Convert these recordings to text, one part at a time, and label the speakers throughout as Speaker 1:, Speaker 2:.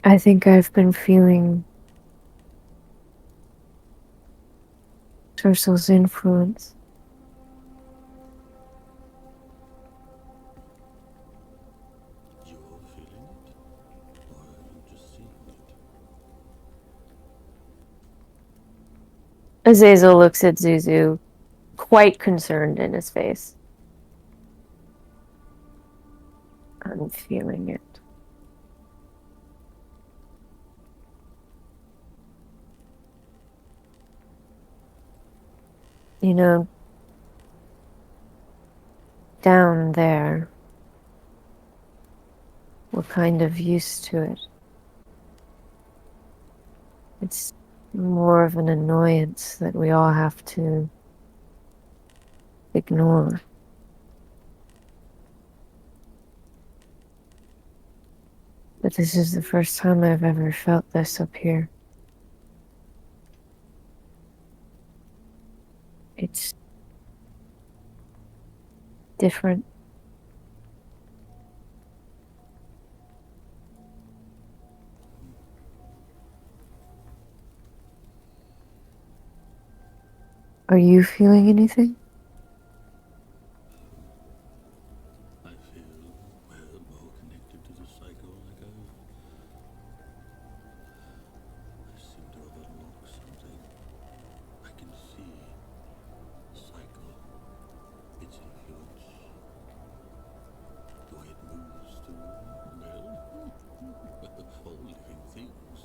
Speaker 1: I think I've been feeling Tercel's influence.
Speaker 2: You're feeling it? Or are you just seeing it?
Speaker 1: Azazel looks at Zuzu, quite concerned in his face. I'm feeling it. You know, down there, we're kind of used to it. It's more of an annoyance that we all have to ignore. But this is the first time I've ever felt this up here. It's different. Are you feeling anything?
Speaker 2: I feel we're more connected to the cycle like I seem to have unlocked something. I can see the cycle, its influence, the way it moves through, all living things.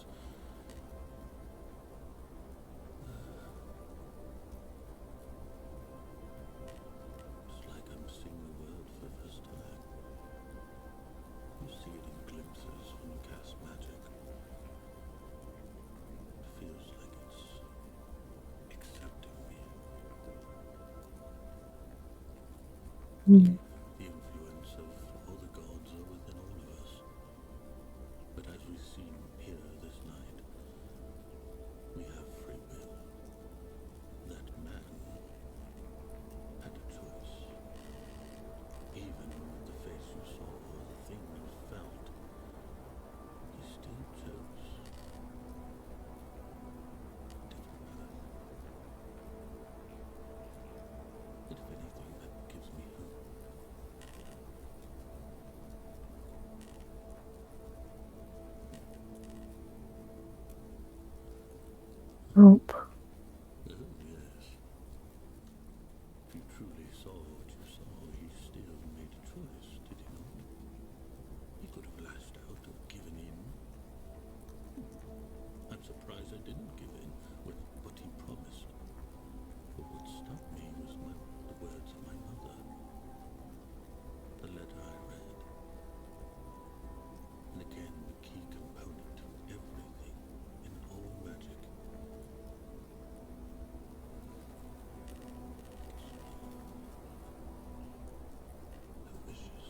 Speaker 2: It's like I'm seeing the world for the first time. You see it in glimpses when you cast magic. It feels like it's accepting me.
Speaker 1: Mm.
Speaker 2: The influence of all the gods are within all of us. But as we've seen here this night, we have free will. That man had a choice. Even the face you saw, the thing you felt, he still chose a different path. But if anything, that gives me hope.
Speaker 1: Hope.
Speaker 2: Oh, yes. If you truly saw what you saw, he still made a choice, did he not? He could have lashed out or given in. I'm surprised I didn't give in with what he promised. But what stopped me was the words of my mother, the letter I read, and again the key component to everything in all magic. Her wishes.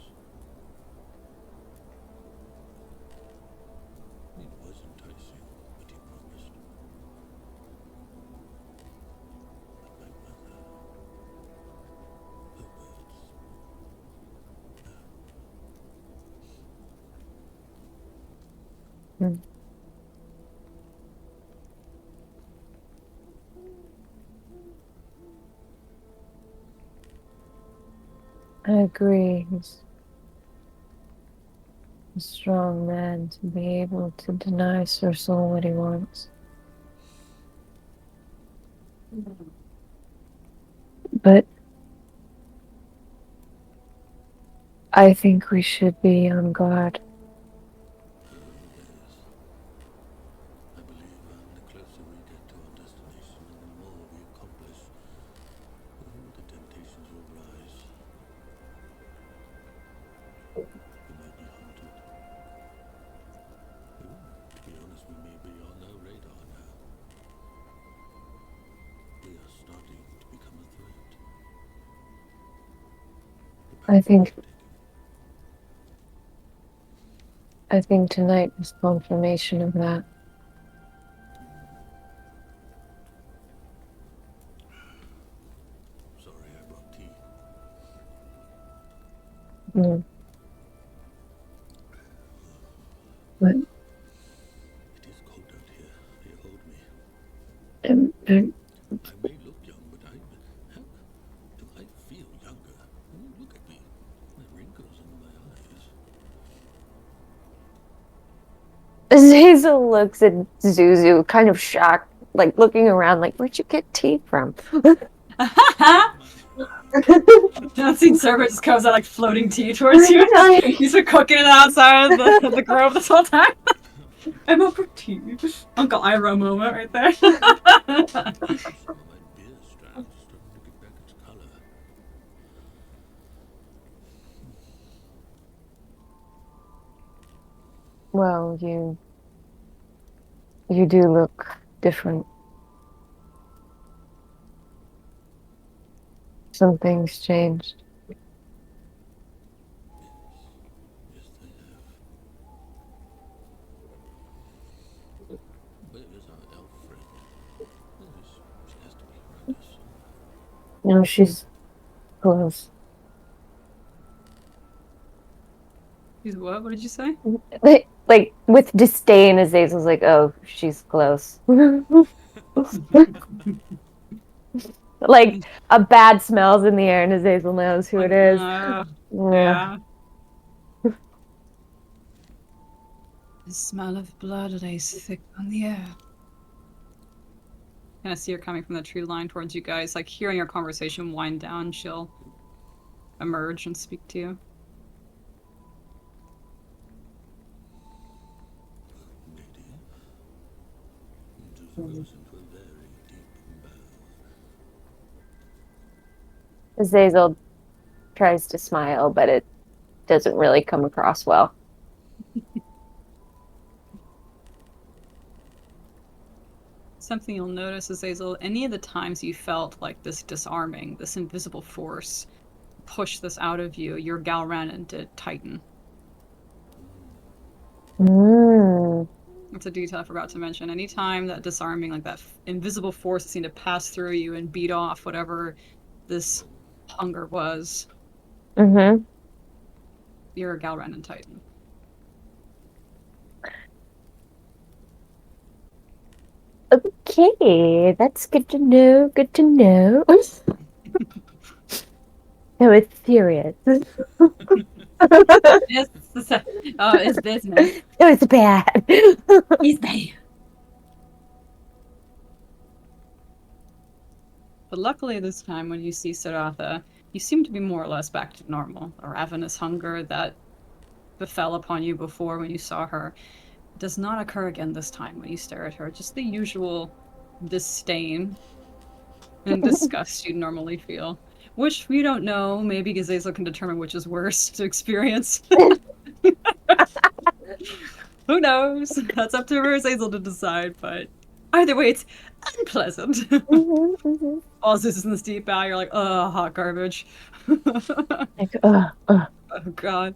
Speaker 2: It was enticing what he promised. But my mother, her words, no.
Speaker 1: Mm. I agree. He's a strong man to be able to deny Sir Soul what he wants. But I think we should be on guard.
Speaker 2: Oh, yes. I believe the closer we get to our destination and the more we accomplish, the temptations will rise. We might be hunted. To be honest, we may be on their radar now. We are starting to become a threat. The
Speaker 1: I
Speaker 2: path
Speaker 1: think
Speaker 2: we've taken.
Speaker 1: I think tonight was confirmation of that.
Speaker 2: Sorry I brought tea.
Speaker 1: Mm. But
Speaker 2: I may look young, but how do I feel younger? Oh, look at me. The wrinkles under my eyes.
Speaker 1: Zazel looks at Zuzu, kind of shocked, like looking around, like, where'd you get tea from?
Speaker 3: Dancing servant just comes out like floating tea towards you. He's been cooking it outside of the grove this whole time. I'm up for tea. Uncle Iroh moment right there.
Speaker 2: Some of my beer strands starting to get back its color.
Speaker 1: Well, you do look different. Some things changed.
Speaker 2: Yes, they have. Where is our elf friend? She has to be around us somewhere.
Speaker 1: No, she's close.
Speaker 3: He's what? What did you say?
Speaker 1: Like with disdain, Azazel's like, oh, she's close. Like a bad smell's in the air, and Azazel knows who it is.
Speaker 3: Yeah.
Speaker 1: Yeah.
Speaker 3: The smell of blood lays thick on the air. Kind of see her coming from the tree line towards you guys, like hearing your conversation wind down. She'll emerge and speak to you.
Speaker 2: Lady, just goes into a very deep bow.
Speaker 1: Azazel tries to smile, but it doesn't really come across well.
Speaker 3: Something you'll notice, Azazel, any of the times you felt like this disarming, this invisible force push this out of you, your Galranan did tighten. That's a detail I forgot to mention. Anytime that disarming, like that invisible force seemed to pass through you and beat off whatever this hunger was,
Speaker 1: Mm-hmm.
Speaker 3: you're a Galranan Titan.
Speaker 1: Okay, that's good to know. Good to know. No, it's serious.
Speaker 3: Yes, it's business.
Speaker 1: No, it's bad.
Speaker 3: He's bad. But luckily this time when you see Saratha, you seem to be more or less back to normal. The ravenous hunger that befell upon you before when you saw her does not occur again this time when you stare at her. Just the usual disdain and disgust you normally feel. Which we don't know. Maybe Gazazel can determine which is worse to experience. Who knows? That's up to Azazel to decide, but either way, it's unpleasant. All this is in this deep bow, you're like, oh, hot garbage.
Speaker 1: Like,
Speaker 3: Oh, God.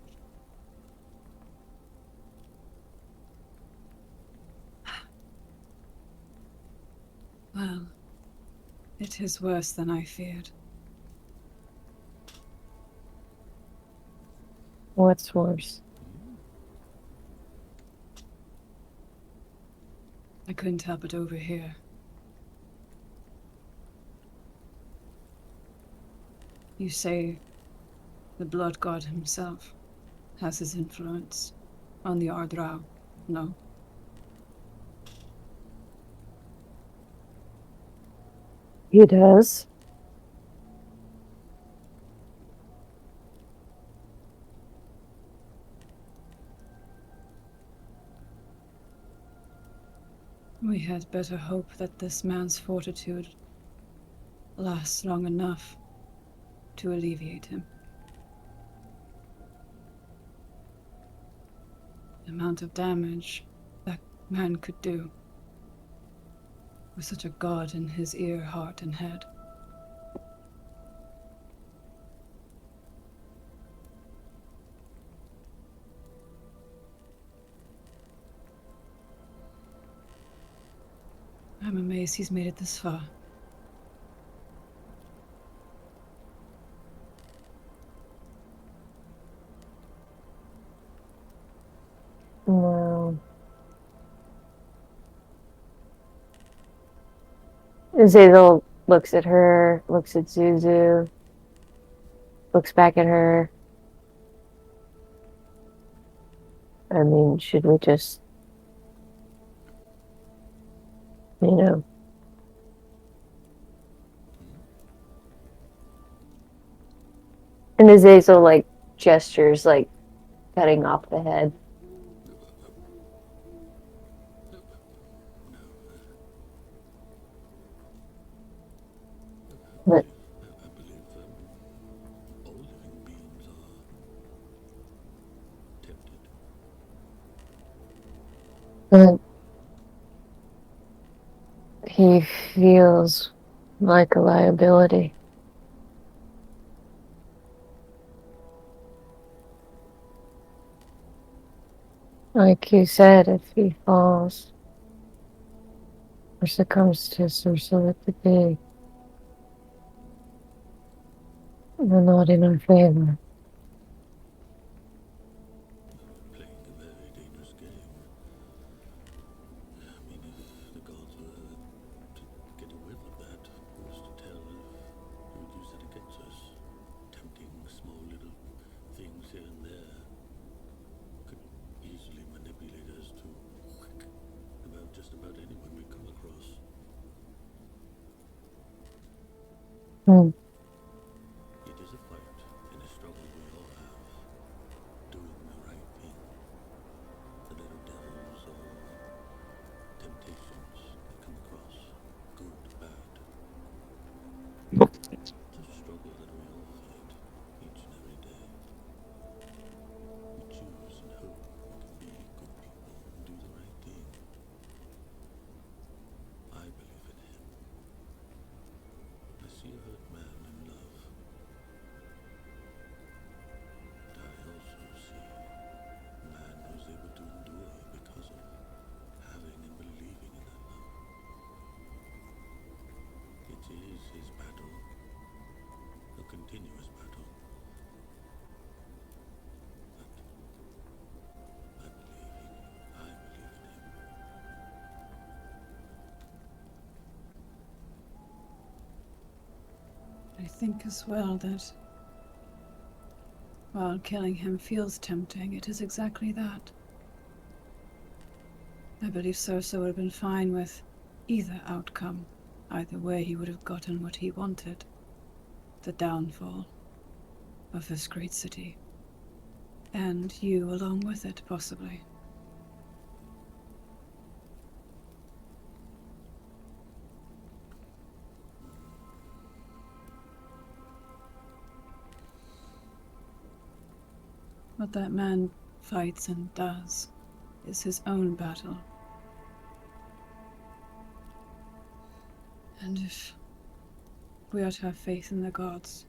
Speaker 3: Well, it is worse than I feared.
Speaker 1: what's worse?
Speaker 3: I couldn't help it over here. You say the blood god himself has his influence on the Ardrau, no?
Speaker 1: He does.
Speaker 3: We had better hope that this man's fortitude lasts long enough to alleviate him. The amount of damage that man could do with such a god in his ear, heart, and head. I'm amazed he's made it this far.
Speaker 1: No. Azazel looks at her, looks at Zuzu, looks back at her. I mean, should we just, you know? And Azazel, like, gestures, like, cutting off the head. But
Speaker 2: I believe all living beings are tempted.
Speaker 1: but he feels like a liability. Like you said, if he falls or succumbs to some sort of fatigue, we're not in our favor.
Speaker 2: Playing a very dangerous game. I mean, if the gods were to get a whiff of that, who's to tell if they would use it against us? Tempting small little things here and there could easily manipulate us to about just about anyone we come across.
Speaker 1: Hmm.
Speaker 2: It is a fight and a struggle we all have, doing the right thing. The little devils or temptations that come across, good, bad. It's a struggle that we all fight each and every day. We choose and hope we can be good people and do the right thing. I believe in him. I see a hurt man in love. But I also see a man who's able to endure because of having and believing in that love. It is his battle, a continuous battle. But I believe in him.
Speaker 3: I think as well that while killing him feels tempting, it is exactly that. I believe Cersei would have been fine with either outcome. Either way, he would have gotten what he wanted. The downfall of this great city. And you along with it, possibly. What that man fights and does is his own battle. And if we are to have faith in the gods,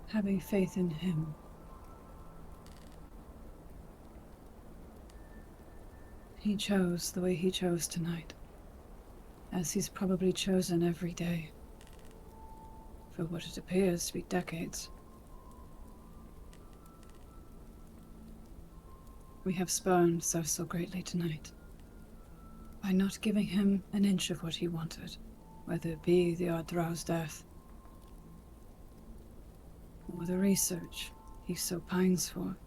Speaker 3: having faith in him, he chose the way he chose tonight, as he's probably chosen every day, for what it appears to be decades. We have spurned Cersei greatly tonight, by not giving him an inch of what he wanted, whether it be the Ardrow's death, or the research he so pines for.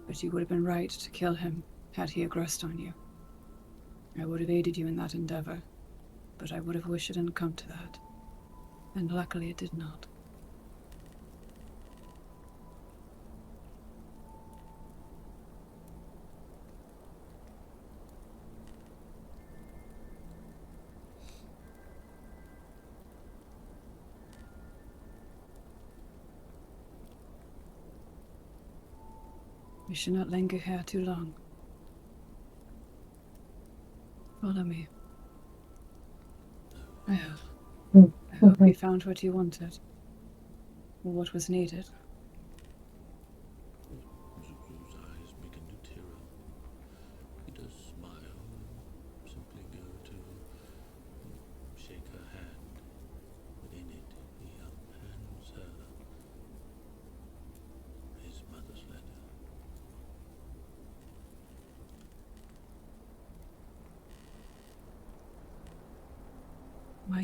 Speaker 3: But you would have been right to kill him had he aggressed on you. I would have aided you in that endeavor, but I would have wished it hadn't come to that. And luckily it did not. We should not linger here too long. Follow me. I hope you found what you wanted. Or what was needed.
Speaker 2: Zuko's eyes begin to tear up. He does smile and simply go to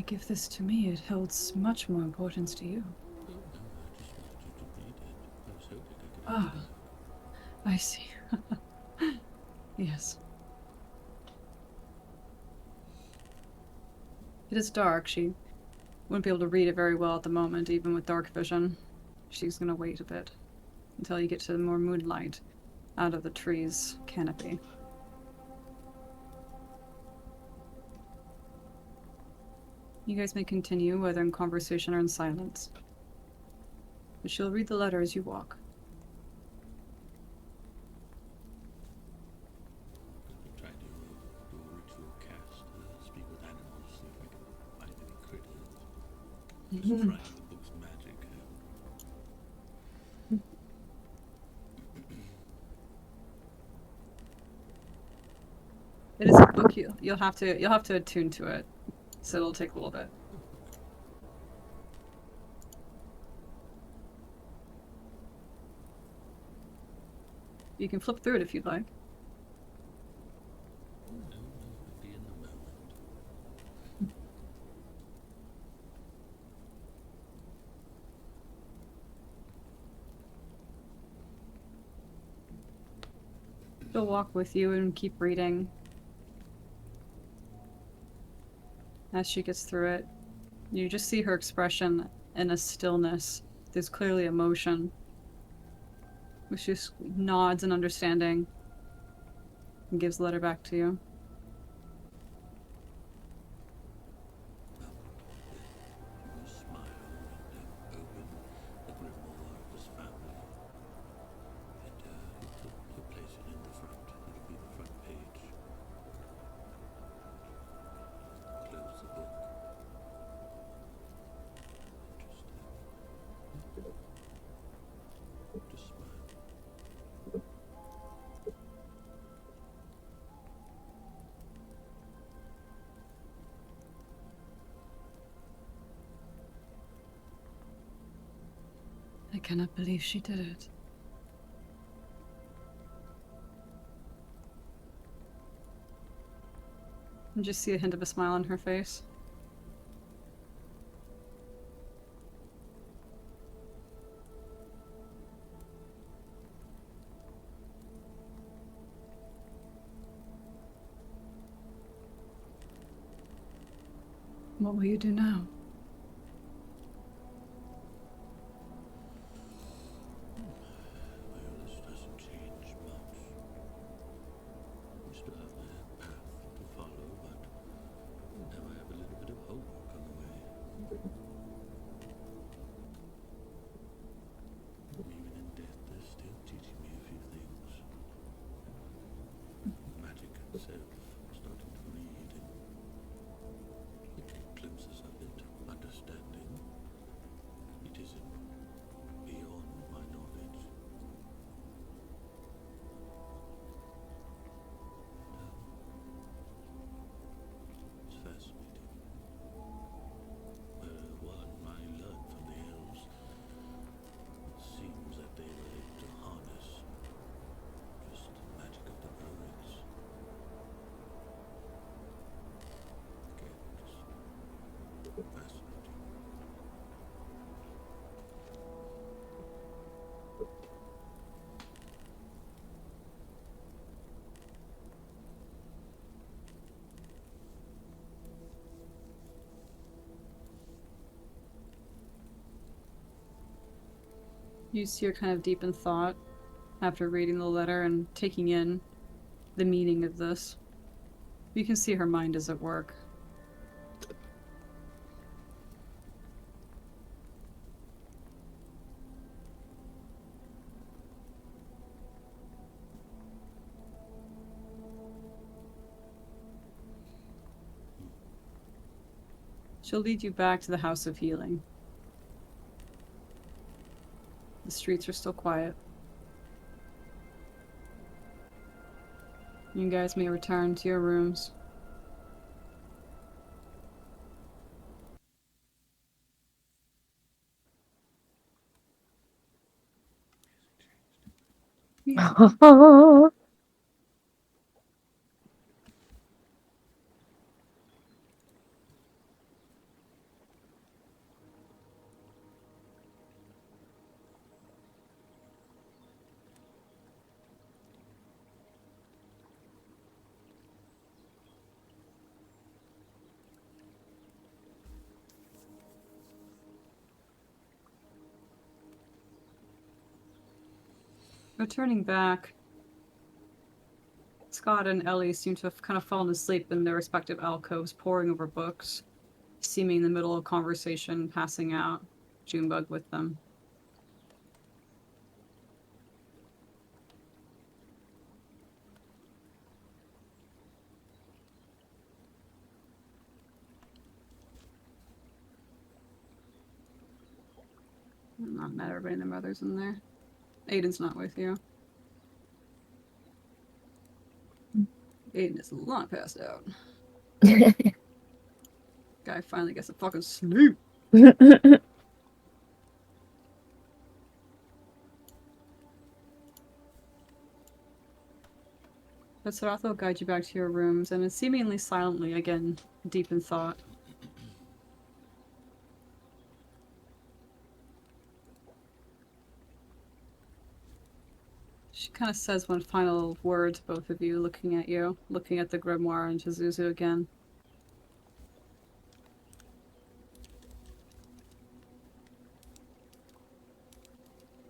Speaker 3: Why give this to me? It holds much more importance to you.
Speaker 2: Oh, no, I just wanted you to read it. I was hoping I could
Speaker 3: Ah.
Speaker 2: help you.
Speaker 3: I see. Yes. It is dark. She wouldn't be able to read it very well at the moment, even with dark vision. She's gonna wait a bit until you get to more moonlight out of the tree's canopy. You guys may continue, whether in conversation or in silence. But she'll read the letter as you walk.
Speaker 2: I'm trying to do a ritual cast, speak with animals, see if I can find any critters. Just trying the book's magic.
Speaker 3: It is a book you'll have to attune to it, so it'll take a little bit. You can flip through it if you'd like.
Speaker 2: Oh, no, I'll be in the moment.
Speaker 3: She'll walk with you and keep reading. As she gets through it, you just see her expression in a stillness. There's clearly emotion. She just nods in understanding and gives the letter back to you.
Speaker 2: You smile and open the grimoire of this family. And you'll place it in the front. It'll be the front page. Close the book. Interesting. Just smile.
Speaker 3: I cannot believe she did it. You just see a hint of a smile on her face. What will you do now?
Speaker 2: Well, this doesn't change much. We still have a path to follow, but now I have a little bit of homework on the way. Even in death, they're still teaching me a few things. Magic itself, I'm starting to read and get glimpses of it, understanding. It isn't beyond my knowledge. It's fascinating. One I learned from the elves. It seems that they were able to harness just the magic of the druids. Again, just fascinating.
Speaker 3: You see her kind of deep in thought after reading the letter and taking in the meaning of this. You can see her mind is at work. She'll lead you back to the House of Healing. The streets are still quiet. You guys may return to your rooms. Returning back, Scott and Ellie seem to have kind of fallen asleep in their respective alcoves, poring over books, seeming in the middle of conversation, passing out, Junebug with them. Not met everybody and their mothers in there. Aiden's not with you. Aiden is long passed out. Guy finally gets a fucking sleep. But Saratha will guide you back to your rooms, and is seemingly silently, again, deep in thought. She kind of says one final word to both of you, looking at you, looking at the grimoire and to Zuzu again.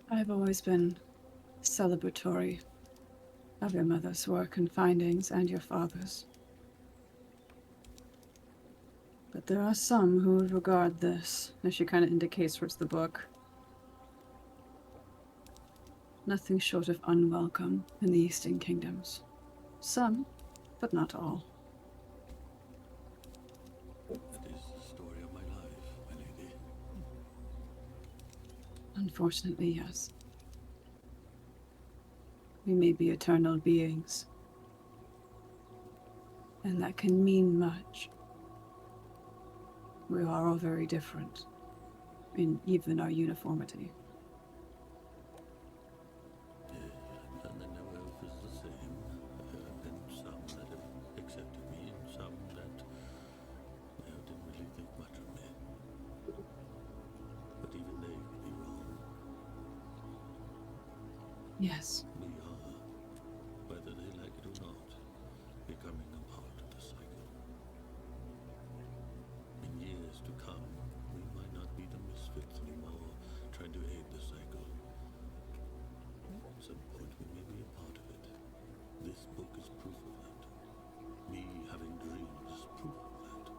Speaker 3: I've always been celebratory of your mother's work and findings and your father's. But there are some who would regard this, as she kind of indicates towards the book, nothing short of unwelcome in the Eastern Kingdoms. Some, but not all.
Speaker 2: That is the story of my life, my lady.
Speaker 3: Unfortunately, yes. We may be eternal beings, and that can mean much. We are all very different, in even our uniformity.
Speaker 2: And then no elf is the same. There have been some that have accepted me, and some that didn't really think much of me. But even they could be wrong.
Speaker 3: Yes.
Speaker 2: We are, whether they like it or not, becoming a part of the cycle. In years to come, we might not be the misfits anymore, trying to aid the cycle. At some point, we may be a part of it. This book is proof of that. Me having dreams is proof of that.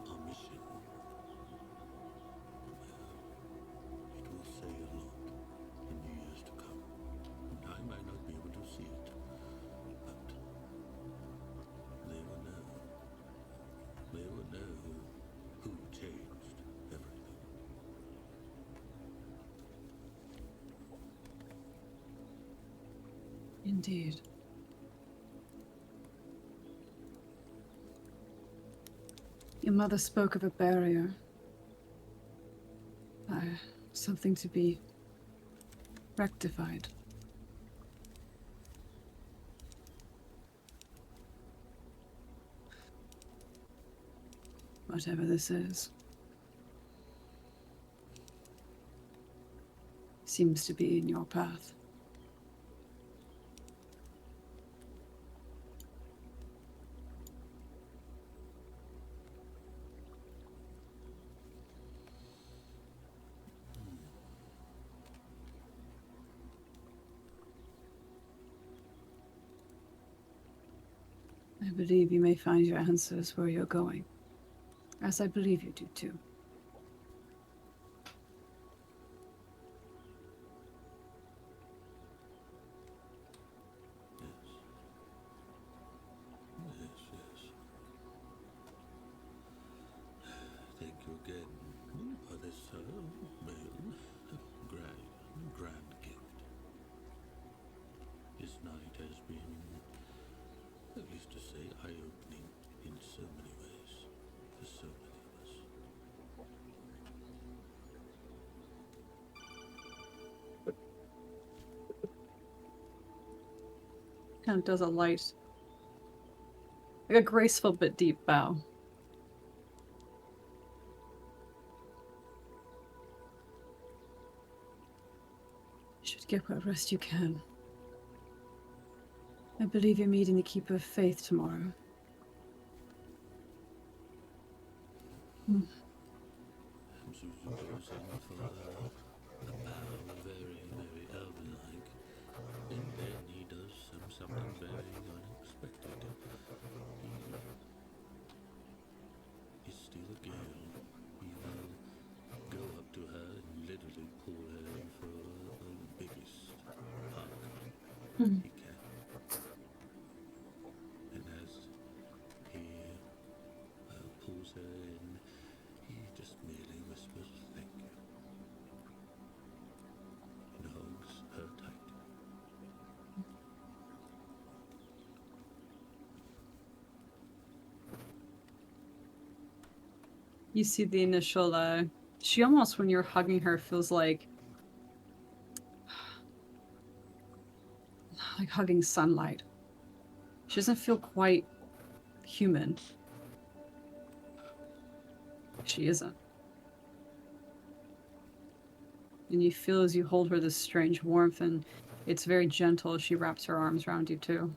Speaker 2: Our mission, it will say a lot in the years to come. I might not be able to see it, but they will know. They will know who changed everything.
Speaker 3: Indeed. Your mother spoke of a barrier. Something to be rectified. Whatever this is. Seems to be in your path. I believe you may find your answers where you're going, as I believe you do too.
Speaker 2: Yes. Yes. Thank you again for this grand gift. This night has been, at least to say, eye-opening in so many ways for so many of us.
Speaker 3: Kind of does a light, like a graceful but deep bow. You should get what rest you can. I believe you're meeting the Keeper of Faith tomorrow.
Speaker 2: Zuzu goes in for a bow, a very he can. And as he pulls her in, he just merely whispers thank you and hugs her tight.
Speaker 3: You see the initial, she almost, when you're hugging her, feels like hugging sunlight. She doesn't feel quite human. She isn't. And you feel as you hold her this strange warmth, and it's very gentle as she wraps her arms around you too.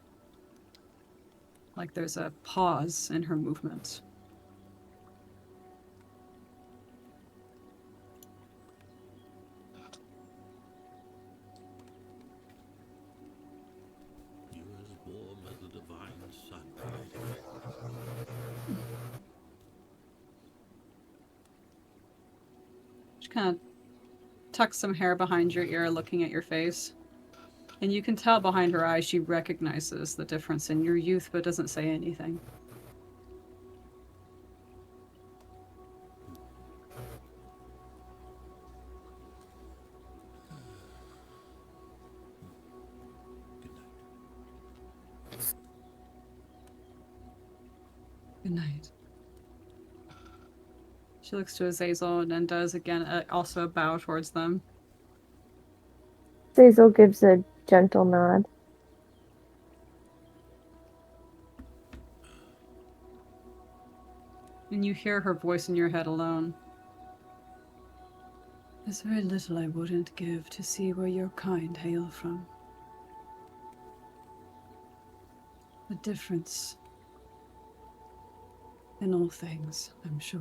Speaker 3: Like there's a pause in her movements.
Speaker 2: You as warm as the divine sun, lady.
Speaker 3: She kind of tucks some hair behind your ear, looking at your face. And you can tell behind her eyes she recognizes the difference in your youth, but doesn't say anything.
Speaker 2: Good night.
Speaker 3: Good night. She looks to Azazel and then does again also a bow towards them.
Speaker 1: Azazel gives a gentle nod.
Speaker 3: And you hear her voice in your head alone. There's very little I wouldn't give to see where your kind hail from. The difference in all things, I'm sure.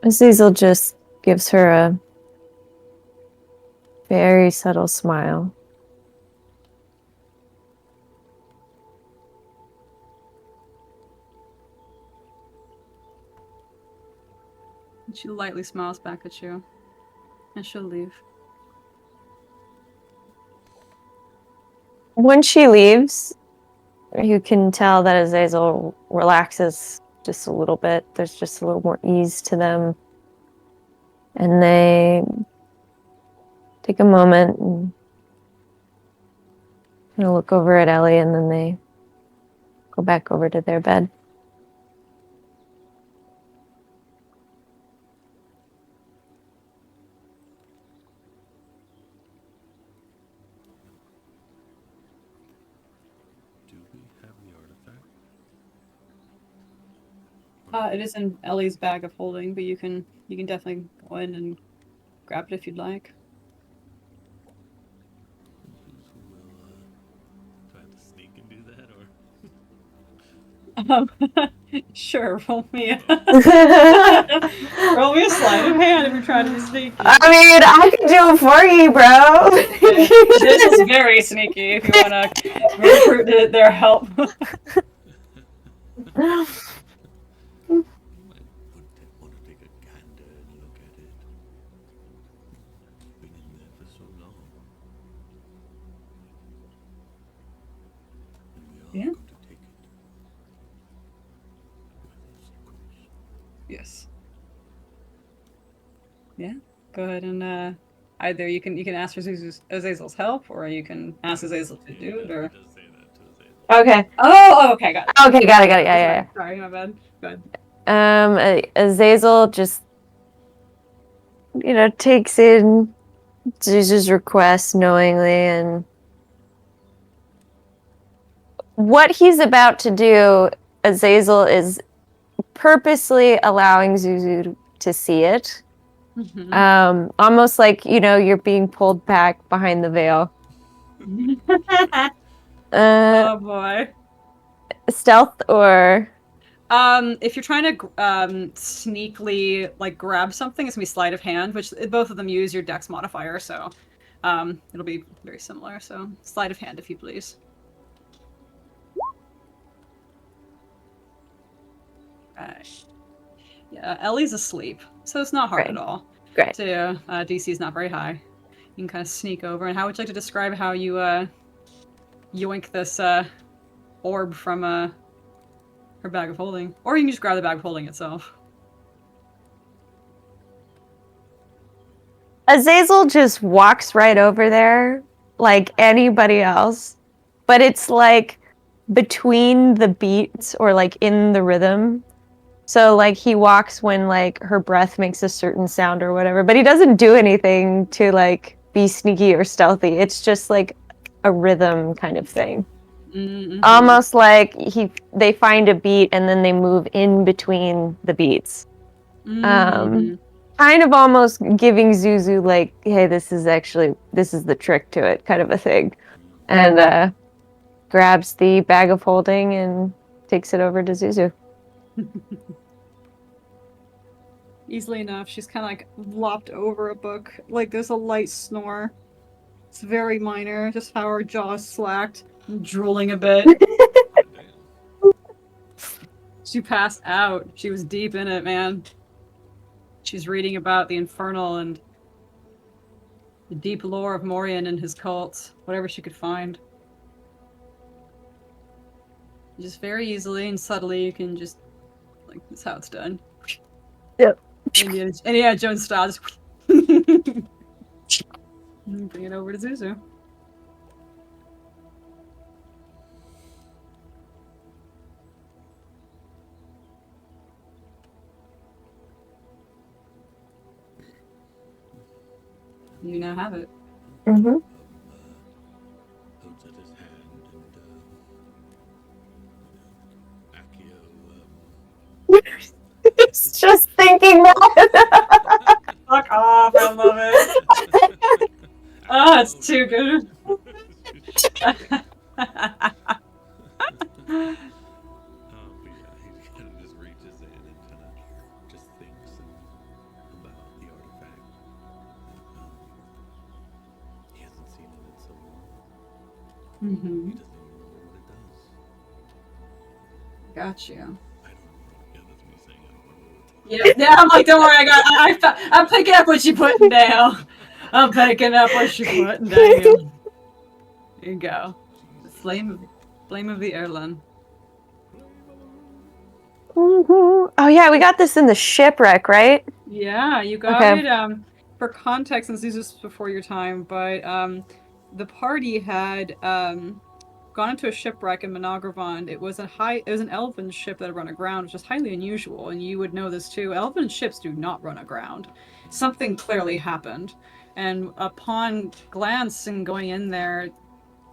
Speaker 1: Azazel just gives her a very subtle smile.
Speaker 3: And she lightly smiles back at you. And she'll leave.
Speaker 1: When she leaves, you can tell that Azazel relaxes just a little bit. There's just a little more ease to them. And they take a moment and kind of look over at Ellie, and then they go back over to their bed.
Speaker 2: Do we have the artifact?
Speaker 3: It is in Ellie's bag of holding, but you can definitely go in and grab it if you'd like.
Speaker 2: Who will try to sneak and do that, or?
Speaker 3: Sure, roll me a sleight of hand if you're trying to be sneaky.
Speaker 1: I mean, I can do it for you, bro.
Speaker 3: This is very sneaky if you want to recruit their help.
Speaker 2: You might want to take a gander and look at it. It's been in there for so long. And we are
Speaker 3: Yeah.
Speaker 2: going to take it. With us, of course.
Speaker 3: Yes. Yeah. Go ahead and either you can ask for Azazel's help, or you can ask Azazel to do it, or.
Speaker 2: It does say that to Azazel.
Speaker 1: Okay.
Speaker 3: Oh, okay, got it.
Speaker 1: Okay, got it. Yeah.
Speaker 3: Sorry, my bad. Go ahead.
Speaker 1: Azazel just, takes in Zeus's request knowingly, and what he's about to do, Azazel is purposely allowing Zuzu to see it.
Speaker 3: Mm-hmm.
Speaker 1: Almost like, you're being pulled back behind the veil.
Speaker 3: Oh boy.
Speaker 1: Stealth or...
Speaker 3: If you're trying to sneakily grab something, it's gonna be sleight of hand, which both of them use your dex modifier, so it'll be very similar. So sleight of hand, if you please. Right. Yeah, Ellie's asleep, so it's not hard
Speaker 1: Great.
Speaker 3: at all.
Speaker 1: Great.
Speaker 3: So DC is not very high. You can kind of sneak over. And how would you like to describe how you yoink this orb from her bag of holding? Or you can just grab the bag of holding itself.
Speaker 1: Azazel just walks right over there like anybody else, but it's like between the beats or like in the rhythm. So like he walks when like her breath makes a certain sound or whatever, but he doesn't do anything to like be sneaky or stealthy. It's just like a rhythm kind of thing.
Speaker 3: Mm-hmm.
Speaker 1: Almost like they find a beat and then they move in between the beats.
Speaker 3: Mm-hmm.
Speaker 1: Kind of almost giving Zuzu like, hey, this is the trick to it, kind of a thing. And grabs the bag of holding and takes it over to Zuzu.
Speaker 3: Easily enough, she's kind of like lopped over a book. Like there's a light snore. It's very minor, just how her jaw's slacked, drooling a bit. She passed out. She was deep in it, man. She's reading about the Infernal and the deep lore of Morian and his cults, whatever she could find. Just very easily and subtly, you can just, like, that's how it's done.
Speaker 1: Yep.
Speaker 3: Indiana Jones style, just bring it over to Zuzu. You now have it.
Speaker 1: Mm-hmm.
Speaker 2: Holds out his hand and Accio,
Speaker 1: Just thinking that.
Speaker 3: Fuck off, I love it. Oh, it's too good.
Speaker 2: but yeah, he kind of just reaches in and kind of just thinks about the artifact. He hasn't seen it in so long. He doesn't even remember what it does.
Speaker 3: Got you.
Speaker 2: I don't remember. Yeah, that's me saying I don't remember what it does.
Speaker 3: Yeah, I'm like, don't worry, I'm picking up what you're putting down. I'm picking up what you're putting down. Here you go. The flame of the Erlen.
Speaker 1: Mm-hmm. Oh yeah, we got this in the shipwreck, right?
Speaker 3: Yeah, you got
Speaker 1: Okay.
Speaker 3: it. For context, since this was before your time, but the party had gone into a shipwreck in Monogravond. It was an elven ship that had run aground, which is highly unusual, and you would know this too. Elven ships do not run aground. Something clearly happened, and upon glance and going in there,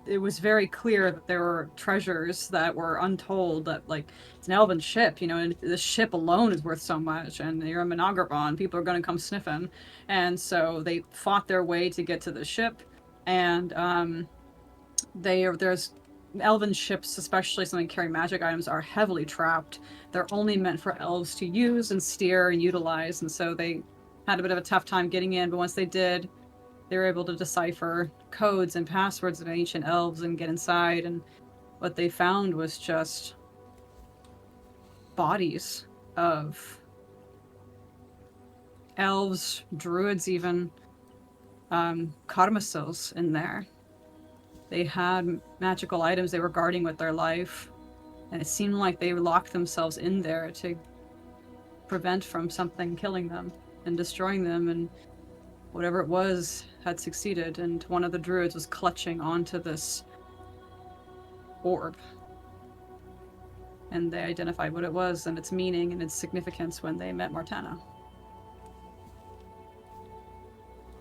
Speaker 3: it was very clear that there were treasures that were untold. That like it's an elven ship, you know, and the ship alone is worth so much. And you're in Monogravon, people are going to come sniffing, and so they fought their way to get to the ship, and there's elven ships, especially something carrying magic items, are heavily trapped. They're only meant for elves to use and steer and utilize, and so they had a bit of a tough time getting in. But once they did, they were able to decipher codes and passwords of ancient elves and get inside, and what they found was just bodies of elves, druids even, Karmasils in there. They had magical items they were guarding with their life, and it seemed like they locked themselves in there to prevent from something killing them and destroying them, and whatever it was had succeeded, and one of the druids was clutching onto this orb. And they identified what it was and its meaning and its significance when they met Martana.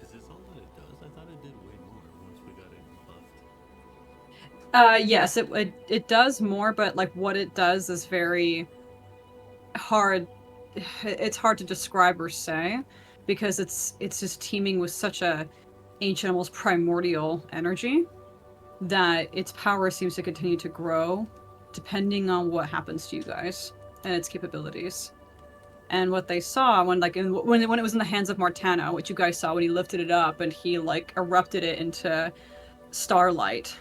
Speaker 2: Is this all that it does? I thought it did way more once we got it buffed.
Speaker 3: Yes, it does more, but like what it does is very hard. It's hard to describe or say, because it's just teeming with such a ancient, almost primordial energy that its power seems to continue to grow depending on what happens to you guys and its capabilities. And what they saw when it was in the hands of Martana, what you guys saw when he lifted it up and he like erupted it into starlight,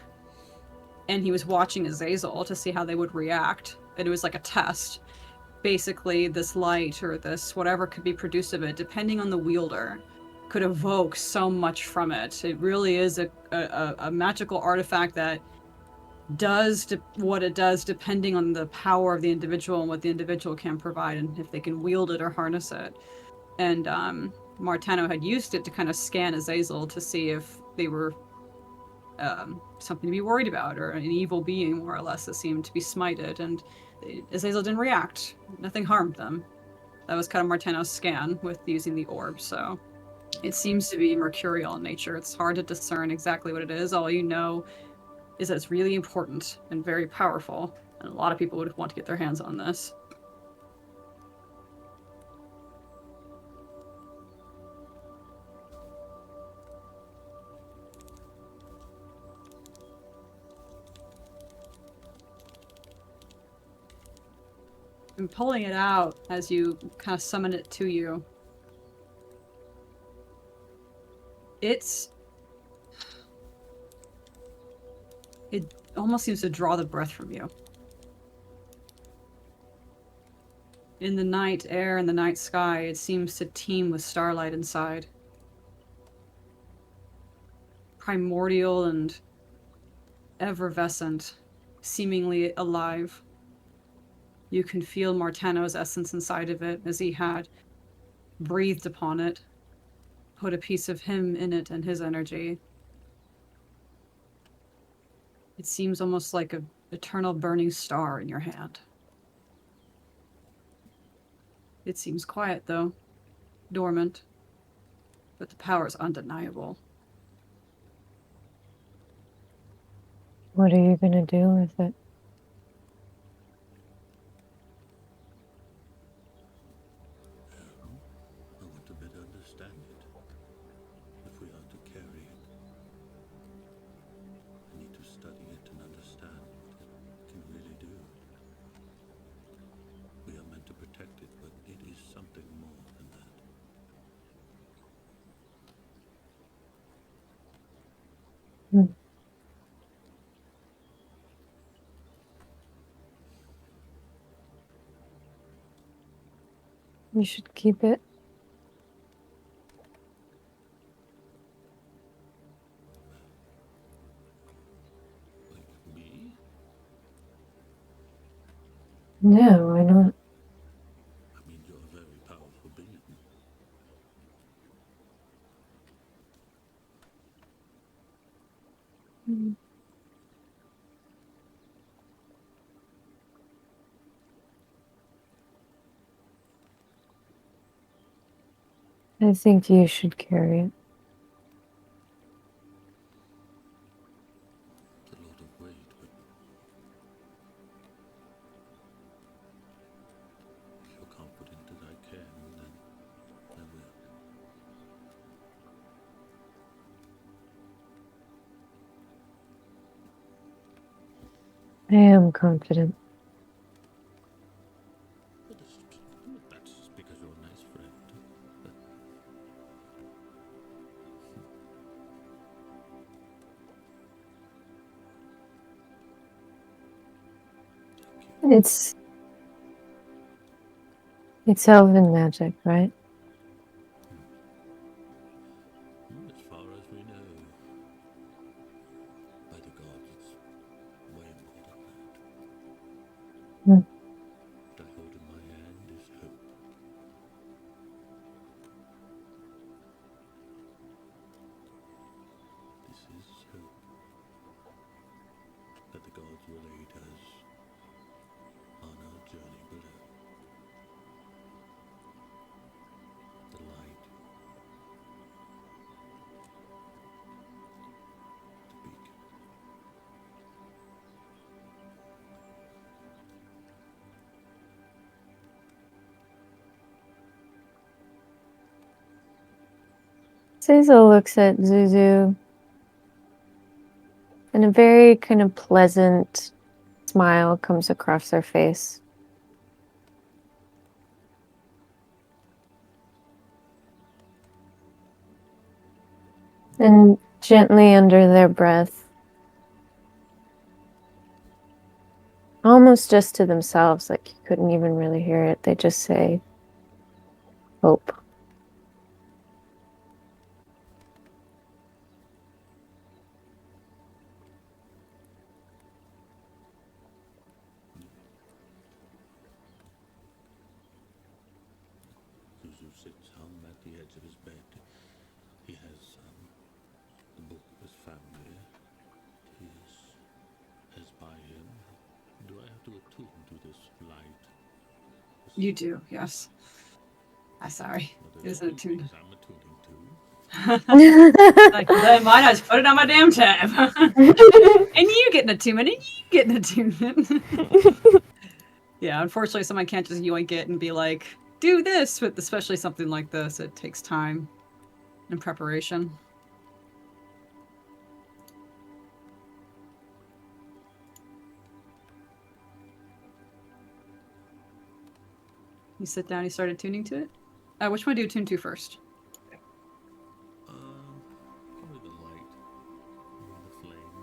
Speaker 3: and he was watching Azazel to see how they would react, and it was like a test. basically this light or this whatever could be produced of it, depending on the wielder, could evoke so much from it. It really is a magical artifact that does what it does depending on the power of the individual and what the individual can provide and if they can wield it or harness it. And Martano had used it to kind of scan Azazel to see if they were something to be worried about or an evil being, more or less, that seemed to be smited. And Azazel didn't react. Nothing harmed them. That was kind of Martano's scan with using the orb, so it seems to be mercurial in nature. It's hard to discern exactly what it is. All you know is that it's really important and very powerful, and a lot of people would want to get their hands on this. And pulling it out as you kind of summon it to you, it almost seems to draw the breath from you. In the night air and the night sky, it seems to teem with starlight inside. Primordial and effervescent, seemingly alive. You can feel Martano's essence inside of it as he had breathed upon it, put a piece of him in it and his energy. It seems almost like an eternal burning star in your hand. It seems quiet, though, dormant, but the power is undeniable.
Speaker 1: What are you gonna do with it?
Speaker 2: I want to better understand it. If we are to carry it, I need to study it and understand what it can really do. We are meant to protect it, but it is something more than that.
Speaker 1: You should keep it.
Speaker 2: Like me?
Speaker 1: No, why not?
Speaker 2: I mean, you're a very powerful being.
Speaker 1: I think you should carry it.
Speaker 2: It's a lot of weight, but if you're confident that I can, then I will.
Speaker 1: I am confident.
Speaker 2: But that's just because you're a nice friend. Thank you.
Speaker 1: It's elven magic, right?
Speaker 2: As far as we know, by the gods, it's way more than that.
Speaker 1: Hmm.
Speaker 2: What I hold in my hand is hope. This is hope that the gods will aid us on our journey below. The light, the beacon.
Speaker 1: Zazel looks at Zuzu, and a very kind of pleasant smile comes across her face. And gently under their breath, almost just to themselves, like you couldn't even really hear it. They just say, hope.
Speaker 2: Zuzu sits hung at the edge of his bed. He has the book of his family. As by him. Do I have to attune to this light?
Speaker 3: You do, yes. I'm sorry.
Speaker 2: Well,
Speaker 3: It is
Speaker 2: there's two
Speaker 3: attuned.
Speaker 2: things I'm attuning to.
Speaker 3: Like, then why not just put it on my damn tab? And you get an attunement, and you get an attunement. Yeah, unfortunately, someone can't just yoink it and be like, do this, but especially something like this, it takes time and preparation. You sit down, you started tuning to it? Which one do you tune to first?
Speaker 2: Probably the light. The flame.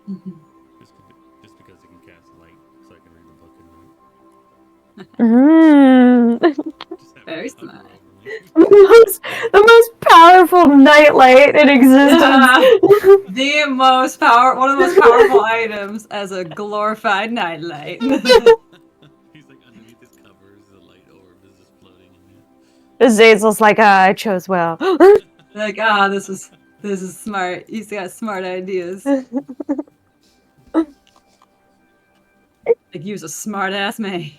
Speaker 3: Mm-hmm.
Speaker 2: Just because it can cast light, so I can read the book at night. Just have
Speaker 3: Very
Speaker 2: it hover
Speaker 3: smart.
Speaker 2: over me.
Speaker 1: The most powerful nightlight in existence.
Speaker 3: The most one of the most powerful items as a glorified nightlight.
Speaker 2: He's like underneath his covers, the light orb is just floating in there.
Speaker 1: Azazel's like, I chose well.
Speaker 3: Like, this is smart. He's got smart ideas. Like, he was a smart ass man.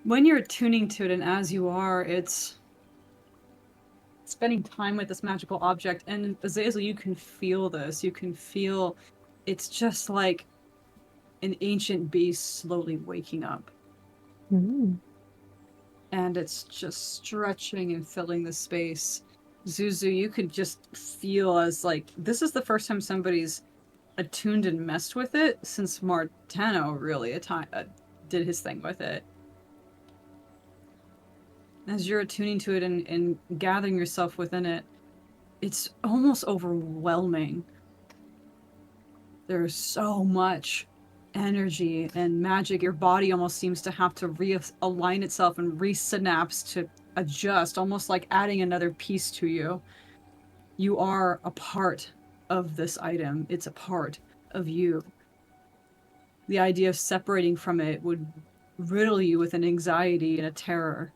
Speaker 3: When you're tuning to it, and as you are, it's spending time with this magical object. And Azazel, you can feel this. You can feel it's just like an ancient beast slowly waking up.
Speaker 1: Mm.
Speaker 3: And it's just stretching and filling the space. Zuzu, you could just feel as like this is the first time somebody's attuned and messed with it since Martano really did his thing with it. As you're attuning to it and gathering yourself within it, it's almost overwhelming. There's so much energy and magic. Your body almost seems to have to realign itself and resynapse to adjust, almost like adding another piece to you. You are a part of this item. It's a part of you. The idea of separating from it would riddle you with an anxiety and a terror.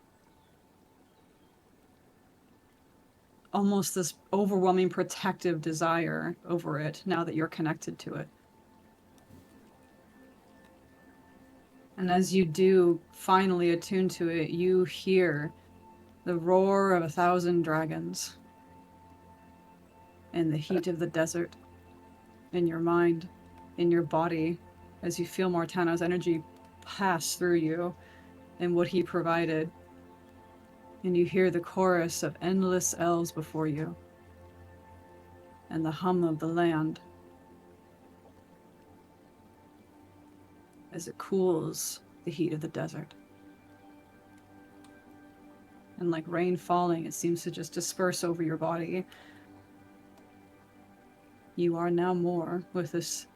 Speaker 3: Almost this overwhelming protective desire over it now that you're connected to it. And as you do finally attune to it, you hear the roar of 1,000 dragons and the heat of the desert in your mind, in your body, as you feel Martano's energy pass through you and what he provided. And you hear the chorus of endless elves before you and the hum of the land as it cools the heat of the desert. And like rain falling, it seems to just disperse over your body. You are now more with this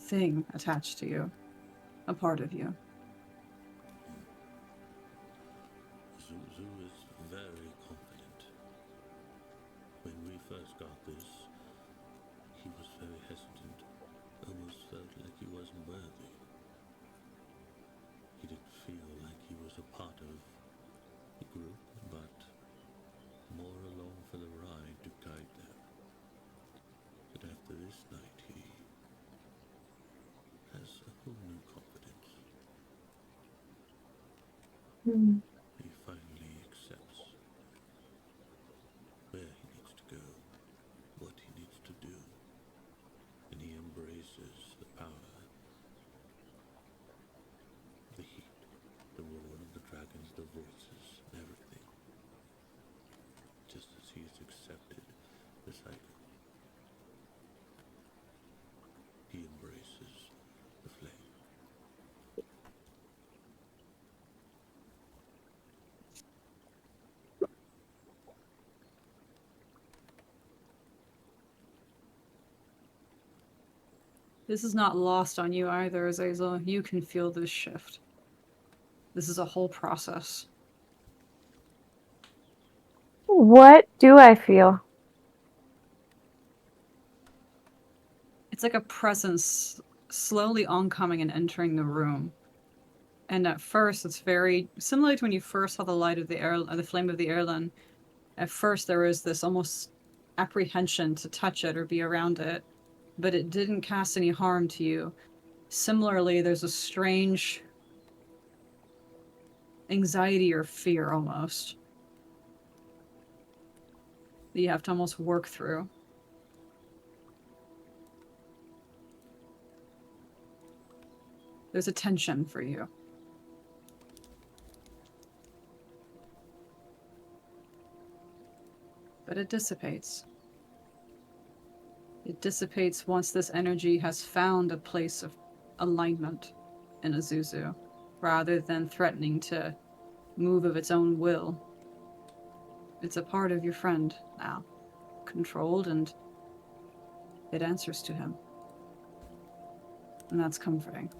Speaker 3: thing attached to you, a part of you.
Speaker 2: Zuzu is very confident. When we first got this, he was very hesitant, almost felt like he wasn't worthy. He didn't feel like he was a part of the group, but more along for the ride to guide them. But after this night, he has a whole new confidence.
Speaker 1: Mm.
Speaker 2: He finally accepts where he needs to go, what he needs to do, and he embraces the power, the heat, the roar of the dragons, the voices, and everything. Just as he has accepted the cycle, he embraces the flame.
Speaker 3: This is not lost on you either, Azazel. You can feel this shift. This is a whole process.
Speaker 1: What do I feel?
Speaker 3: It's like a presence slowly oncoming and entering the room. And at first, it's very similar to when you first saw the light of the flame of the Erlen. At first, there was this almost apprehension to touch it or be around it, but it didn't cast any harm to you. Similarly, there's a strange anxiety or fear almost that you have to almost work through. There's a tension for you. But it dissipates. It dissipates once this energy has found a place of alignment in Azuzu, rather than threatening to move of its own will. It's a part of your friend now, controlled, and it answers to him. And that's comforting.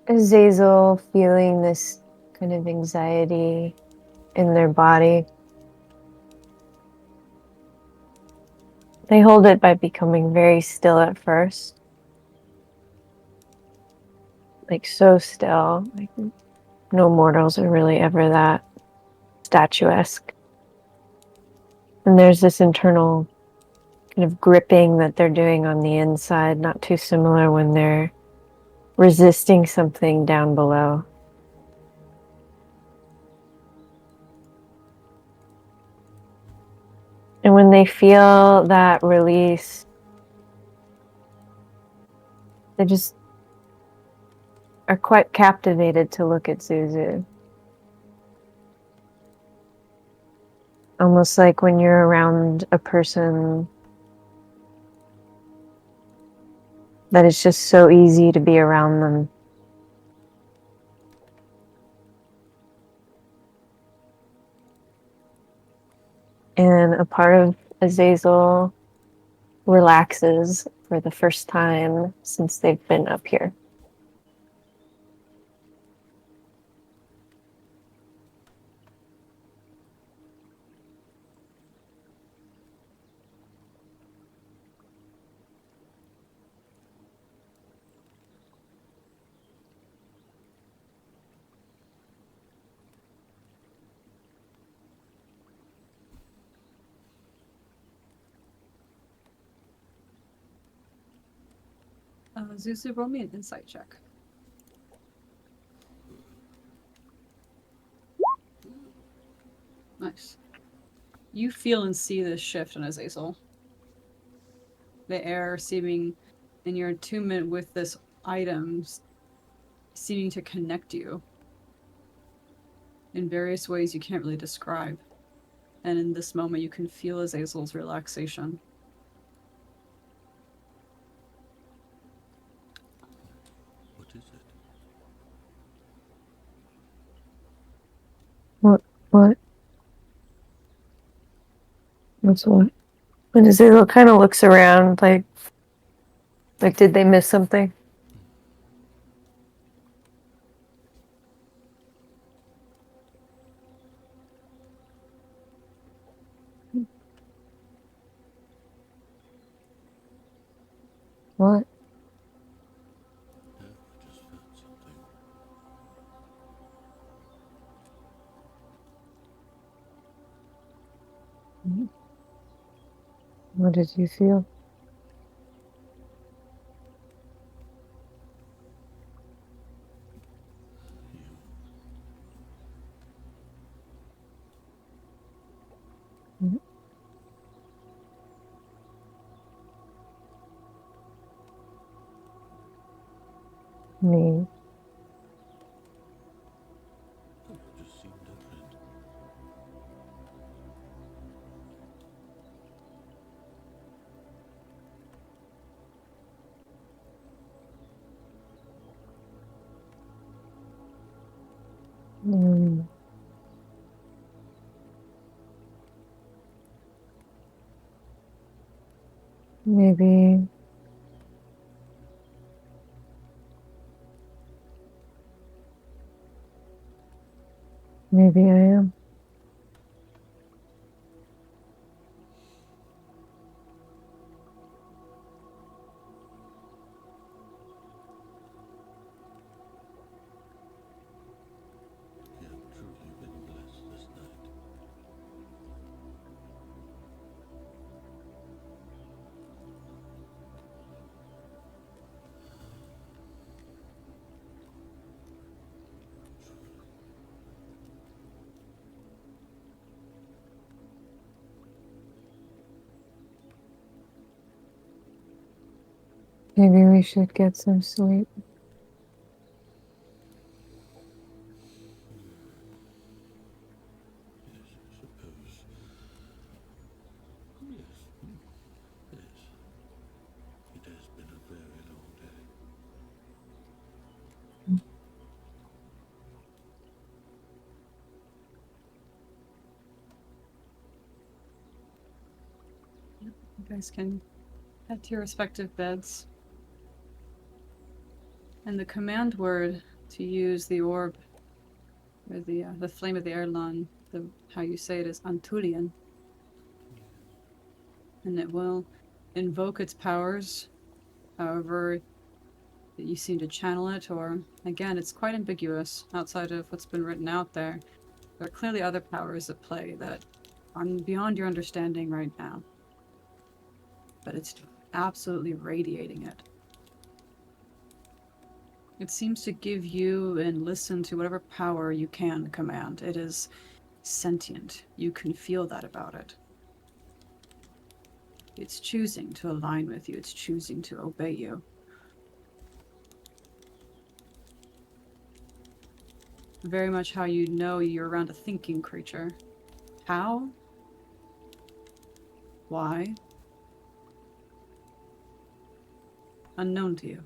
Speaker 1: Azazel feeling this kind of anxiety in their body. They hold it by becoming very still at first. Like so still. Like no mortals are really ever that statuesque. And there's this internal kind of gripping that they're doing on the inside, not too similar when they're resisting something down below. And when they feel that release, they just are quite captivated to look at Zuzu. Almost like when you're around a person that it's just so easy to be around them. And a part of Azazel relaxes for the first time since they've been up here.
Speaker 3: Zuzu, roll me an insight check. Nice. You feel and see this shift in Azazel. The air seeming in your attunement with this item seeming to connect you in various ways you can't really describe. And in this moment, you can feel Azazel's relaxation.
Speaker 2: What is it?
Speaker 1: What? What's what? And Azazel kind of looks around like did they miss something? What?
Speaker 2: No, I just felt something.
Speaker 1: What did you feel?
Speaker 2: You.
Speaker 1: Me.
Speaker 2: You just seemed different.
Speaker 1: Mm. Maybe. Maybe I am.
Speaker 2: You have truly been blessed this night.
Speaker 1: Maybe we should get some sleep.
Speaker 2: Yes, I suppose. Yes. Yes. It has been a very long day.
Speaker 3: You guys can head to your respective beds. And the command word to use the orb, or the flame of the Erlan, how you say it is Antulian. And it will invoke its powers, however you seem to channel it, or again, it's quite ambiguous outside of what's been written out there. There are clearly other powers at play that are beyond your understanding right now. But it's absolutely radiating it. It seems to give you and listen to whatever power you can command. It is sentient. You can feel that about it. It's choosing to align with you. It's choosing to obey you. Very much how you know you're around a thinking creature. How? Why? Unknown to you.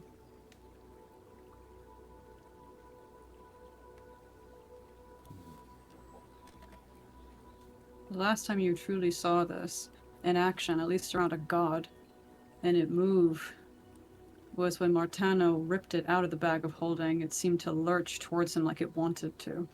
Speaker 3: The last time you truly saw this in action, at least around a god, and it move, was when Martano ripped it out of the bag of holding. It seemed to lurch towards him like it wanted to.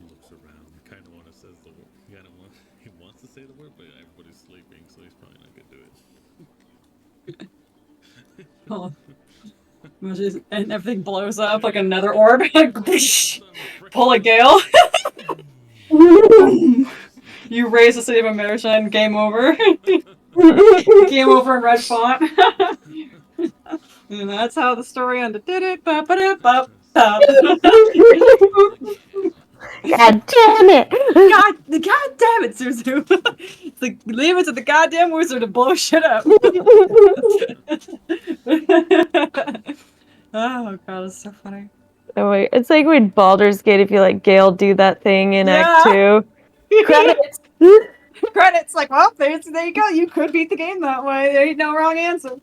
Speaker 2: He looks around. He kind of wants to say the word, but everybody's sleeping, so he's probably not gonna do it.
Speaker 3: And everything blows up like another orb. Pull a gale. You raise the city of Amerishan, game over. Game over in red font. And that's how the story ended.
Speaker 1: God damn it!
Speaker 3: God damn it, Suzu. It's like, leave it to the goddamn wizard to blow shit up. Oh god, it's so funny.
Speaker 1: Oh wait, it's like when Baldur's Gate, if you let Gale do that thing in Act 2. Credits!
Speaker 3: Credits, like, well, there you go. You could beat the game that way. There ain't no wrong answer.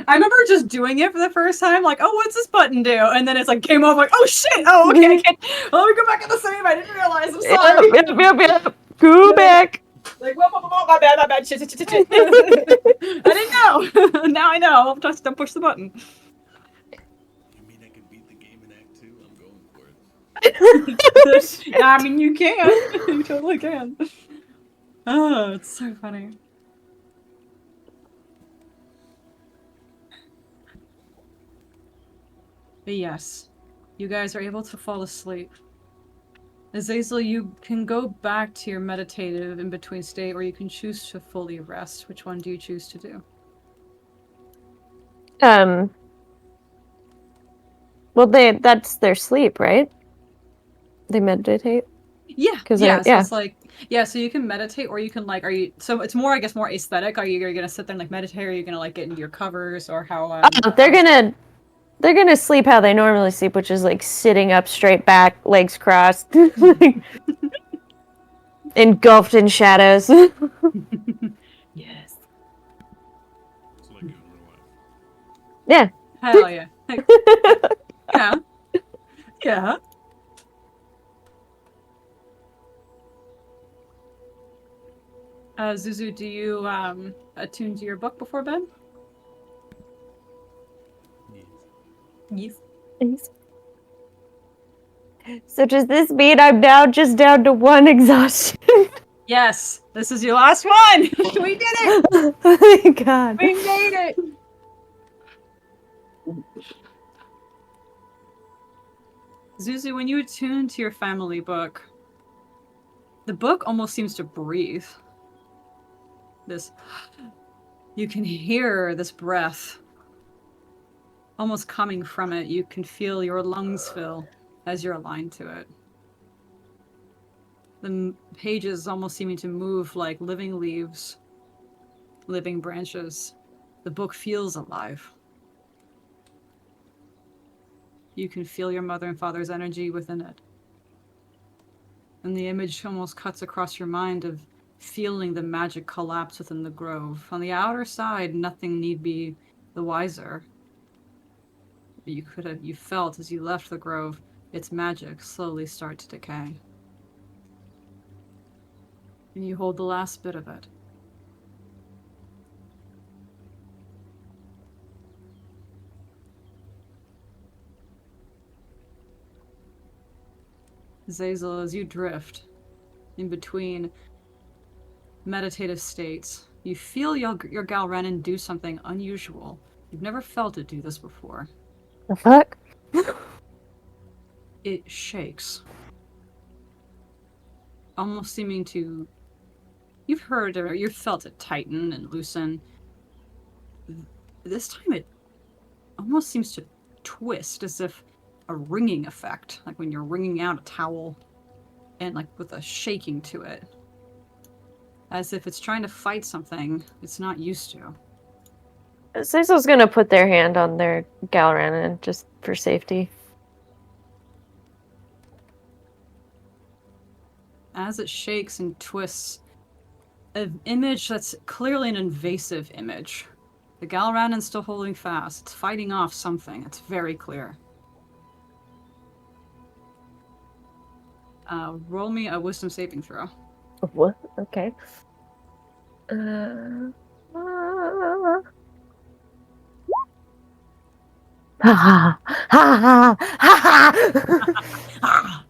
Speaker 3: I remember just doing it for the first time, like, oh, what's this button do? And then it's like game over, like, oh shit, oh, okay, let me go back in the save. I didn't realize, I'm sorry.
Speaker 1: Yep. Go back!
Speaker 3: Like, whoa, my bad, shit. I didn't know. Now I know. Don't push the button.
Speaker 2: You mean I can beat the game in Act 2? I'm going for it.
Speaker 3: I mean, you can. You totally can. Oh, it's so funny. But yes, you guys are able to fall asleep. Azazel, you can go back to your meditative in-between state, or you can choose to fully rest. Which one do you choose to do?
Speaker 1: Well, that's their sleep, right? They meditate?
Speaker 3: Yeah,
Speaker 1: 'Cause
Speaker 3: yeah.
Speaker 1: I-
Speaker 3: So
Speaker 1: yeah.
Speaker 3: it's like, yeah. So you can meditate, or you can like, so it's more, I guess, more aesthetic. Are you gonna sit there and like meditate, or are you gonna like get into your covers, or how?
Speaker 1: They're gonna sleep how they normally sleep, which is like sitting up straight back, legs crossed, engulfed in shadows.
Speaker 3: Yes.
Speaker 2: It's like you in real life.
Speaker 1: Yeah.
Speaker 3: Hell yeah. Yeah. Yeah. Zuzu, do you attune to your book before bed?
Speaker 2: Yes.
Speaker 3: Yes.
Speaker 1: So does this mean I'm now just down to 1 exhaustion?
Speaker 3: Yes, this is your last one. We did it.
Speaker 1: Oh my god.
Speaker 3: We made it. Zuzu, when you attune to your family book, the book almost seems to breathe. You can hear this breath almost coming from it. You can feel your lungs fill as you're aligned to it. The pages almost seeming to move like living leaves, living branches. The book feels alive. You can feel your mother and father's energy within it. And the image almost cuts across your mind of feeling the magic collapse within the grove. On the outer side, nothing need be the wiser. You felt as you left the grove, its magic slowly start to decay. And you hold the last bit of it. Zazel, as you drift in between meditative states, you feel your Galrenin do something unusual. You've never felt it do this before.
Speaker 1: The fuck?
Speaker 3: It shakes. Almost seeming to... You've heard or you've felt it tighten and loosen. This time it almost seems to twist as if a ringing effect, like when you're wringing out a towel and like with a shaking to it. As if it's trying to fight something it's not used to.
Speaker 1: Cecil's gonna put their hand on their Galranin just for safety.
Speaker 3: As it shakes and twists, an image that's clearly an invasive image. The Galranin's still holding fast. It's fighting off something. It's very clear. Roll me a wisdom saving throw.
Speaker 1: What? Okay. Ha ha ha ha ha.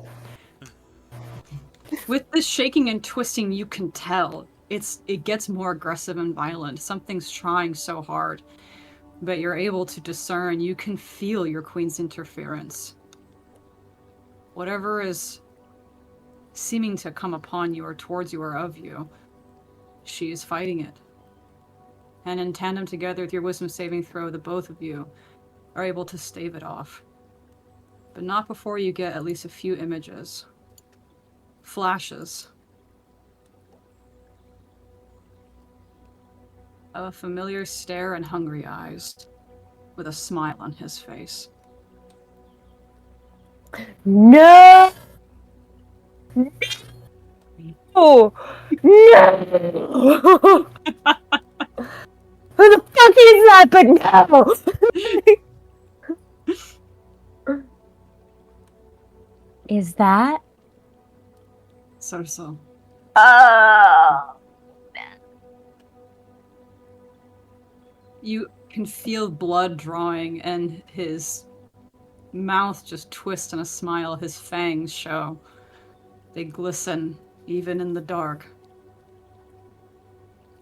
Speaker 3: With this shaking and twisting, you can tell it gets more aggressive and violent. Something's trying so hard, but you're able to discern. You can feel your queen's interference. Whatever is seeming to come upon you or towards you or of you, she is fighting it. And in tandem together with your wisdom saving throw, the both of you are able to stave it off. But not before you get at least a few images. Flashes. Of a familiar stare and hungry eyes, with a smile on his face.
Speaker 1: No! No! No! Who the fuck is that? But no! Is that?
Speaker 3: So.
Speaker 1: Oh.
Speaker 3: You can feel blood drawing and his mouth just twists in a smile. His fangs show. They glisten even in the dark.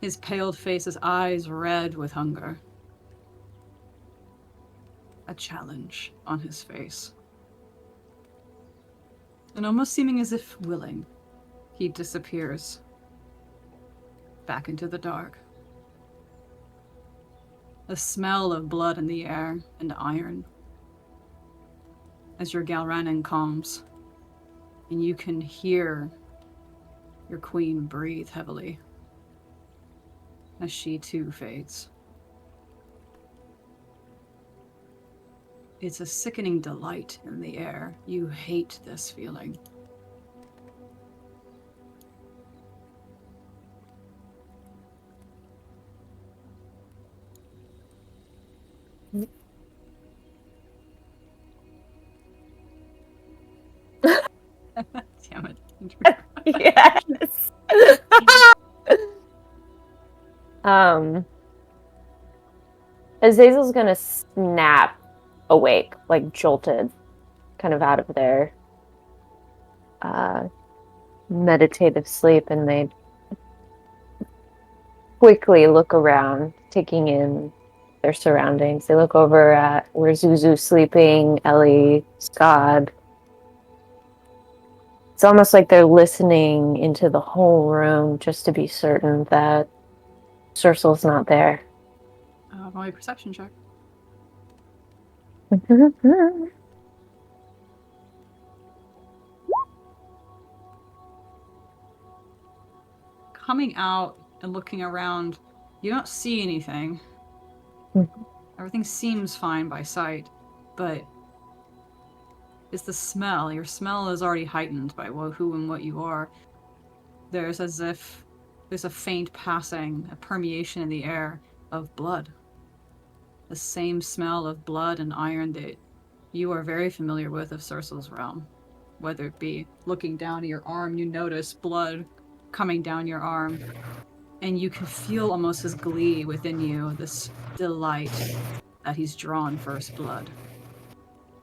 Speaker 3: His paled face, his eyes red with hunger. A challenge on his face. And almost seeming as if willing, he disappears back into the dark. The smell of blood in the air and iron as your Galranin calms, and you can hear your queen breathe heavily as she too fades. It's a sickening delight in the air. You hate this feeling.
Speaker 1: Yes. um, Azazel's gonna snap awake, like jolted, kind of out of their meditative sleep, and they quickly look around, taking in their surroundings. They look over at where Zuzu's sleeping, Ellie, Scott. It's almost like they're listening into the whole room just to be certain that Cercel's not there.
Speaker 3: Roll a perception check. Coming out and looking around, you don't see anything. Everything seems fine by sight, but it's the smell. Your smell is already heightened by who and what you are. There's as if there's a faint passing, a permeation in the air of blood. The same smell of blood and iron that you are very familiar with of Cercel's realm. Whether it be looking down at your arm, you notice blood coming down your arm, and you can feel almost his glee within you, this delight that he's drawn first blood.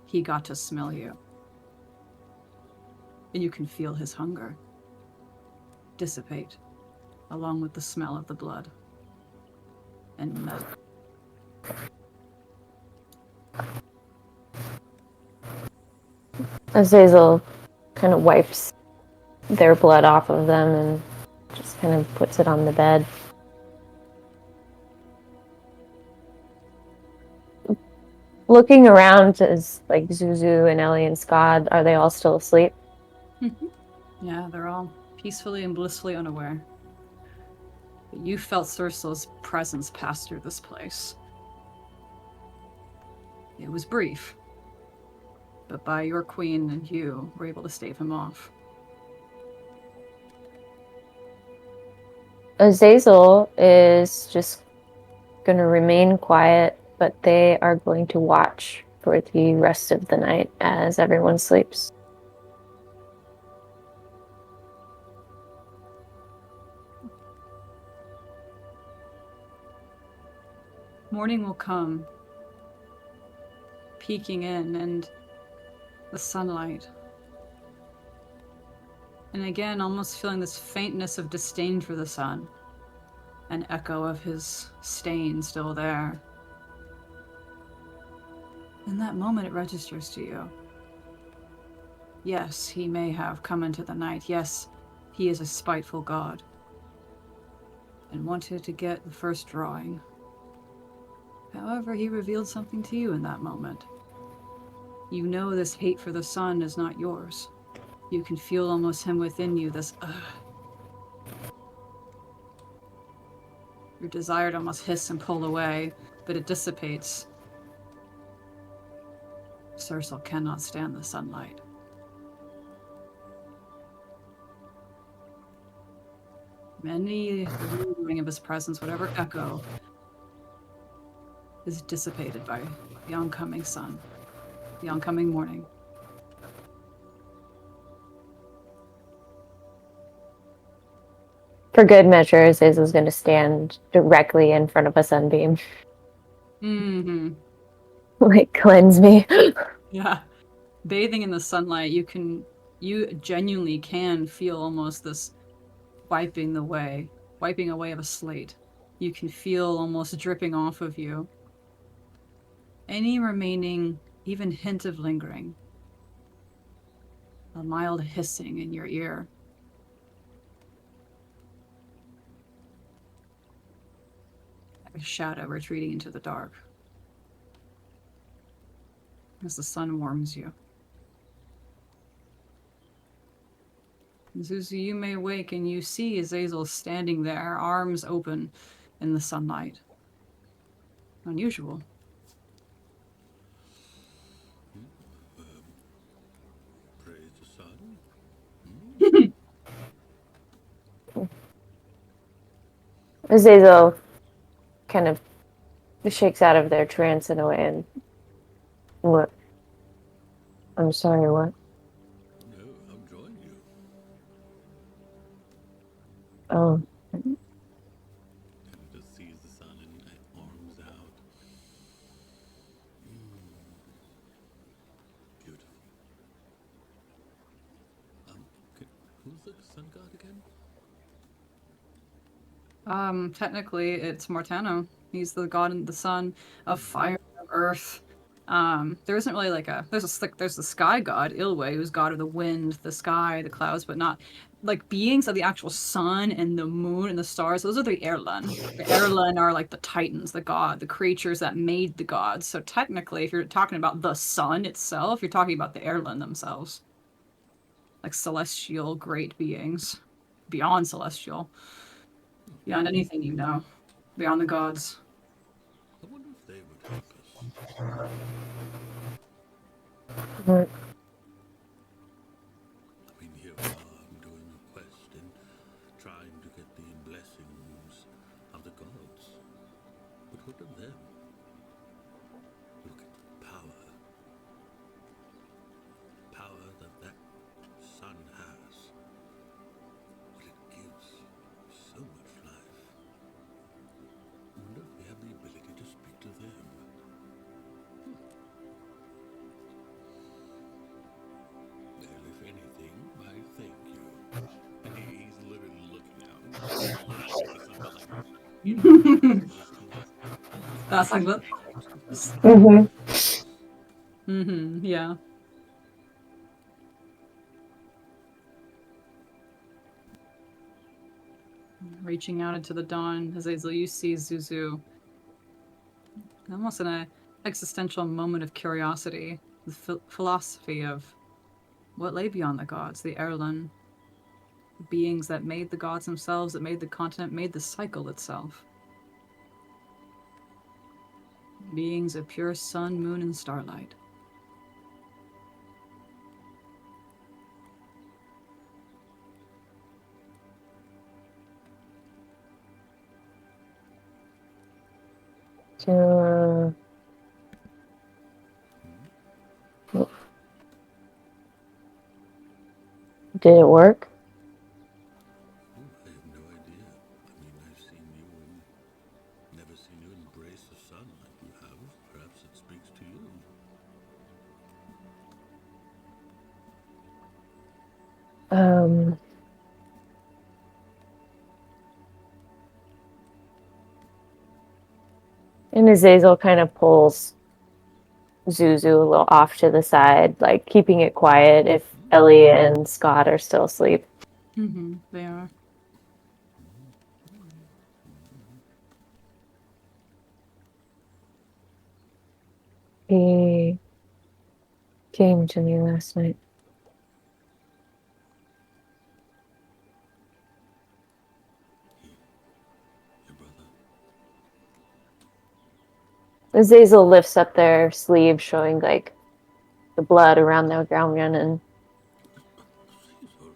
Speaker 3: He got to smell you. And you can feel his hunger dissipate, along with the smell of the blood. And melt.
Speaker 1: Azazel kind of wipes their blood off of them and just kind of puts it on the bed. Looking around is like Zuzu and Ellie and Scott. Are they all still asleep?
Speaker 3: Yeah, they're all peacefully and blissfully unaware. But you felt Cercel's presence pass through this place. It was brief, but by your queen and you were able to stave him off.
Speaker 1: Azazel is just going to remain quiet, but they are going to watch for the rest of the night as everyone sleeps.
Speaker 3: Morning will come, peeking in, and the sunlight. And again, almost feeling this faintness of disdain for the sun. An echo of his stain still there. In that moment, it registers to you. Yes, he may have come into the night. Yes, he is a spiteful god. And wanted to get the first drawing. However, he revealed something to you in that moment. You know this hate for the sun is not yours. You can feel almost him within you, this Your desire to almost hiss and pull away, but it dissipates. Cercel cannot stand the sunlight. Any lingering of his presence, whatever echo, is dissipated by the oncoming sun, the oncoming morning.
Speaker 1: For good measure, Azazel's going to stand directly in front of a sunbeam.
Speaker 3: Mm-hmm.
Speaker 1: Like, cleanse me.
Speaker 3: Yeah. Bathing in the sunlight, you genuinely can feel almost this wiping away of a slate. You can feel almost dripping off of you. Any remaining, even hint of lingering. A mild hissing in your ear. Like a shadow retreating into the dark. As the sun warms you. Zuzu, you may wake and you see Azazel standing there, arms open in the sunlight. Unusual.
Speaker 2: Praise the sun.
Speaker 1: Azazel kind of shakes out of their trance in a way and what? I'm sorry, what?
Speaker 2: No, I'm joining you.
Speaker 1: Oh,
Speaker 2: And it just sees the sun and it arms out. Beautiful. Um, who's the sun god again?
Speaker 3: Technically, it's Mortano. He's the god and the sun of fire, of earth. There isn't really like a there's the sky god Ilwe, who's god of the wind, the sky, the clouds, but not like beings of the actual sun and the moon and the stars. Those are the Erlen. The Erlen are like the titans, the creatures that made the gods. So technically, if you're talking about the sun itself, you're talking about the Erlen themselves, like celestial great beings, beyond celestial, beyond anything you know, beyond the gods.
Speaker 2: I wonder if they would help us.
Speaker 1: right.
Speaker 2: I mean, here we are doing a quest and trying to get the blessings of the gods. But look at them. Look at power. Power that sun has. What it gives. So much life. I wonder if we have the ability to speak to them. Well, if anything, I thank you. And he's literally looking out. Looking at the sun, but like,
Speaker 3: That's like what?
Speaker 1: Mm-hmm.
Speaker 3: Mm-hmm. Yeah. Reaching out into the dawn, Azazel, you see Zuzu almost in a existential moment of curiosity, the philosophy of what lay beyond the gods, the Erlen, beings that made the gods themselves, that made the continent, made the cycle itself. Beings of pure sun, moon, and starlight.
Speaker 1: So, did it work?
Speaker 2: oh, I have no idea. I mean, I've seen you and never seen you embrace the sun like you have. Perhaps it speaks to you.
Speaker 1: Um, and Azazel kind of pulls Zuzu a little off to the side, like keeping it quiet if Ellie and Scott are still asleep.
Speaker 3: Mm-hmm. They are.
Speaker 1: He came to me last night.
Speaker 2: Your brother.
Speaker 1: Azazel lifts up their sleeve, showing like the blood around their ground and
Speaker 2: Caesar, you hurt.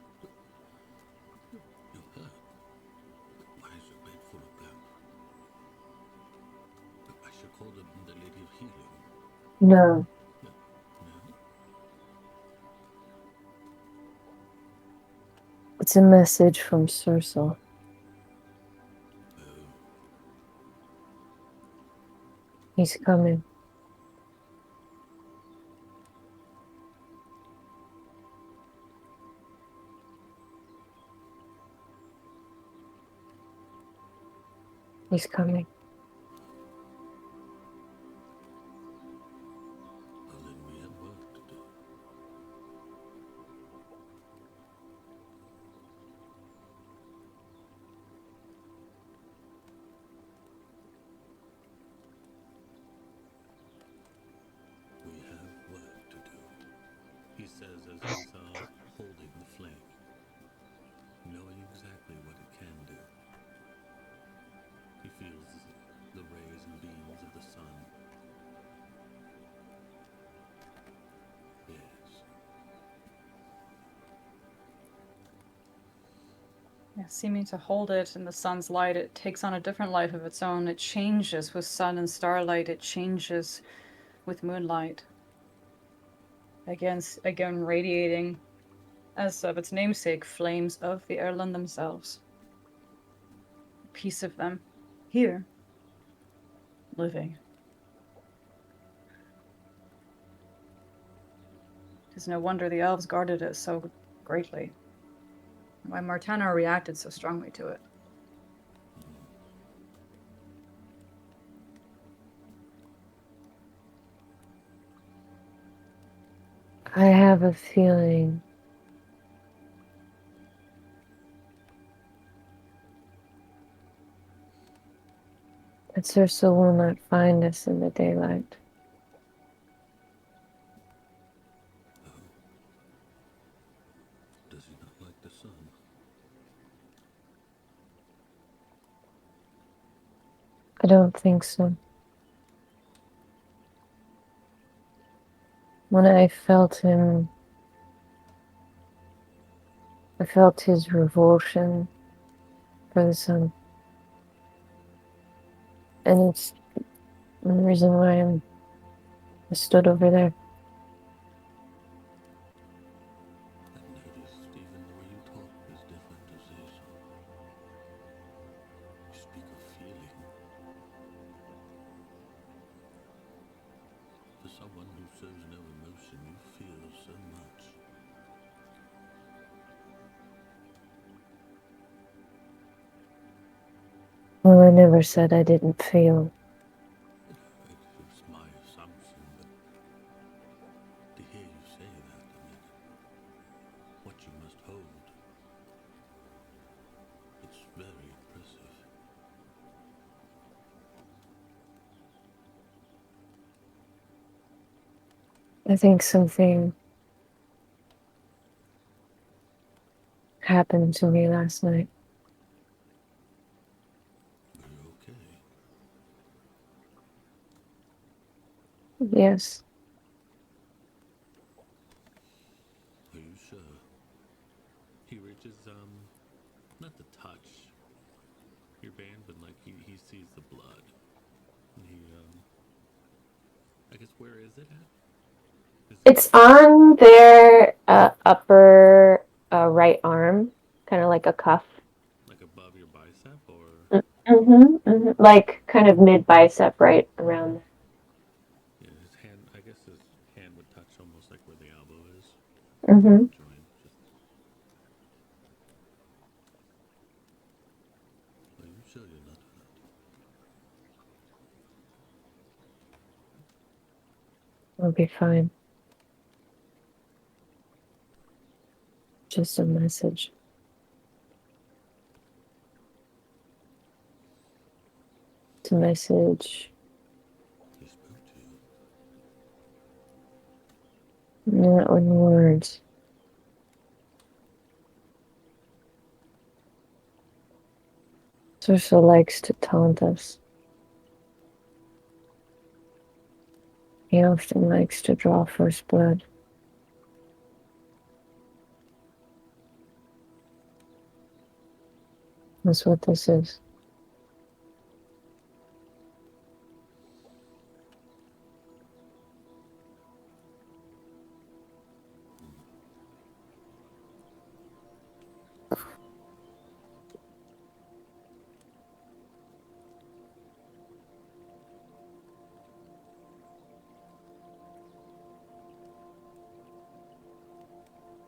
Speaker 2: Why is your bed full of blood? I should call the Lady of Healing.
Speaker 1: no.
Speaker 2: No.
Speaker 1: It's a message from Circe.
Speaker 2: Oh.
Speaker 1: He's coming. He's coming.
Speaker 2: Well, then we have work to do. We have work to do. He says as he's holding the flame, knowing exactly what it can do. He feels the rays and beams of the sun. Yes.
Speaker 3: Yeah, seeming to hold it in the sun's light, it takes on a different life of its own. It changes with sun and starlight. It changes with moonlight. Again, radiating, as of its namesake, flames of the Erlen themselves. piece of them here, living. It's no wonder the elves guarded it so greatly. Why Martana reacted so strongly to it.
Speaker 1: I have a feeling that Circe will not find us in the daylight.
Speaker 2: Does he not like the sun?
Speaker 1: I don't think so. When I felt him, I felt his revulsion for the sun. And it's the reason why I stood over there.
Speaker 2: I've noticed even the way you talk is different, Azazel. You speak of feeling. For someone who shows no emotion, you feel so much.
Speaker 1: Well, I never said I didn't feel.
Speaker 2: It's my assumption, but to hear you say that, I mean, what you must hold, it's very impressive.
Speaker 1: I think something happened to me last night.
Speaker 2: Are you okay?
Speaker 1: Yes.
Speaker 2: Are you sure? He reaches, not to touch your band, but like he sees the blood. And he, I guess where is it at? Is it
Speaker 1: It's on their upper right arm, kind of like a cuff.
Speaker 2: like above your bicep or?
Speaker 1: Like kind of mid bicep, right around.
Speaker 2: Yeah, his hand, I guess his hand would touch almost like where the elbow is.
Speaker 1: Mm-hmm.
Speaker 2: Joint. Just... Are you sure you're not hurt?
Speaker 1: I'll be fine. Just a message. It's a message.
Speaker 2: He spoke to you.
Speaker 1: Not in words. Circe likes to taunt us. He often likes to draw first blood. That's what this is.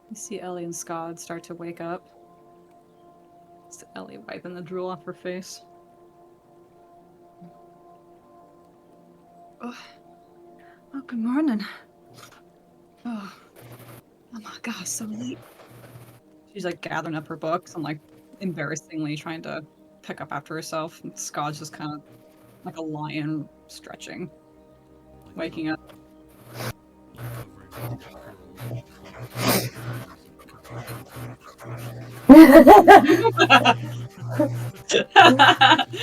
Speaker 3: You see Ellie and Scott start to wake up. It's Ellie wiping the drool off her face. Oh, good morning. Oh my gosh, so late. She's like gathering up her books and like embarrassingly trying to pick up after herself. And Scott's just kind of like a lion stretching,
Speaker 2: Like
Speaker 3: waking up.
Speaker 2: Covering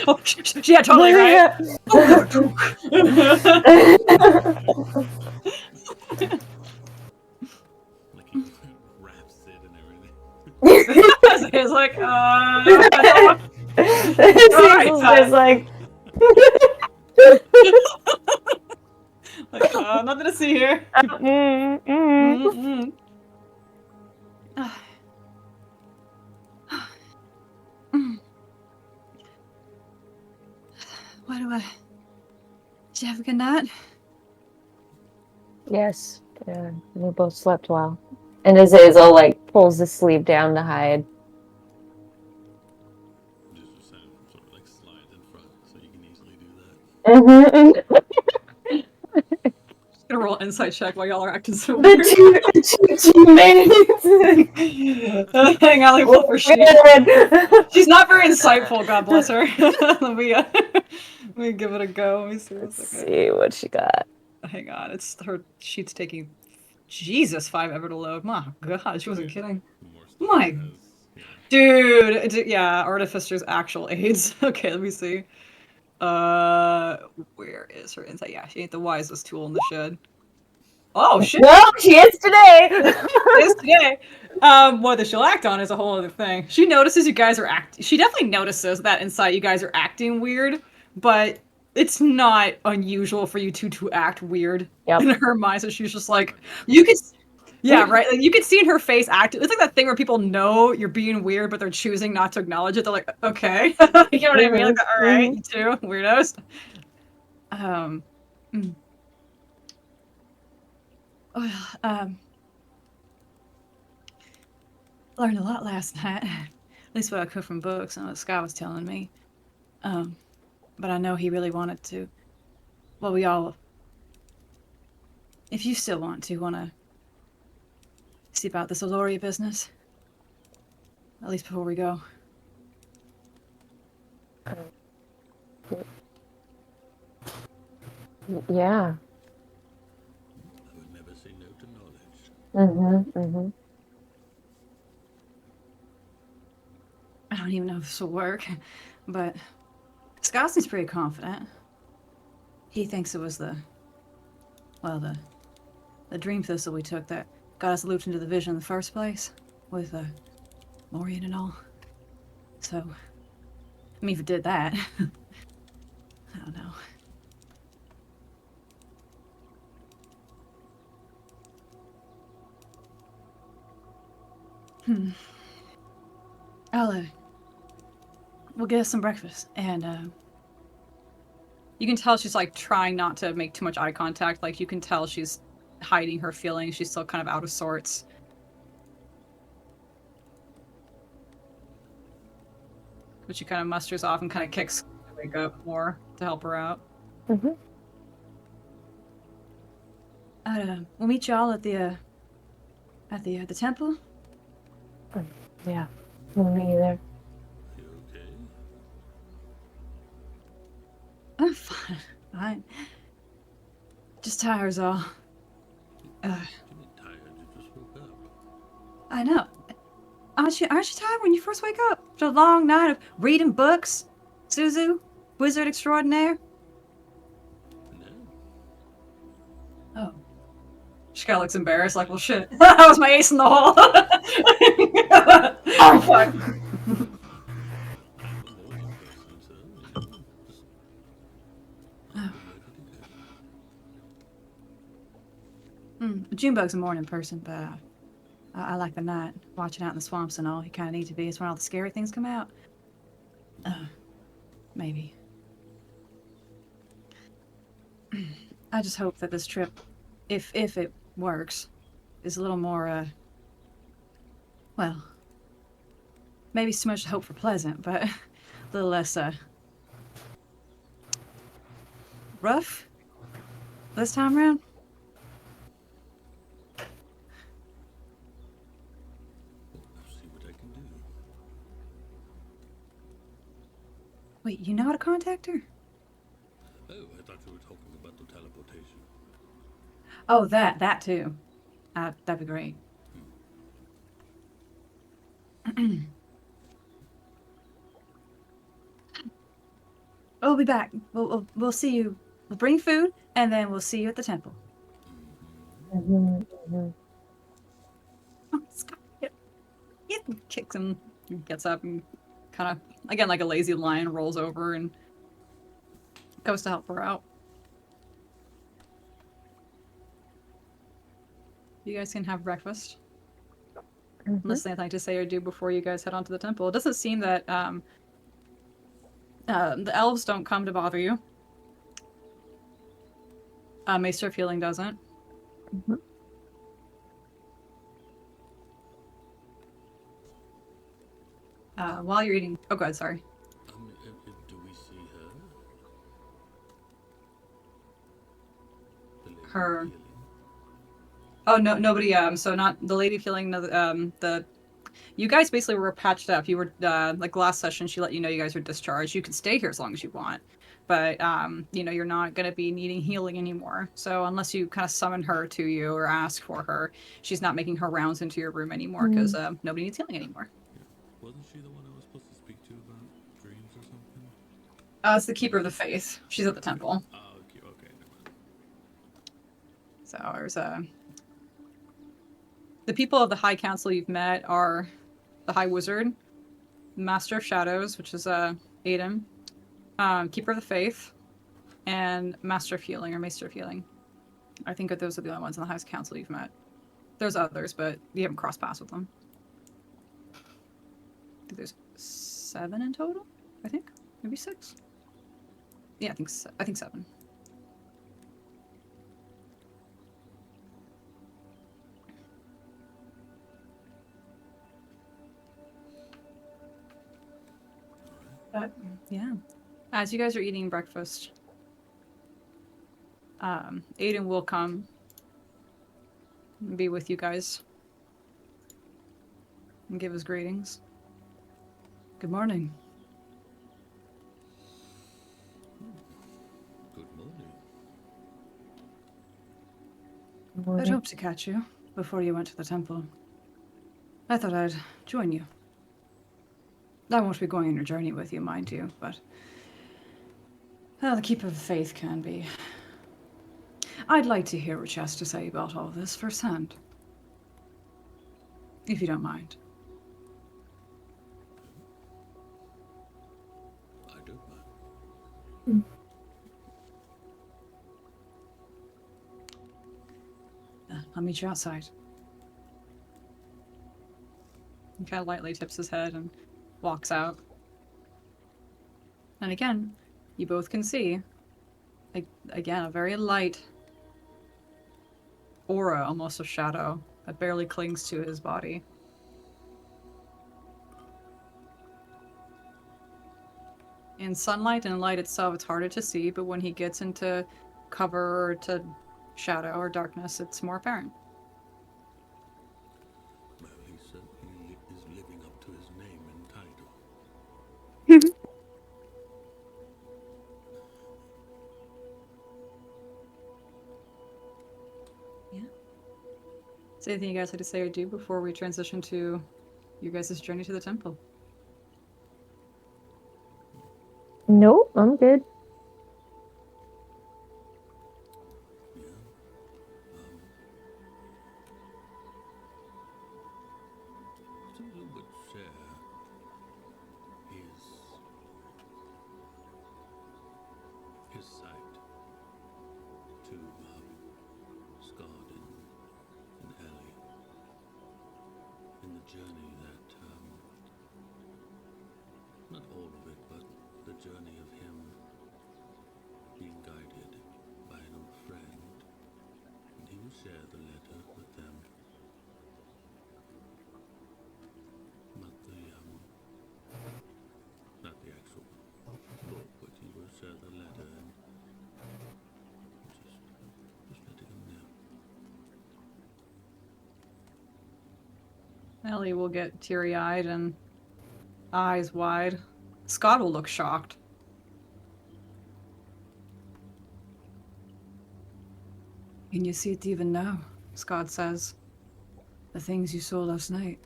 Speaker 3: Oh, yeah, totally right.
Speaker 2: like he wraps it and everything.
Speaker 3: It's like,
Speaker 1: Cecil's just like,
Speaker 3: like nothing to see here. Did you have a good night?
Speaker 1: Yes. Yeah, we both slept well. And Azazel like pulls the sleeve down to hide.
Speaker 2: Just sort of like slide in front so you can easily do that.
Speaker 1: Mm-hmm.
Speaker 3: Just gonna roll an insight check while y'all are acting so
Speaker 1: The
Speaker 3: weird.
Speaker 1: two teammates.
Speaker 3: Hang on, like, roll for she.
Speaker 1: Good.
Speaker 3: She's not very insightful, God bless her. Let me give it a go. Let me see.
Speaker 1: Let's see what she got.
Speaker 3: Hang on, it's her sheet's taking Jesus 5 ever to load. My God, she wasn't kidding.
Speaker 2: More stuff
Speaker 3: My
Speaker 2: has,
Speaker 3: dude, yeah, Artificer's actual aids. Okay, let me see. Where is her insight? Yeah, she ain't the wisest tool in the shed. Oh shit!
Speaker 1: Well, she is today.
Speaker 3: Is today. Whether she'll act on is a whole other thing. She notices you guys are She definitely notices that inside you guys are acting weird, but it's not unusual for you two to act weird
Speaker 1: Yep.
Speaker 3: in her mind. So she's just like, you could, yeah, right. Like you could see in her face act. It's like that thing where people know you're being weird, but they're choosing not to acknowledge it. They're like, okay, you know what I mean? Like, all right, you two weirdos. Mm. Well, learned a lot last night. At least what I could from books and what Scott was telling me. But I know he really wanted to. Well, we all. If you still want to see about this Aloria business. At least before we go.
Speaker 1: Yeah.
Speaker 2: I would never say no to knowledge.
Speaker 1: Mm-hmm. Mm-hmm.
Speaker 3: I don't even know if this will work, but Scott seems pretty confident. He thinks it was the dream thistle we took that got us looped into the vision in the first place, with Morian and all. So, I mean, if it did that, I don't know. We'll get us some breakfast, and you can tell she's like trying not to make too much eye contact. Like you can tell she's hiding her feelings. She's still kind of out of sorts. But she kind of musters off and kind of kicks to wake up more to help her out.
Speaker 1: Mm-hmm.
Speaker 3: We'll meet y'all at the temple.
Speaker 1: Yeah. We'll meet you there.
Speaker 2: You okay?
Speaker 3: I'm fine. Fine. Just tired is all.
Speaker 2: You mean tired? You just woke up.
Speaker 3: I know. Aren't you tired when you first wake up? After a long night of reading books? Suzu? Wizard extraordinaire?
Speaker 2: No.
Speaker 3: Oh. She kind of looks embarrassed, like, well, shit. That was my ace in the hole. Oh, fuck. Junebugs a morning person, but I like the night, watching out in the swamps and all. You kind of need to be. It's when all the scary things come out. Maybe. I just hope that this trip, if it works, is a little more, well, maybe it's too much to hope for pleasant, but a little less, rough this time around.
Speaker 2: I'll see what I can do.
Speaker 3: Wait, you know how to contact her?
Speaker 2: Oh, I thought you were talking about the teleportation.
Speaker 3: Oh, that too. That'd be great. We'll be back. We'll see you. We'll bring food, and then we'll see you at the temple.
Speaker 1: Mm-hmm. Mm-hmm.
Speaker 3: Oh, Scott, yeah, kicks him, gets up, and kind of, again, like a lazy lion, rolls over and goes to help her out. You guys can have breakfast.
Speaker 1: Mm-hmm.
Speaker 3: Unless there's anything to say or do before you guys head on to the temple. It doesn't seem that the elves don't come to bother you. Maester of Healing doesn't.
Speaker 1: Mhm.
Speaker 3: While you're eating... Oh, God, sorry.
Speaker 2: Do we see her? The lady
Speaker 3: Her-
Speaker 2: healing?
Speaker 3: Oh, no, nobody, so not the Lady of Healing, no, the... You guys basically were patched up. You were, like last session, she let you know you guys were discharged. You can stay here as long as you want. But, you know, you're not going to be needing healing anymore. So unless you kind of summon her to you or ask for her, she's not making her rounds into your room anymore because nobody needs healing anymore.
Speaker 2: Yeah. Wasn't she the one I was supposed to speak to about dreams or something?
Speaker 3: It's the Keeper of the Faith. She's at the temple.
Speaker 2: Oh, okay, never mind.
Speaker 3: So there's the people of the High Council you've met are the High Wizard, Master of Shadows, which is Aiden, Keeper of the Faith, and Master of Healing or Maester of Healing. I think that those are the only ones in the High Council you've met. There's others, but you haven't crossed paths with them. I think there's 7 in total. I think maybe 6. Yeah, I think 7. But yeah, as you guys are eating breakfast, Aiden will come and be with you guys and give his greetings. Good morning.
Speaker 2: Good morning.
Speaker 3: I'd hoped to catch you before you went to the temple. I thought I'd join you. I won't be going on your journey with you, mind you, but the Keeper of the Faith can be. I'd like to hear what she has to say about all this firsthand. If you don't mind.
Speaker 2: I don't mind.
Speaker 3: I'll meet you outside. He kind of lightly tips his head and walks out. And again, you both can see, like, again, a very light aura, almost a shadow, that barely clings to his body. In sunlight and light itself, it's harder to see, but when he gets into cover or to shadow or darkness, it's more apparent.
Speaker 2: Well, he certainly is living up to his name and title.
Speaker 3: Yeah. Is there anything you guys had to say or do before we transition to your guys' journey to the temple?
Speaker 1: Nope, I'm good.
Speaker 2: Yeah. Zulu would share his sight to Scott and Ellie in the journey that not all of it, but the journey of him being guided by an old friend, and he will share the letter with them. Not the actual book, but he will share the letter and just letting him know.
Speaker 3: Ellie will get teary-eyed and eyes wide. Scott will look shocked. Can you see it even now? Scott says. The things you saw last night.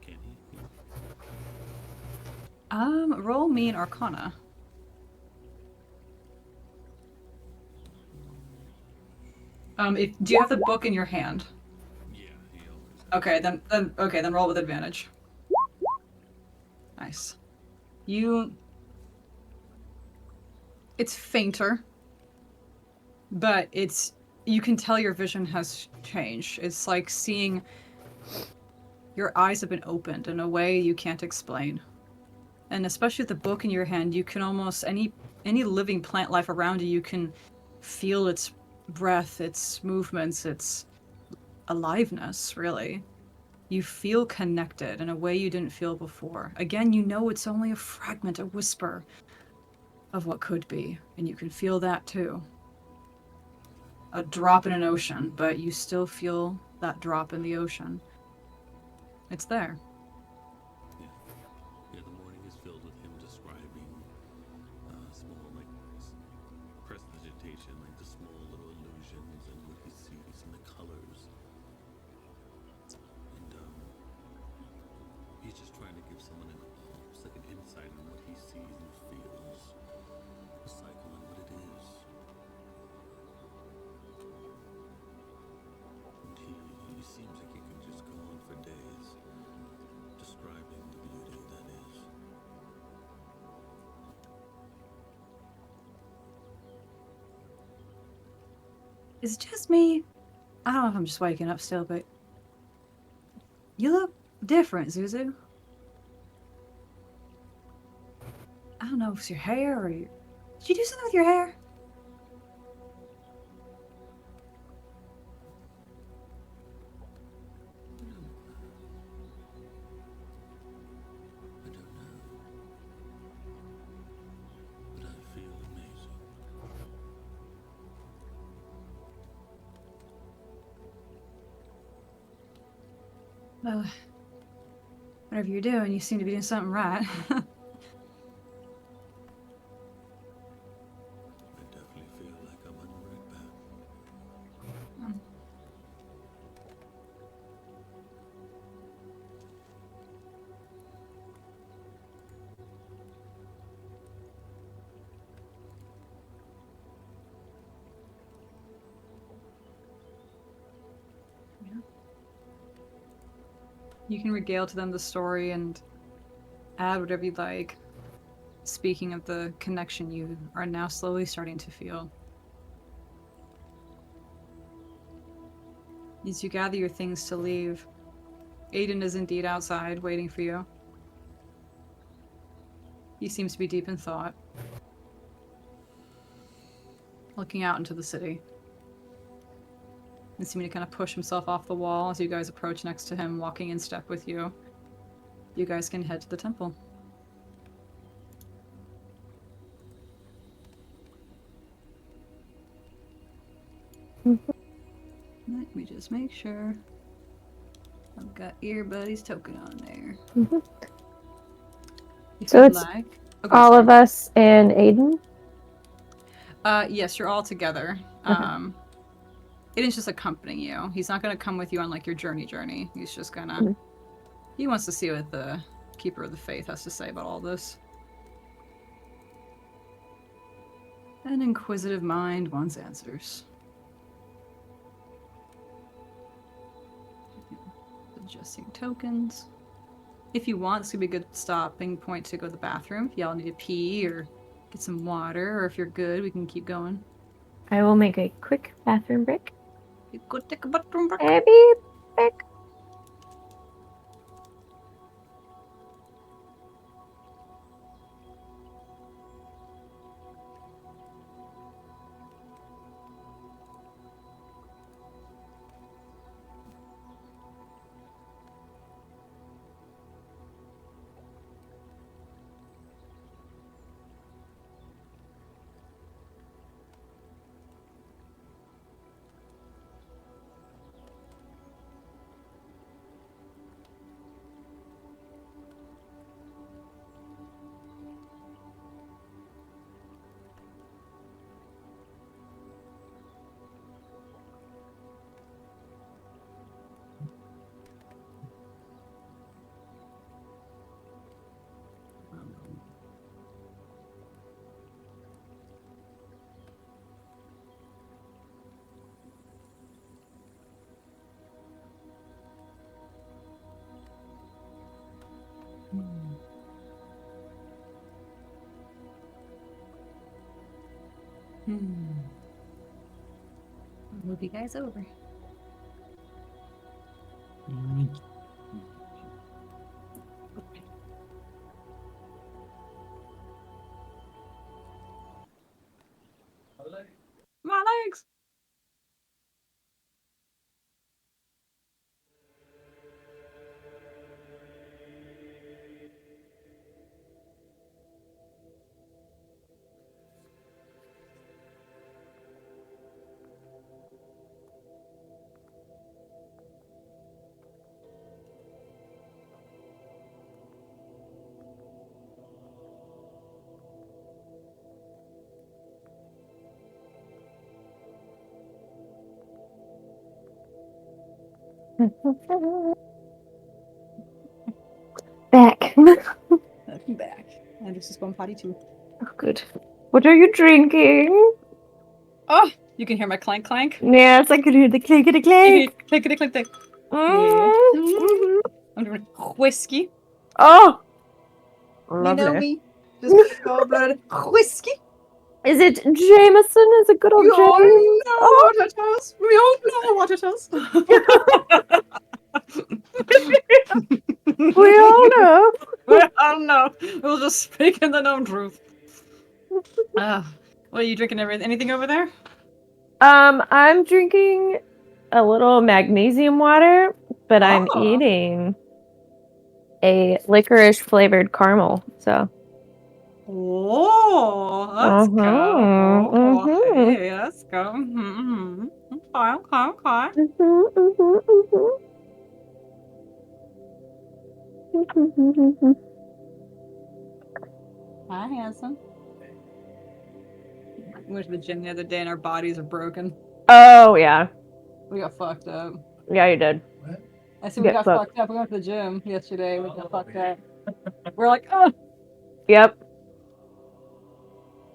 Speaker 2: Can he?
Speaker 3: Roll me an Arcana. Do you have the book in your hand?
Speaker 2: Yeah, he always.
Speaker 3: Okay, then roll with advantage. Nice. It's fainter, but you can tell your vision has changed. It's like seeing your eyes have been opened in a way you can't explain. And especially with the book in your hand, you can almost any living plant life around you, you can feel its breath, its movements, its aliveness, really. You feel connected in a way you didn't feel before. Again, you know it's only a fragment, a whisper of what could be, and you can feel that too. A drop in an ocean, but you still feel that drop in the ocean. It's there.
Speaker 2: Yeah, the morning is filled with him describing small, like, prestidigitation, like the small little illusions and what he sees and the colors. And he's just trying to give someone just like an insight on what he sees and feels, a cycle and what it is. And he seems like he can just go on for days describing the beauty that is.
Speaker 3: Is it just me? I don't know if I'm just waking up still, but you look different, Zuzu. I don't know if it's your hair or your... Did you do something with your hair?
Speaker 2: I don't know. But I feel amazing.
Speaker 3: Well, whatever you're doing, you seem to be doing something right.
Speaker 2: I definitely feel like I'm on the right path.
Speaker 3: You can regale to them the story and add whatever you'd like. Speaking of the connection you are now slowly starting to feel. As you gather your things to leave, Aiden is indeed outside waiting for you. He seems to be deep in thought, looking out into the city. And seeming to kind of push himself off the wall as you guys approach next to him, walking in step with you. You guys can head to the temple. Let me just make sure. I've got Earbuddy's token on there.
Speaker 1: Mhm.
Speaker 3: If
Speaker 1: So
Speaker 3: you'd
Speaker 1: it's
Speaker 3: like. Okay,
Speaker 1: All
Speaker 3: sorry.
Speaker 1: of us and Aiden.
Speaker 3: Yes, you're all together.
Speaker 1: Okay.
Speaker 3: Aiden's just accompanying you. He's not gonna come with you on like your journey. He's just gonna.
Speaker 1: Mhm.
Speaker 3: He wants to see what the Keeper of the Faith has to say about all this. An inquisitive mind wants answers. Adjusting tokens. If you want, this could be a good stopping point to go to the bathroom. If y'all need to pee or get some water, or if you're good, we can keep going.
Speaker 1: I will make a quick bathroom break.
Speaker 3: You go take a bathroom break.
Speaker 1: Maybe back.
Speaker 3: I'll move you guys over.
Speaker 1: Back.
Speaker 3: Welcome back. And this is going potty too.
Speaker 1: Oh, good. What are you drinking?
Speaker 3: Oh, you can hear my clank clank.
Speaker 1: Yes, I could hear the clickety clank.
Speaker 3: Clickety click click.
Speaker 1: Mhm.
Speaker 3: I'm doing whiskey.
Speaker 1: Oh,
Speaker 3: You know
Speaker 1: lovely.
Speaker 3: me. Just cold-blooded whiskey.
Speaker 1: Is it Jameson? Is it good old
Speaker 3: We all
Speaker 1: James?
Speaker 3: know
Speaker 1: Oh.
Speaker 3: what it is. We all know what it is.
Speaker 1: We all know.
Speaker 3: We all know. We'll just speak in the known truth. What are you drinking? Anything over there?
Speaker 1: I'm drinking a little magnesium water, but I'm
Speaker 3: Oh.
Speaker 1: eating a licorice flavored caramel. So
Speaker 3: Oh, let's go. Oh,
Speaker 1: mhm.
Speaker 3: hey, let's go. Mm-hmm. Okay. Hi, handsome. We went to the gym the other day and our bodies are broken.
Speaker 1: Oh yeah,
Speaker 3: We got fucked up.
Speaker 1: yeah, you did.
Speaker 3: I said we
Speaker 1: Get
Speaker 3: got
Speaker 1: fucked.
Speaker 3: fucked up. We went to the gym yesterday. We got fucked up. We're like, oh,
Speaker 1: Yep.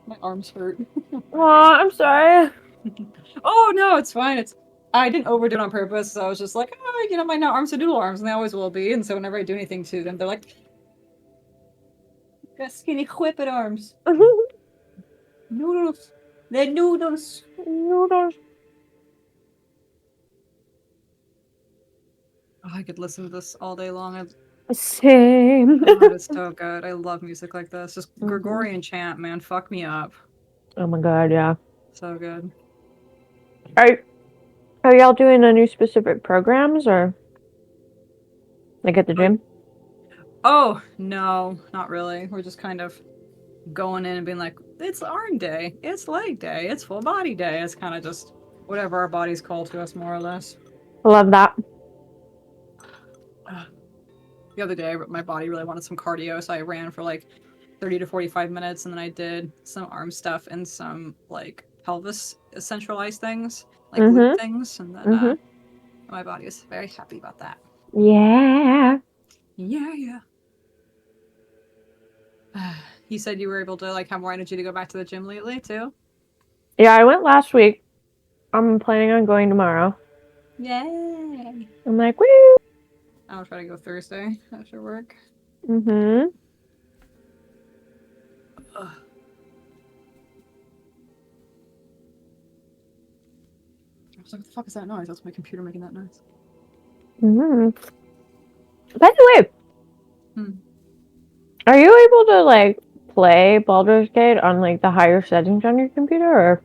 Speaker 3: my arms hurt.
Speaker 1: Oh, I'm sorry.
Speaker 3: Oh no, it's fine. I didn't overdo it on purpose. So I was just like, oh, you know, my arms are doodle arms, and they always will be. And so whenever I do anything to them, they're like, got skinny whippet arms. Noodles. They're noodles.
Speaker 1: Noodles.
Speaker 3: Oh, I could listen to this all day long.
Speaker 1: Same.
Speaker 3: Oh, it's so good. I love music like this. Just
Speaker 1: Mhm.
Speaker 3: Gregorian chant, man. Fuck me up.
Speaker 1: Oh my god, yeah.
Speaker 3: So good.
Speaker 1: Are y'all doing any specific programs or like at the gym?
Speaker 3: Oh, no, not really. We're just kind of going in and being like, it's arm day, it's leg day, it's full body day. It's kind of just whatever our bodies call to us, more or less.
Speaker 1: Love that.
Speaker 3: The other day, my body really wanted some cardio, so I ran for like 30 to 45 minutes, and then I did some arm stuff and some like pelvis centralized things, like glute things, and then my body was very happy about that.
Speaker 1: Yeah.
Speaker 3: Yeah. You said you were able to like have more energy to go back to the gym lately too?
Speaker 1: Yeah, I went last week. I'm planning on going tomorrow.
Speaker 3: Yay!
Speaker 1: I'm like, woo!
Speaker 3: I'll try to go Thursday after work.
Speaker 1: Mm-hmm.
Speaker 3: Ugh. I was like, what the fuck is that noise? That's my computer making that noise.
Speaker 1: Mm-hmm. By the way, are you able to like play Baldur's Gate on like the higher settings on your computer or?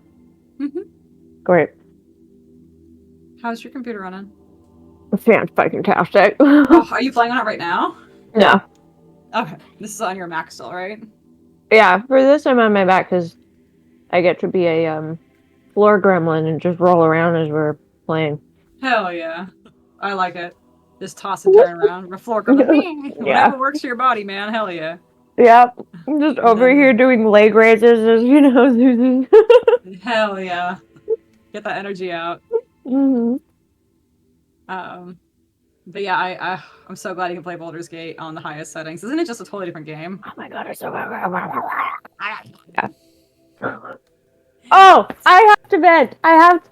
Speaker 1: Great.
Speaker 3: How's your computer running?
Speaker 1: Fantastic.
Speaker 3: Oh, are you playing on it right now?
Speaker 1: No.
Speaker 3: Okay, this is on your Mac still, right?
Speaker 1: Yeah, for this I'm on my back because I get to be a floor gremlin and just roll around as we're playing.
Speaker 3: Hell yeah. I like it. Just toss and turn around. The floor goes, whatever works for your body, man. Hell yeah.
Speaker 1: Yep. I'm just over here doing leg raises as you know.
Speaker 3: Hell yeah. Get that energy out.
Speaker 1: Mm-hmm.
Speaker 3: But yeah, I'm so glad you can play Baldur's Gate on the highest settings. Isn't it just a totally different game?
Speaker 1: Oh my god, it's so good. Yeah. Oh, I have to vent. I have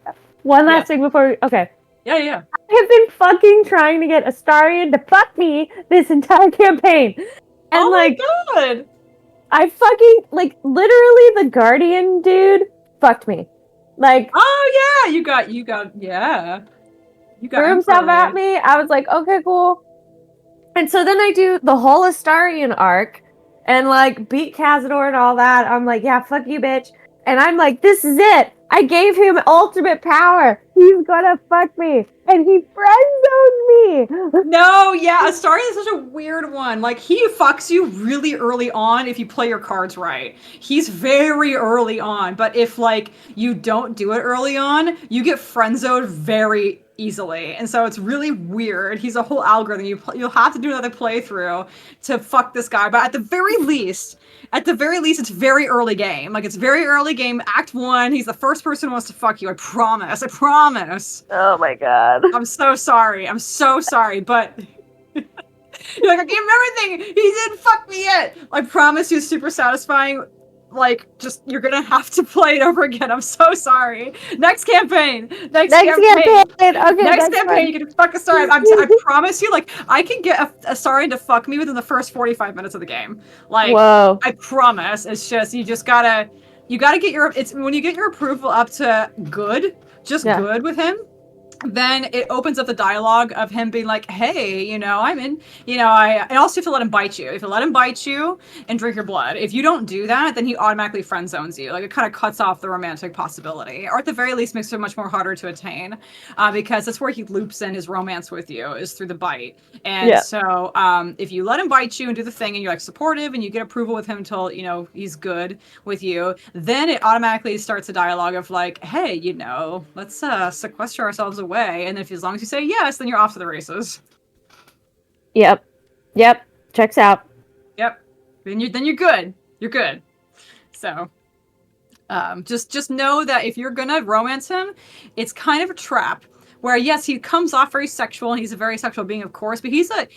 Speaker 1: one last thing before okay.
Speaker 3: Yeah.
Speaker 1: I have been fucking trying to get Astarion to fuck me this entire campaign. And
Speaker 3: oh
Speaker 1: like,
Speaker 3: my god!
Speaker 1: I fucking, like, literally the Guardian dude fucked me. Like,
Speaker 3: oh yeah, you got, yeah. You got
Speaker 1: threw himself at me. I was like, okay, cool. And so then I do the whole Astarion arc and like beat Cazador and all that. I'm like, yeah, fuck you, bitch. And I'm like, this is it. I gave him ultimate power. He's gonna fuck me. And he friend zoned me.
Speaker 3: No, yeah, Astarion is such a weird one. Like, he fucks you really early on if you play your cards right. He's very early on, but if, like, you don't do it early on, you get friend zoned very easily, and so it's really weird. He's a whole algorithm. You'll have to do another playthrough to fuck this guy, but at the very least, it's very early game. Like, it's very early game, Act 1. He's the first person who wants to fuck you. I promise. I promise.
Speaker 1: Oh my god.
Speaker 3: I'm so sorry. I'm so sorry, but you're like, I gave him everything. He didn't fuck me yet. I promise you, super satisfying. Like, just, you're gonna have to play it over again. I'm so sorry. Next campaign. Next campaign.
Speaker 1: Okay,
Speaker 3: Next
Speaker 1: that's
Speaker 3: campaign,
Speaker 1: fine.
Speaker 3: you can fuck a Saurian. I promise you, like, I can get a Saurian to fuck me within the first 45 minutes of the game. Like,
Speaker 1: Whoa.
Speaker 3: I promise. It's just, you gotta get your, it's when you get your approval up to good, just
Speaker 1: Yeah.
Speaker 3: good with him, then it opens up the dialogue of him being like, hey, you know, I'm in, you know, and also you have to let him bite you. If you let him bite you and drink your blood, if you don't do that, then he automatically friend zones you. Like, it kind of cuts off the romantic possibility, or at the very least makes it much more harder to attain, because that's where he loops in his romance with you, is through the bite. And
Speaker 1: Yeah.
Speaker 3: so if you let him bite you and do the thing and you're like supportive and you get approval with him until, you know, he's good with you, then it automatically starts a dialogue of like, hey, you know, let's sequester ourselves away, and if as long as you say yes, then you're off to the races.
Speaker 1: Yep. Checks out.
Speaker 3: Yep. Then you're good. You're good. So just know that if you're gonna romance him, it's kind of a trap. Where yes, he comes off very sexual, and he's a very sexual being, of course, but he's a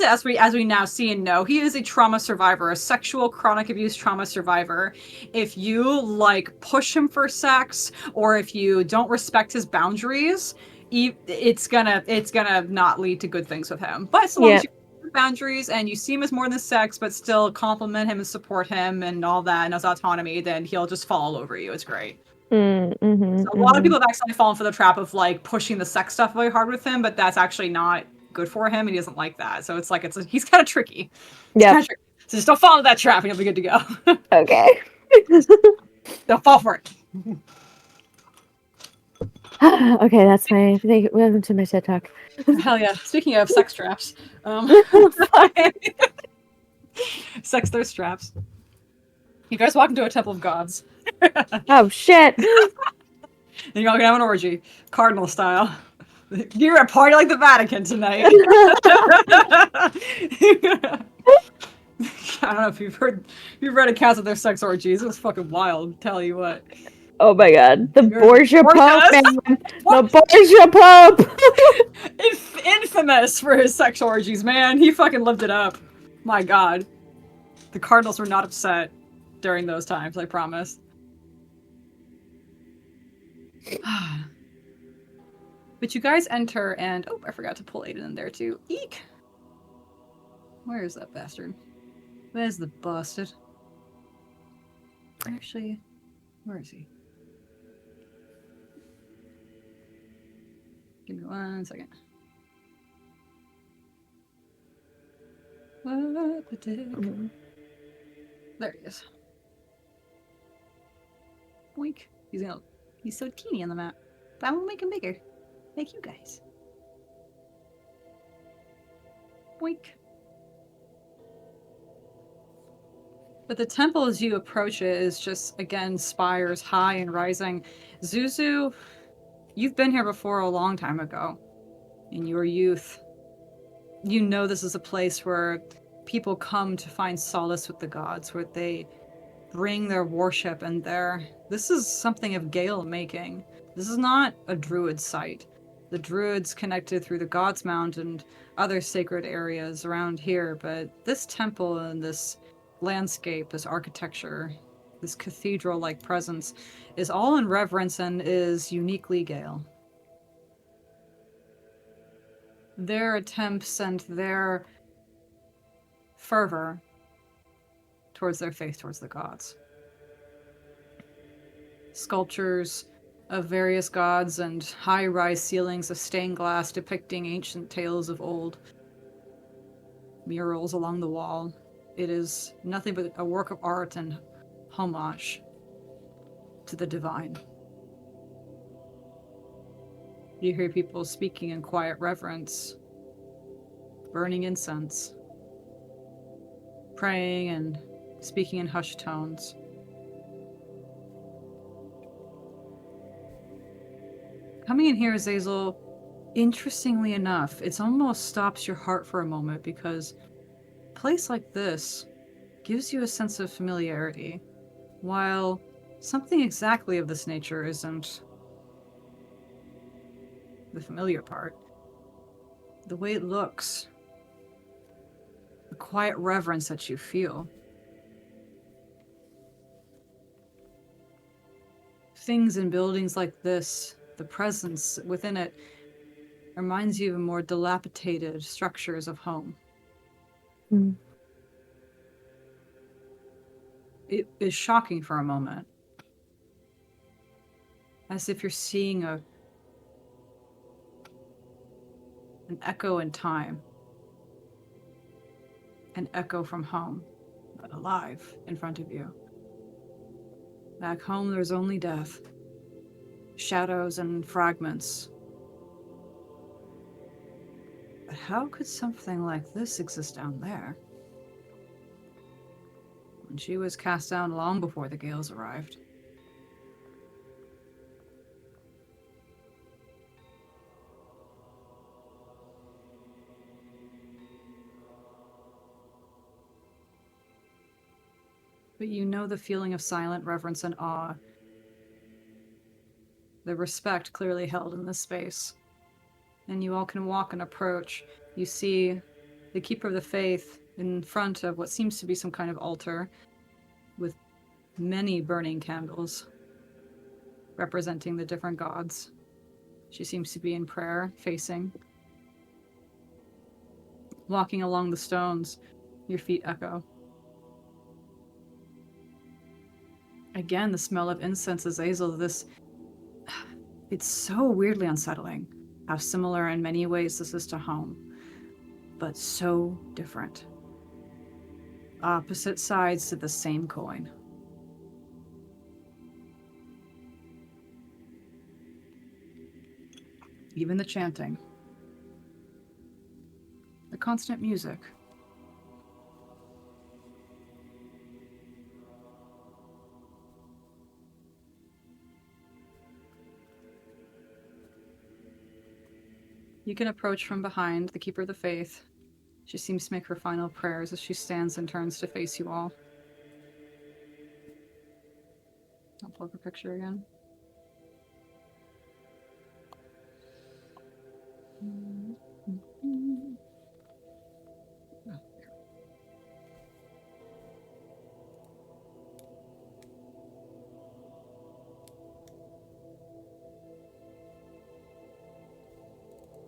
Speaker 3: as we now see and know, he is a trauma survivor, a sexual chronic abuse trauma survivor. If you like push him for sex, or if you don't respect his boundaries, it's gonna not lead to good things with him. But so long as you have boundaries and you see him as more than sex, but still compliment him and support him and all that, and his autonomy, then he'll just fall all over you. It's great.
Speaker 1: Mm-hmm,
Speaker 3: So a lot of people have actually fallen for the trap of like pushing the sex stuff very hard with him, but that's actually not good for him, and he doesn't like that. So it's like he's kind of tricky.
Speaker 1: Yeah.
Speaker 3: So just don't fall into that trap, and you'll be good to go.
Speaker 1: Okay.
Speaker 3: Don't fall for it.
Speaker 1: Okay, that's my. Welcome to my TED Talk.
Speaker 3: Hell yeah! Speaking of sex traps, sex thirst traps. You guys walk into a temple of gods.
Speaker 1: Oh shit!
Speaker 3: And you're all gonna have an orgy, cardinal style. You're at a party like the Vatican tonight. I don't know if you've read accounts of their sex orgies. It was fucking wild. Tell you what.
Speaker 1: Oh my god, the Borgia Pope,
Speaker 3: Borgias?
Speaker 1: man! The Borgia Pope!
Speaker 3: Infamous for his sex orgies, man. He fucking lived it up. My god. The cardinals were not upset during those times, I promise. But you guys enter, and oh, I forgot to pull Aiden in there too. Eek! Where is that bastard? Where's the bastard? Actually, where is he? Give me 1 second. What the dick? There he is. Boink. He's so teeny on the map. But I'm gonna make him bigger. Like you guys. Boink. But the temple as you approach it is just, again, spires high and rising. Zuzu, you've been here before a long time ago. In your youth. You know this is a place where people come to find solace with the gods, where they bring their worship and this is something of Gale making. This is not a druid site. The druids connected through the Gods Mount and other sacred areas around here, but this temple and this landscape, this architecture, this cathedral-like presence is all in reverence and is uniquely Gale. Their attempts and their fervor towards their faith towards the gods. Sculptures of various gods and high-rise ceilings of stained glass depicting ancient tales of old. Murals along the wall. It is nothing but a work of art and homage to the divine. You hear people speaking in quiet reverence, burning incense, praying and speaking in hushed tones. Coming in here, Zazel, Interestingly enough, it almost stops your heart for a moment because a place like this gives you a sense of familiarity, while something exactly of this nature isn't the familiar part. The way it looks, the quiet reverence that you feel. Things in buildings like this, the presence within it, reminds you of more dilapidated structures of home.
Speaker 1: Mm.
Speaker 3: It is shocking for a moment, as if you're seeing an echo in time, an echo from home, but alive in front of you. Back home, there's only death, shadows and fragments. But how could something like this exist down there? When she was cast down long before the Gales arrived. But you know the feeling of silent reverence and awe, the respect clearly held in this space. And you all can walk and approach. You see the Keeper of the Faith in front of what seems to be some kind of altar with many burning candles representing the different gods. She seems to be in prayer, facing. Walking along the stones, your feet echo. Again, the smell of incense, Azazel, this... It's so weirdly unsettling how similar in many ways this is to home, but so different. Opposite sides to the same coin. Even the chanting. The constant music. You can approach from behind the Keeper of the Faith. She seems to make her final prayers as she stands and turns to face you all. I'll pull up her picture again.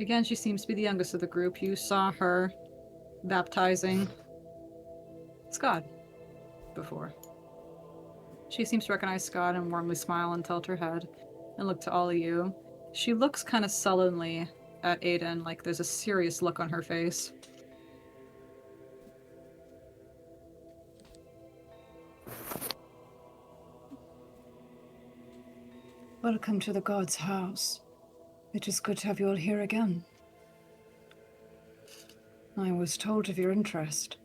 Speaker 3: Again, she seems to be the youngest of the group. You saw her baptizing Scott before. She seems to recognize Scott and warmly smile and tilt her head and look to all of you. She looks kind of sullenly at Aiden, like there's a serious look on her face. Welcome to the God's house. It is good to have you all here again. I was told of your interest.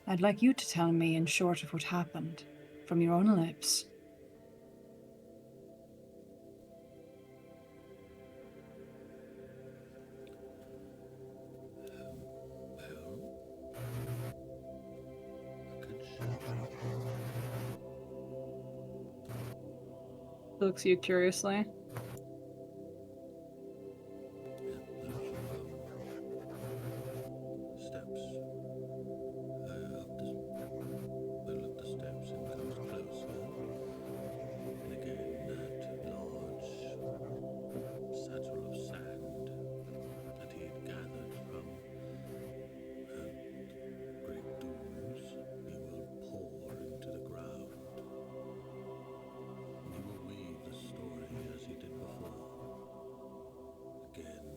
Speaker 3: I'd like you to tell me in short of what happened, from your own lips. Looks at you curiously.
Speaker 2: Steps. Up the steps and comes closer. And again that large satchel of sand that he had gathered from great dunes, he will pour into the ground. And he will weave the story as he did before. Again,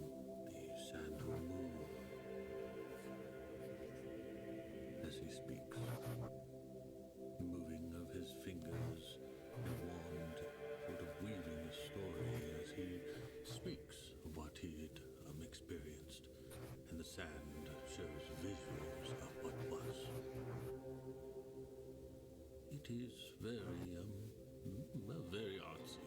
Speaker 2: the sand will move as he speaks, moving of his fingers and wand, sort of weaving a story as he speaks of what he had experienced, and the sand shows visuals of what was. It is very, very artsy.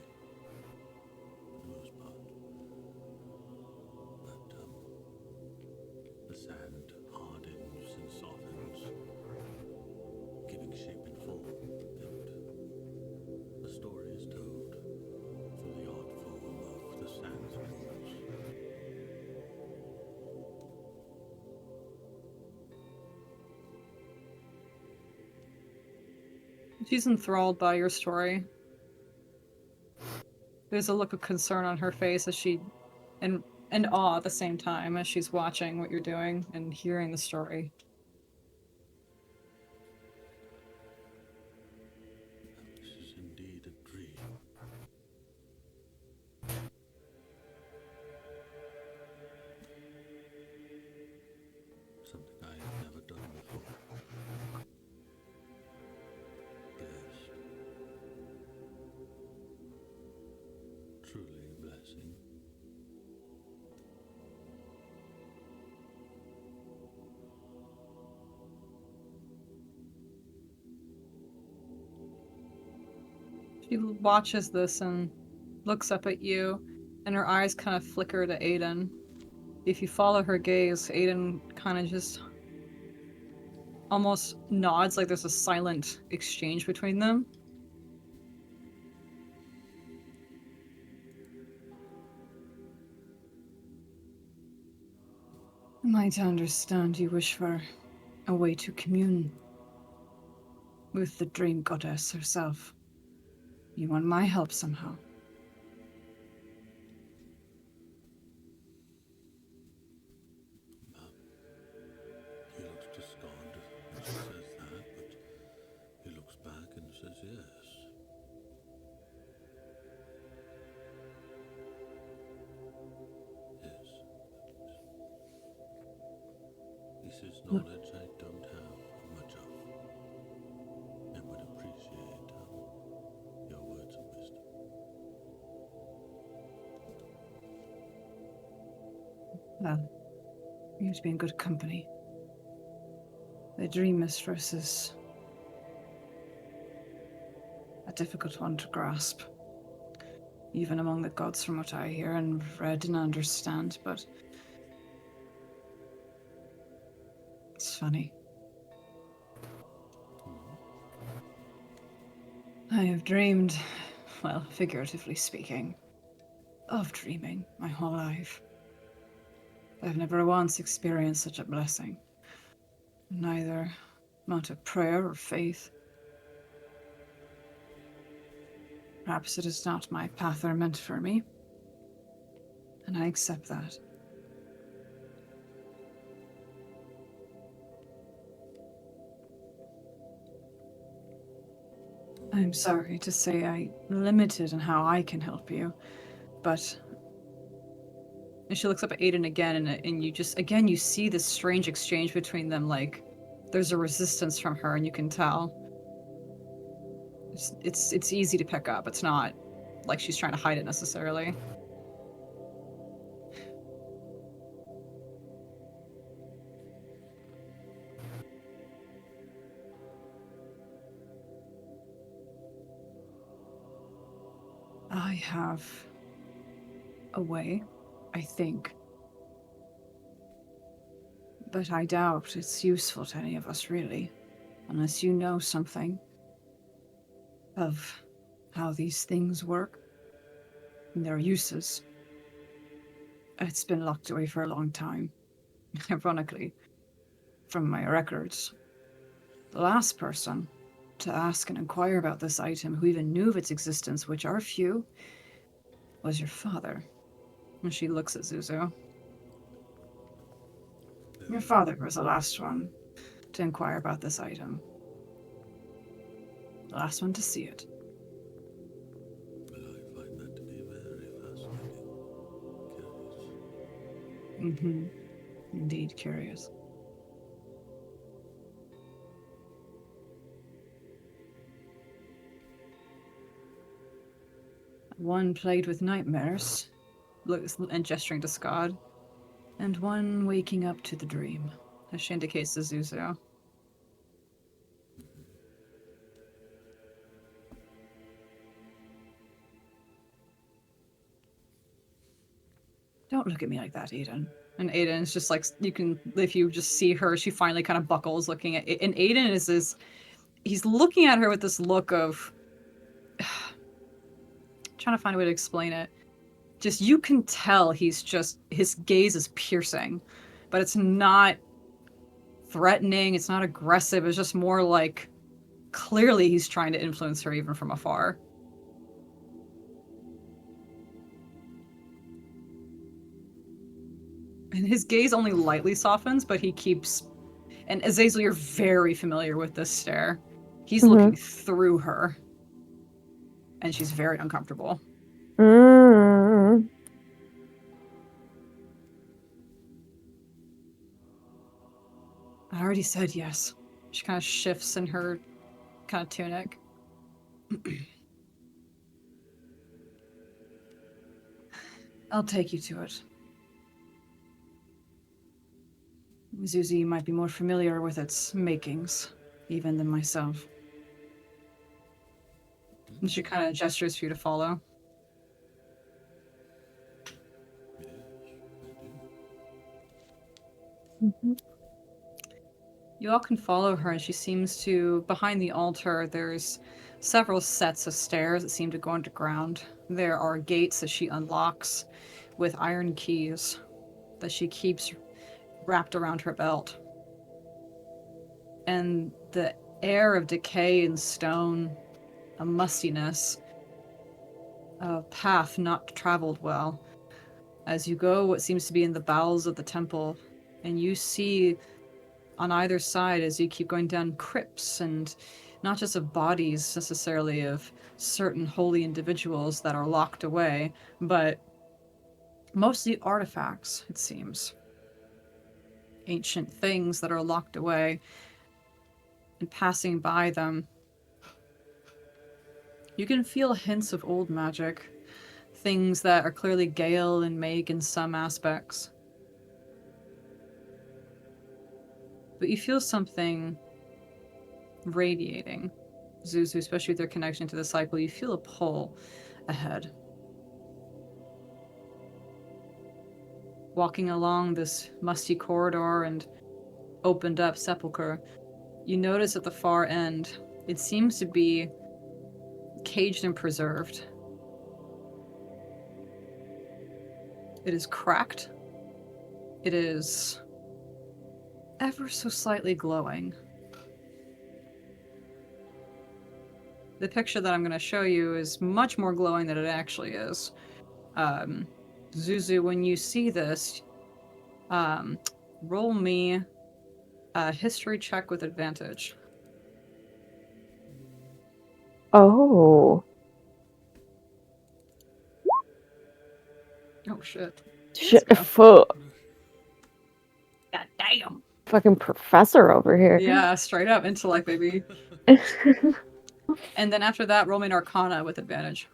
Speaker 3: She's enthralled by your story. There's a look of concern on her face as she, and awe at the same time as she's watching what you're doing and hearing the story.
Speaker 2: This is indeed a dream. Something I have never done before. Blessed. Truly a blessing.
Speaker 3: She watches this and looks up at you, and her eyes kind of flicker to Aiden. If you follow her gaze, Aiden kind of just almost nods like there's a silent exchange between them. Am I to understand you wish for a way to commune with the dream goddess herself? You want my help somehow?
Speaker 2: He looks discarded when she says that, but he looks back and says yes. Yes. This is knowledge I don't have much of, and would appreciate your words of wisdom.
Speaker 3: Well, you to be in good company. The Dream Mistress is a difficult one to grasp. Even among the gods, from what I hear and read and understand, but it's funny. I have dreamed, well, figuratively speaking, of dreaming my whole life. I've never once experienced such a blessing. Neither amount of prayer or faith. Perhaps it is not my path or meant for me, and I accept that. I'm sorry to say I'm limited in how I can help you, but... And she looks up at Aiden again, and you just, again, you see this strange exchange between them, like, there's a resistance from her, and you can tell. It's easy to pick up. It's not like she's trying to hide it necessarily. I have a way, I think. But I doubt it's useful to any of us, really. Unless you know something of how these things work and their uses. It's been locked away for a long time. Ironically, from my records. The last person to ask and inquire about this item who even knew of its existence, which are few, was your father. And she looks at Zuzu. Your father was the last one to inquire about this item. The last one to see it.
Speaker 2: Well, I find that to be very fascinating. Curious.
Speaker 3: Mm-hmm. Indeed curious. One plagued with nightmares, and gesturing to Scott, and one waking up to the dream, as she indicates to Zuzu. Don't look at me like that, Aiden. And Aiden's just like, you can, if you just see her, she finally kind of buckles looking at it. And Aiden is this, he's looking at her with this look of, trying to find a way to explain it. Just, you can tell he's just, his gaze is piercing, but it's not threatening, it's not aggressive, it's just more like Clearly, he's trying to influence her even from afar. And his gaze only lightly softens, but he keeps... And Azazel, you're very familiar with this stare. He's looking through her. And she's very uncomfortable.
Speaker 1: Mm.
Speaker 3: I already said yes. She kind of shifts in her kind of tunic. I'll take you to it. Zuzi might be more familiar with its makings, even than myself. And she kind of gestures for you to follow.
Speaker 2: Yes, I do.
Speaker 1: Mm-hmm.
Speaker 3: You all can follow her, and she seems to... Behind the altar, there's several sets of stairs that seem to go underground. There are gates that she unlocks with iron keys that she keeps wrapped around her belt. And the air of decay and stone, a mustiness, a path not traveled well. As you go what seems to be in the bowels of the temple, and you see on either side as you keep going down crypts, and not just of bodies necessarily of certain holy individuals that are locked away, but mostly artifacts, it seems. Ancient things that are locked away, and passing by them, you can feel hints of old magic. Things that are clearly Gale and Meg in some aspects. But you feel something radiating. Zuzu, especially with their connection to the cycle, you feel a pull ahead. Walking along this musty corridor and opened up sepulchre, you notice at the far end, it seems to be caged and preserved. It is cracked. It is ever so slightly glowing. The picture that I'm going to show you is much more glowing than it actually is. Zuzu, when you see this, roll me a history check with advantage.
Speaker 1: Oh.
Speaker 3: Oh shit.
Speaker 1: Shit.
Speaker 3: Let's
Speaker 1: Fuck.
Speaker 3: God damn.
Speaker 1: Fucking professor over here.
Speaker 3: Yeah, straight up intellect, baby. And then after that, roll me an Arcana with advantage.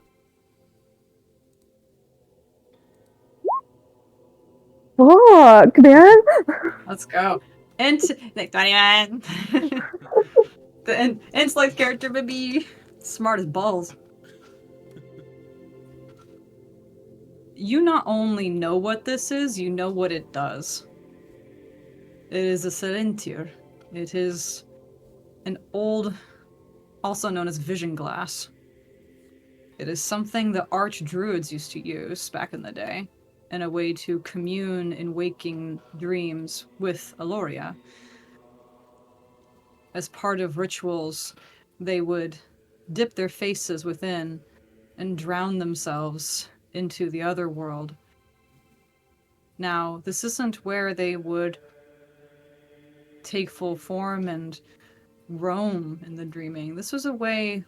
Speaker 1: Fuck, man.
Speaker 3: Let's go. 21. The intellect character, baby. Smart as balls. You not only know what this is, you know what it does. It is a Serentir. It is an old, also known as vision glass. It is something the archdruids used to use back in the day, in a way to commune in waking dreams with Aloria. As part of rituals, they would dip their faces within and drown themselves into the other world. Now, this isn't where they would take full form and roam in the dreaming. This was a way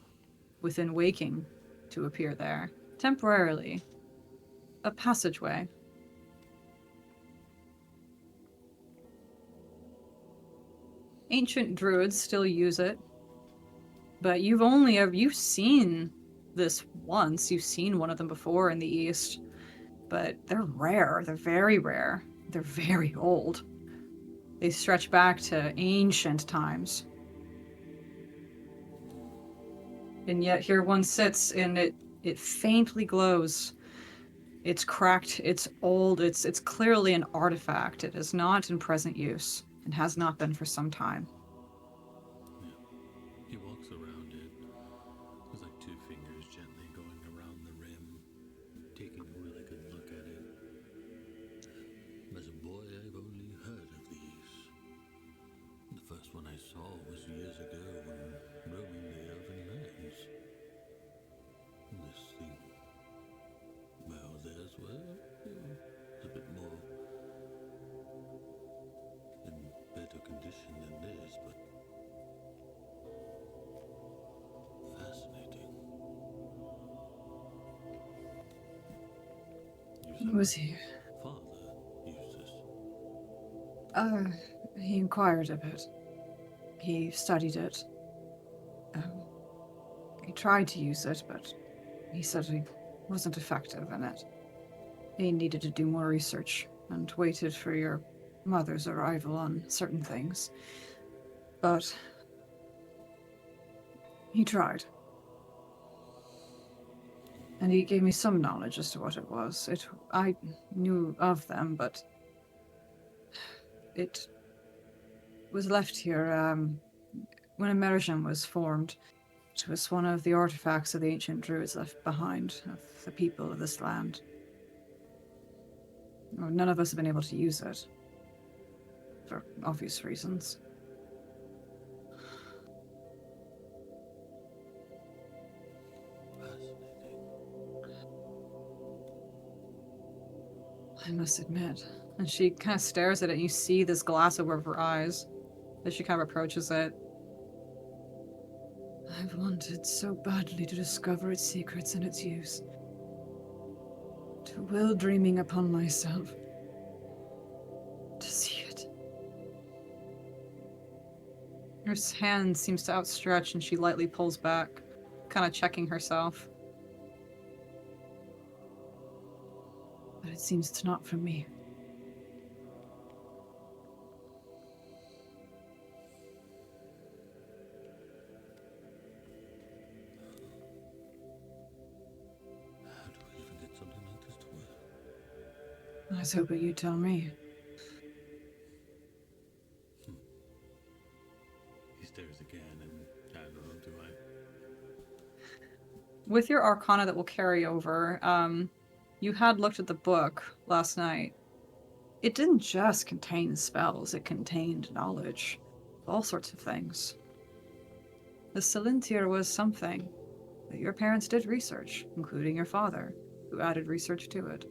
Speaker 3: within waking to appear there, temporarily. A passageway. Ancient druids still use it, but you've seen this once. You've seen one of them before in the East, but they're rare. They're very rare. They're very old. They stretch back to ancient times. And yet here one sits and it faintly glows. It's cracked, it's old, it's clearly an artifact. It is not in present use, and has not been for some time.
Speaker 2: Yeah. He walks around it with like 2 fingers gently going around the rim, taking a really good look at it. As a boy, I've only heard of these. The first one I saw was years ago when roaming
Speaker 3: Was he?
Speaker 2: father use this?
Speaker 3: He inquired a bit. He studied it. He tried to use it, but he said he wasn't effective in it. He needed to do more research and waited for your mother's arrival on certain things. But he tried. And he gave me some knowledge as to what it was. I knew of them, but it was left here when Immersion was formed. It was one of the artifacts of the ancient druids left behind, of the people of this land. Well, none of us have been able to use it, for obvious reasons.
Speaker 2: Fascinating.
Speaker 3: I must admit. And she kind of stares at it, and you see this glass over her eyes as she kind of approaches it. I've wanted so badly to discover its secrets and its use. To will dreaming upon myself. To see it. Her hand seems to outstretch and she lightly pulls back, kind of checking herself. But it seems it's not from me.
Speaker 2: How do I even get something like this to work?
Speaker 3: I was hoping you'd tell me.
Speaker 2: He stares again, and I don't know, do I?
Speaker 3: With your Arcana that will carry over, you had looked at the book last night. It didn't just contain spells, it contained knowledge. All sorts of things. The Salintir was something that your parents did research, including your father, who added research to it,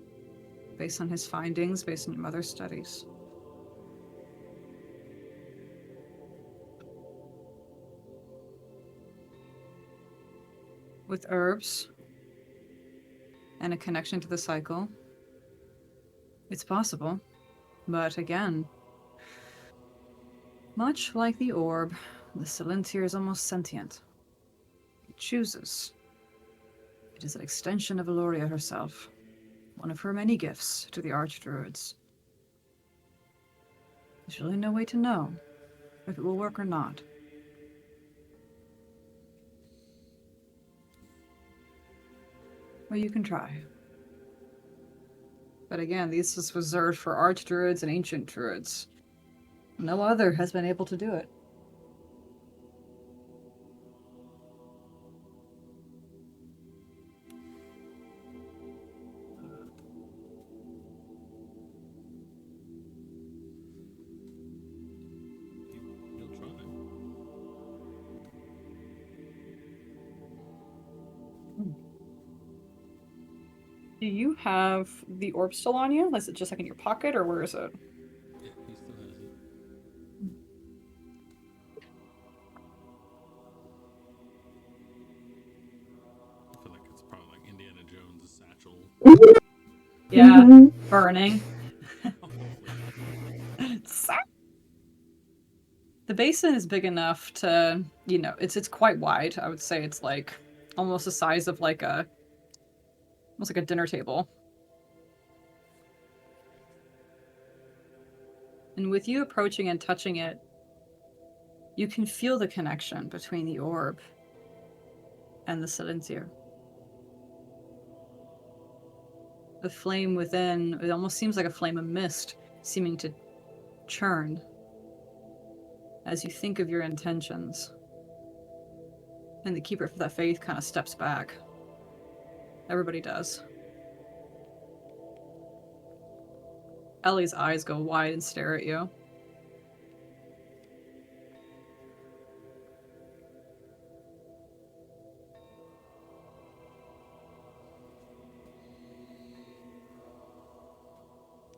Speaker 3: based on his findings, based on your mother's studies. With herbs and a connection to the cycle, it's possible. But again, much like the orb, the Salintir is almost sentient. It chooses. It is an extension of Eloria herself, one of her many gifts to the Archdruids. There's really no way to know if it will work or not. Well, you can try. But again, this is reserved for Archdruids and Ancient Druids. No other has been able to do it.
Speaker 2: You'll try.
Speaker 3: Do you have the orb still on you? Is it just like in your pocket, or where is it?
Speaker 2: Yeah, he still has it. I feel like it's probably like Indiana Jones' satchel.
Speaker 3: Yeah,
Speaker 1: Mhm.
Speaker 3: burning. The basin is big enough to, it's quite wide. I would say it's like almost the size of almost like a dinner table. And with you approaching and touching it, you can feel the connection between the orb and the Salintir. The flame within, it almost seems like a flame of mist, seeming to churn as you think of your intentions. And the Keeper of that Faith kind of steps back. Everybody does. Ellie's eyes go wide and stare at you.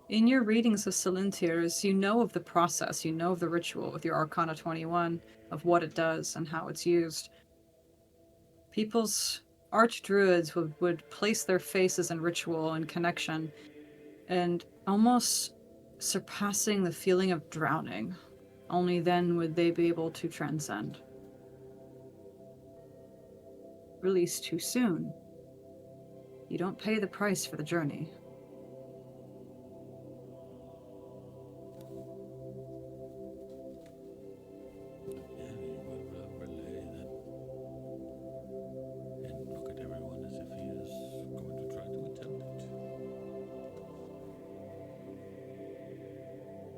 Speaker 3: In your readings of Salintirs, you know of the process, you know of the ritual with your Arcana 21, of what it does and how it's used. People's archdruids would place their faces in ritual and connection and almost surpassing the feeling of drowning. Only then would they be able to transcend. Released too soon. You don't pay the price for the journey.
Speaker 2: Yeah, you would relay that and look at everyone as if he is going to try to attempt it.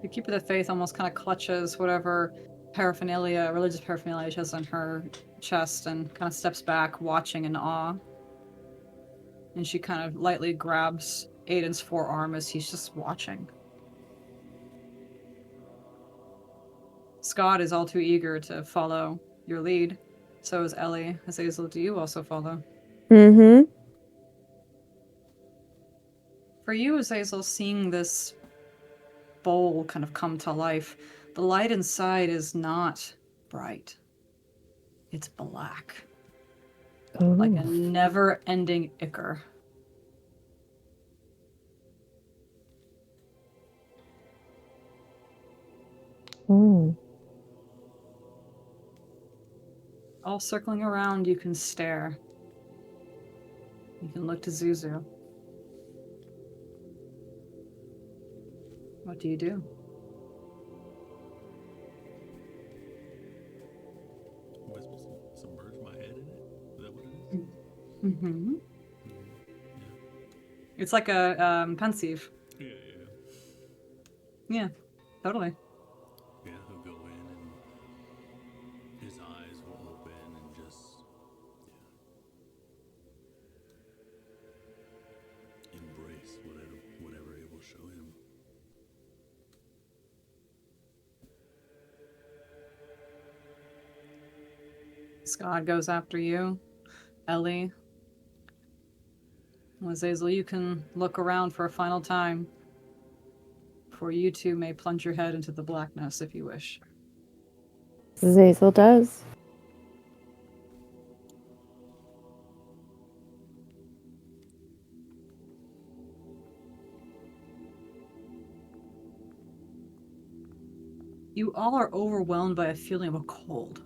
Speaker 3: The Keeper of the Faith almost kind of clutches whatever paraphernalia, religious paraphernalia she has on her chest and kind of steps back, watching in awe. And she kind of lightly grabs Aiden's forearm as he's just watching. Scott is all too eager to follow your lead. So is Ellie. Azazel, do you also follow?
Speaker 1: Mm-hmm.
Speaker 3: For you, Azazel, seeing this bowl kind of come to life, the light inside is not bright. It's black. Like a never-ending ichor.
Speaker 1: Mm.
Speaker 3: All circling around, you can stare. You can look to Zuzu. What do you do?
Speaker 2: Am I supposed to submerge my head in it? Is that what it is?
Speaker 3: Mm-hmm.
Speaker 2: Yeah.
Speaker 3: It's like a pensieve.
Speaker 2: Yeah.
Speaker 3: Yeah, totally.
Speaker 2: Yeah, he'll go in and his eyes will open and just, embrace whatever it will show him.
Speaker 3: Scott goes after you. Ellie. Azazel, you can look around for a final time. For you two may plunge your head into the blackness if you wish.
Speaker 1: Zazel does.
Speaker 3: You all are overwhelmed by a feeling of a cold.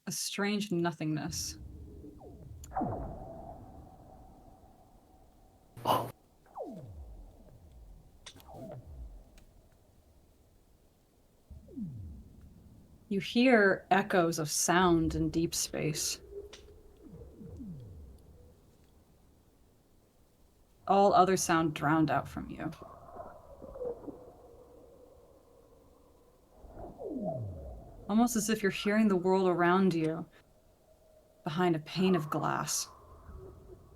Speaker 3: A strange nothingness. You hear echoes of sound in deep space. All other sound drowned out from you. Almost as if you're hearing the world around you behind a pane of glass,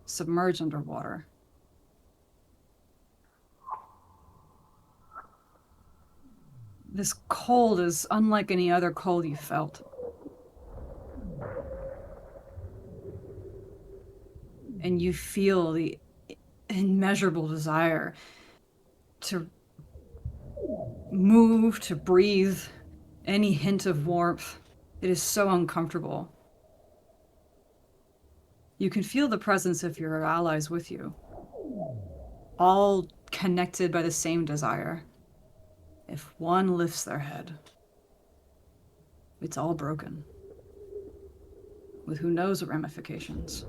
Speaker 3: submerged underwater. This cold is unlike any other cold you felt. And you feel the immeasurable desire to move, to breathe, any hint of warmth. It is so uncomfortable. You can feel the presence of your allies with you, all connected by the same desire. If one lifts their head, it's all broken, with who knows what ramifications.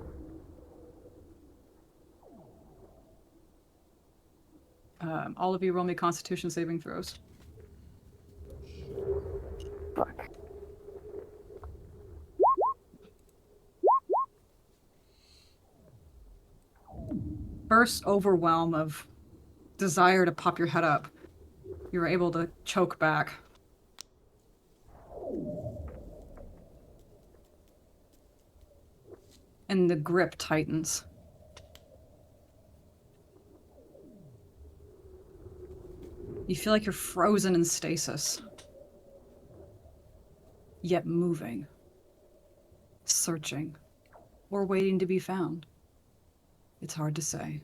Speaker 3: All of you roll me Constitution saving throws.
Speaker 1: Fuck.
Speaker 3: First overwhelm of desire to pop your head up, you're able to choke back. And the grip tightens. You feel like you're frozen in stasis, yet moving, searching, or waiting to be found. It's hard to say.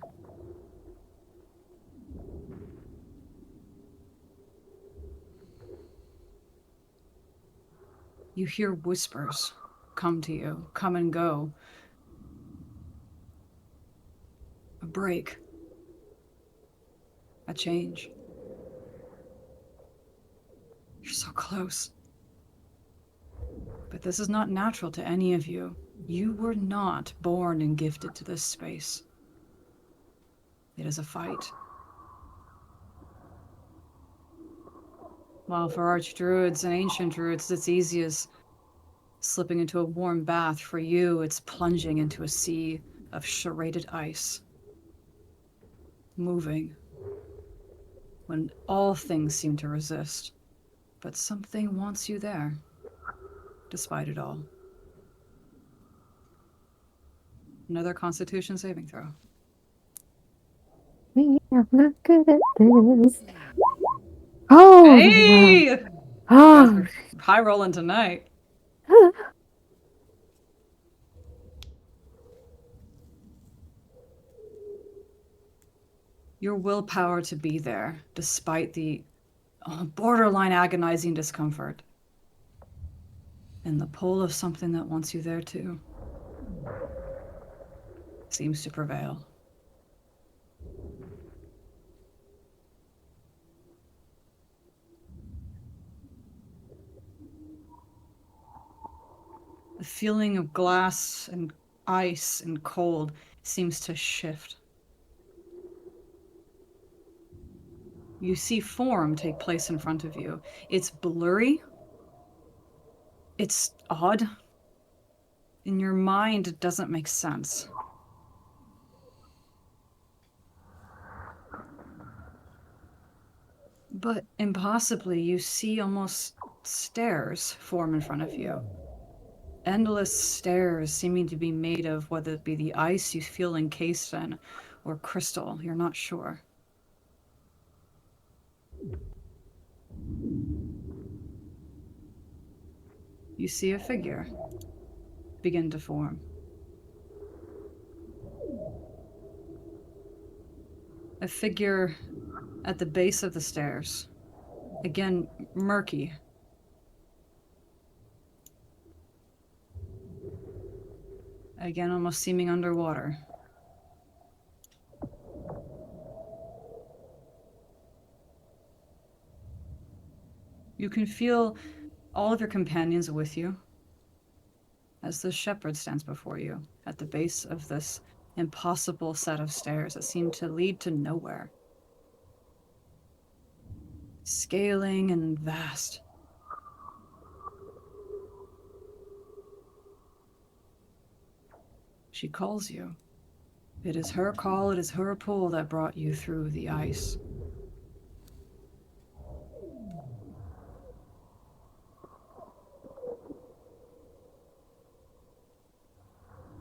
Speaker 3: You hear whispers come to you, come and go. A break. A change. You're so close. But this is not natural to any of you. You were not born and gifted to this space. It is a fight. While for archdruids and ancient druids, it's easy as slipping into a warm bath. For you, it's plunging into a sea of serrated ice. Moving. When all things seem to resist. But something wants you there. Despite it all. Another Constitution saving throw.
Speaker 1: We are not good at this. Oh,
Speaker 3: Hey!
Speaker 1: yeah.
Speaker 3: You guys
Speaker 1: Oh,
Speaker 3: are high rolling tonight. Your willpower to be there, despite the borderline agonizing discomfort. And the pull of something that wants you there too. Seems to prevail. The feeling of glass and ice and cold seems to shift. You see form take place in front of you. It's blurry. It's odd. In your mind, it doesn't make sense. But impossibly, you see almost stairs form in front of you. Endless stairs seeming to be made of whether it be the ice you feel encased in or crystal, you're not sure. You see a figure begin to form. A figure at the base of the stairs. Again, murky. Again, almost seeming underwater. You can feel all of your companions with you as the shepherd stands before you at the base of this impossible set of stairs that seem to lead to nowhere. Scaling and vast. She calls you. It is her call, it is her pull that brought you through the ice.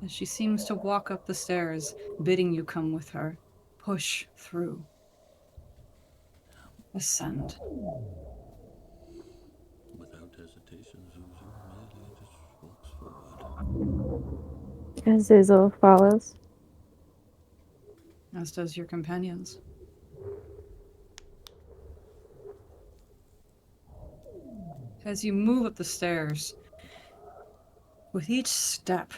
Speaker 3: As she seems to walk up the stairs, bidding you come with her. Push through. Ascend.
Speaker 2: Without hesitation, Zuzu merely just walks forward.
Speaker 1: Azazel follows.
Speaker 3: As does your companions. As you move up the stairs, with each step,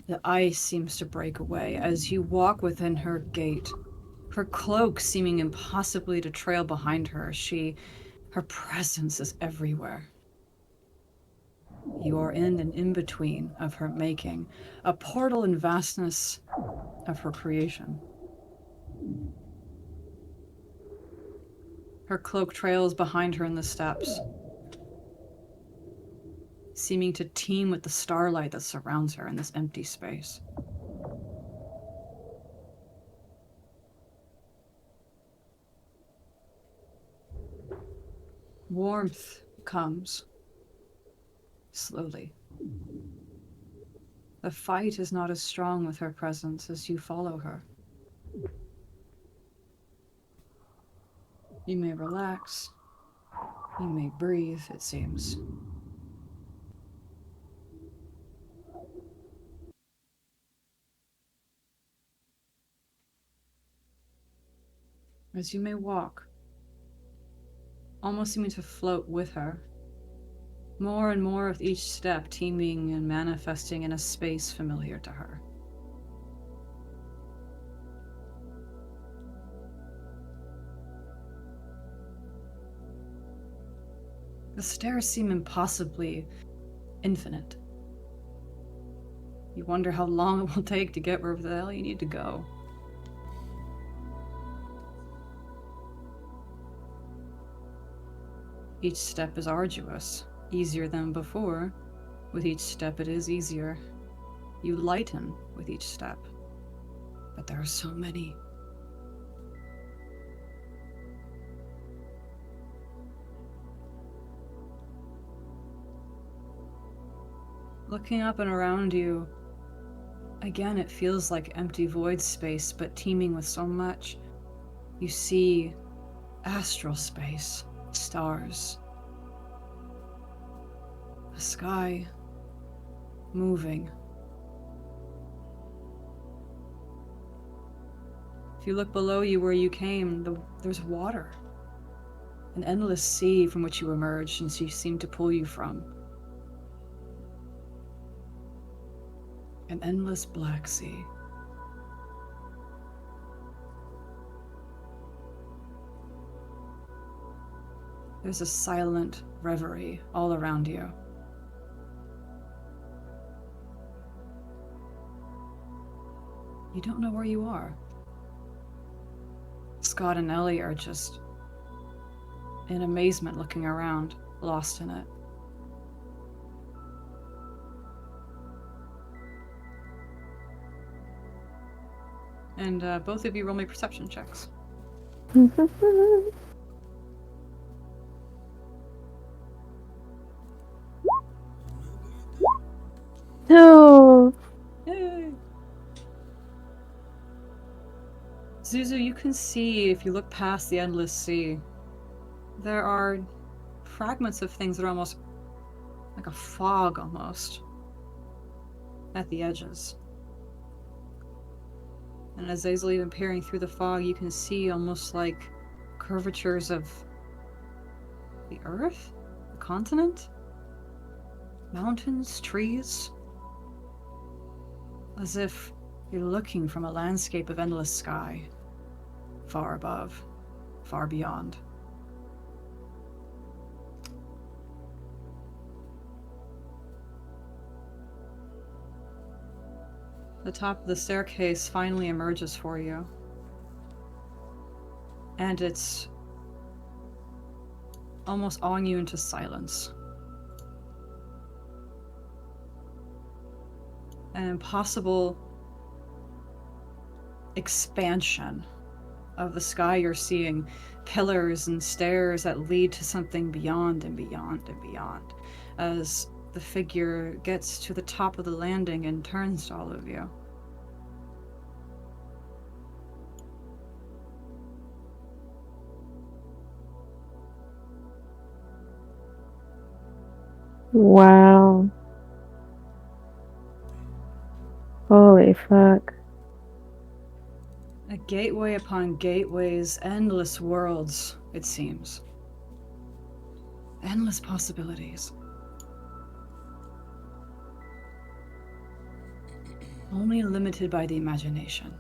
Speaker 3: the ice seems to break away as you walk within her gate. Her cloak seeming impossibly to trail behind her. Her presence is everywhere. You are in an in-between of her making, a portal and vastness of her creation. Her cloak trails behind her in the steps, seeming to teem with the starlight that surrounds her in this empty space. Warmth comes, slowly. The fight is not as strong with her presence as you follow her. You may relax, you may breathe, it seems. As you may walk, almost seeming to float with her, more and more with each step teeming and manifesting in a space familiar to her. The stairs seem impossibly infinite. You wonder how long it will take to get wherever the hell you need to go. Each step is arduous, easier than before. With each step it is easier. You lighten with each step. But there are so many. Looking up and around you, again it feels like empty void space, but teeming with so much. You see astral space, stars, the sky moving. If you look below you where you came, there's water. An endless sea from which you emerged and she seemed to pull you from. An endless black sea. There's a silent reverie all around you. You don't know where you are. Scott and Ellie are just in amazement looking around, lost in it. And both of you roll me perception checks.
Speaker 1: No.
Speaker 3: Yay! Zuzu, you can see, if you look past the endless sea, there are fragments of things that are almost like a fog almost at the edges. And as Azazel even peering through the fog, you can see almost like curvatures of the earth, the continent, mountains, trees, as if you're looking from a landscape of endless sky, far above, far beyond. The top of the staircase finally emerges for you. And it's almost awing you into silence. An impossible expansion of the sky you're seeing. Pillars and stairs that lead to something beyond and beyond and beyond. As the figure gets to the top of the landing and turns to all of you.
Speaker 1: Wow. Holy fuck.
Speaker 3: A gateway upon gateways, endless worlds, it seems. Endless possibilities. Only limited by the imagination.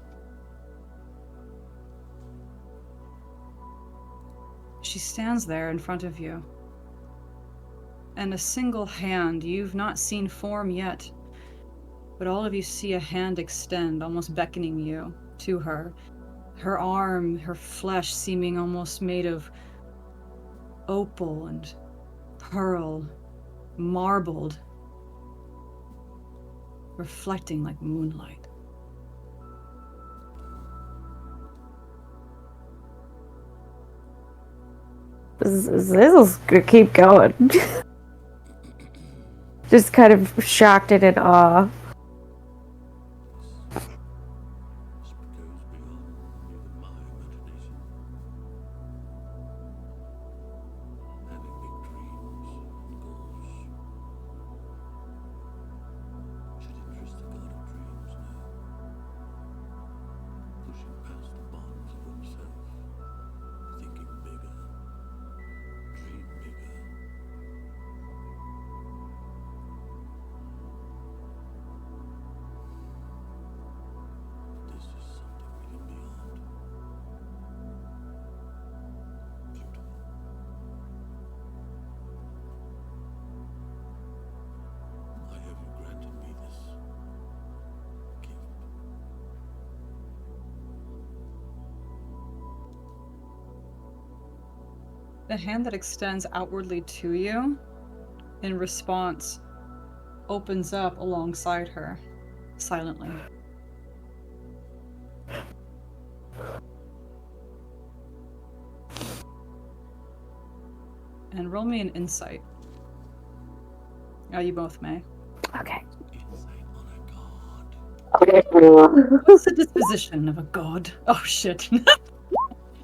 Speaker 3: She stands there in front of you. And a single hand you've not seen form yet, but all of you see a hand extend, almost beckoning you to her. Her arm, her flesh seeming almost made of opal and pearl, marbled, reflecting like moonlight.
Speaker 1: Zizzle's gonna keep going. Just kind of shocked and in awe.
Speaker 2: This goes beyond even my imagination. Having big dreams and goals should interest the god of dreams now. Pushing past the bonds of himself, thinking bigger, dream bigger.
Speaker 3: The hand that extends outwardly to you, in response, opens up alongside her, silently. And roll me an insight. You both may.
Speaker 1: Okay.
Speaker 2: Insight on a god.
Speaker 3: What's the disposition of a god? Oh shit.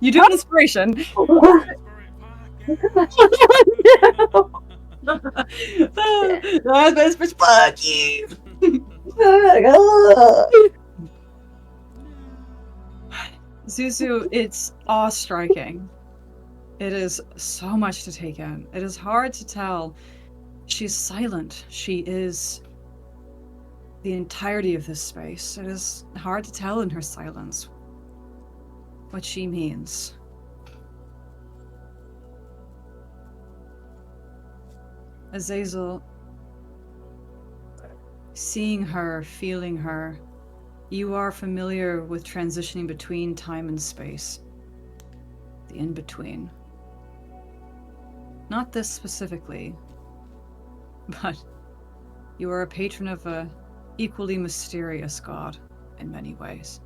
Speaker 3: You do an inspiration. Fuck you. Zuzu, it's awe-striking. It is so much to take in. It is hard to tell. She's silent. She is the entirety of this space. It is hard to tell in her silence what she means. Azazel, seeing her, feeling her, you are familiar with transitioning between time and space. The in-between. Not this specifically, but you are a patron of a equally mysterious god in many ways.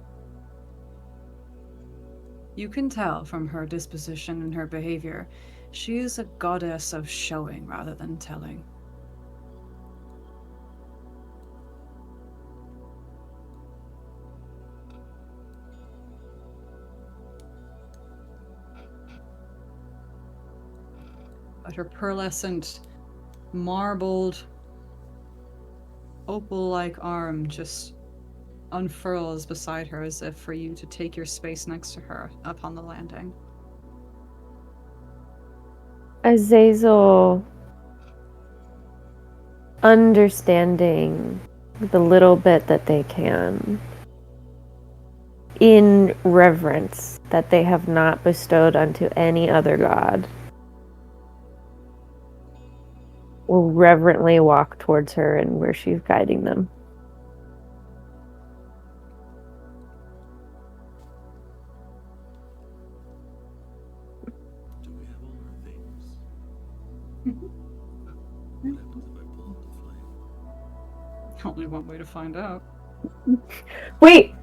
Speaker 3: You can tell from her disposition and her behavior, she is a goddess of showing rather than telling. But her pearlescent, marbled, opal-like arm just unfurls beside her as if for you to take your space next to her upon the landing.
Speaker 1: Azazel, understanding the little bit that they can, in reverence that they have not bestowed unto any other god, will reverently walk towards her and where she's guiding them.
Speaker 2: Do we have all our things? What happens if I pull out the flame?
Speaker 3: Only one way to find out.
Speaker 1: Wait!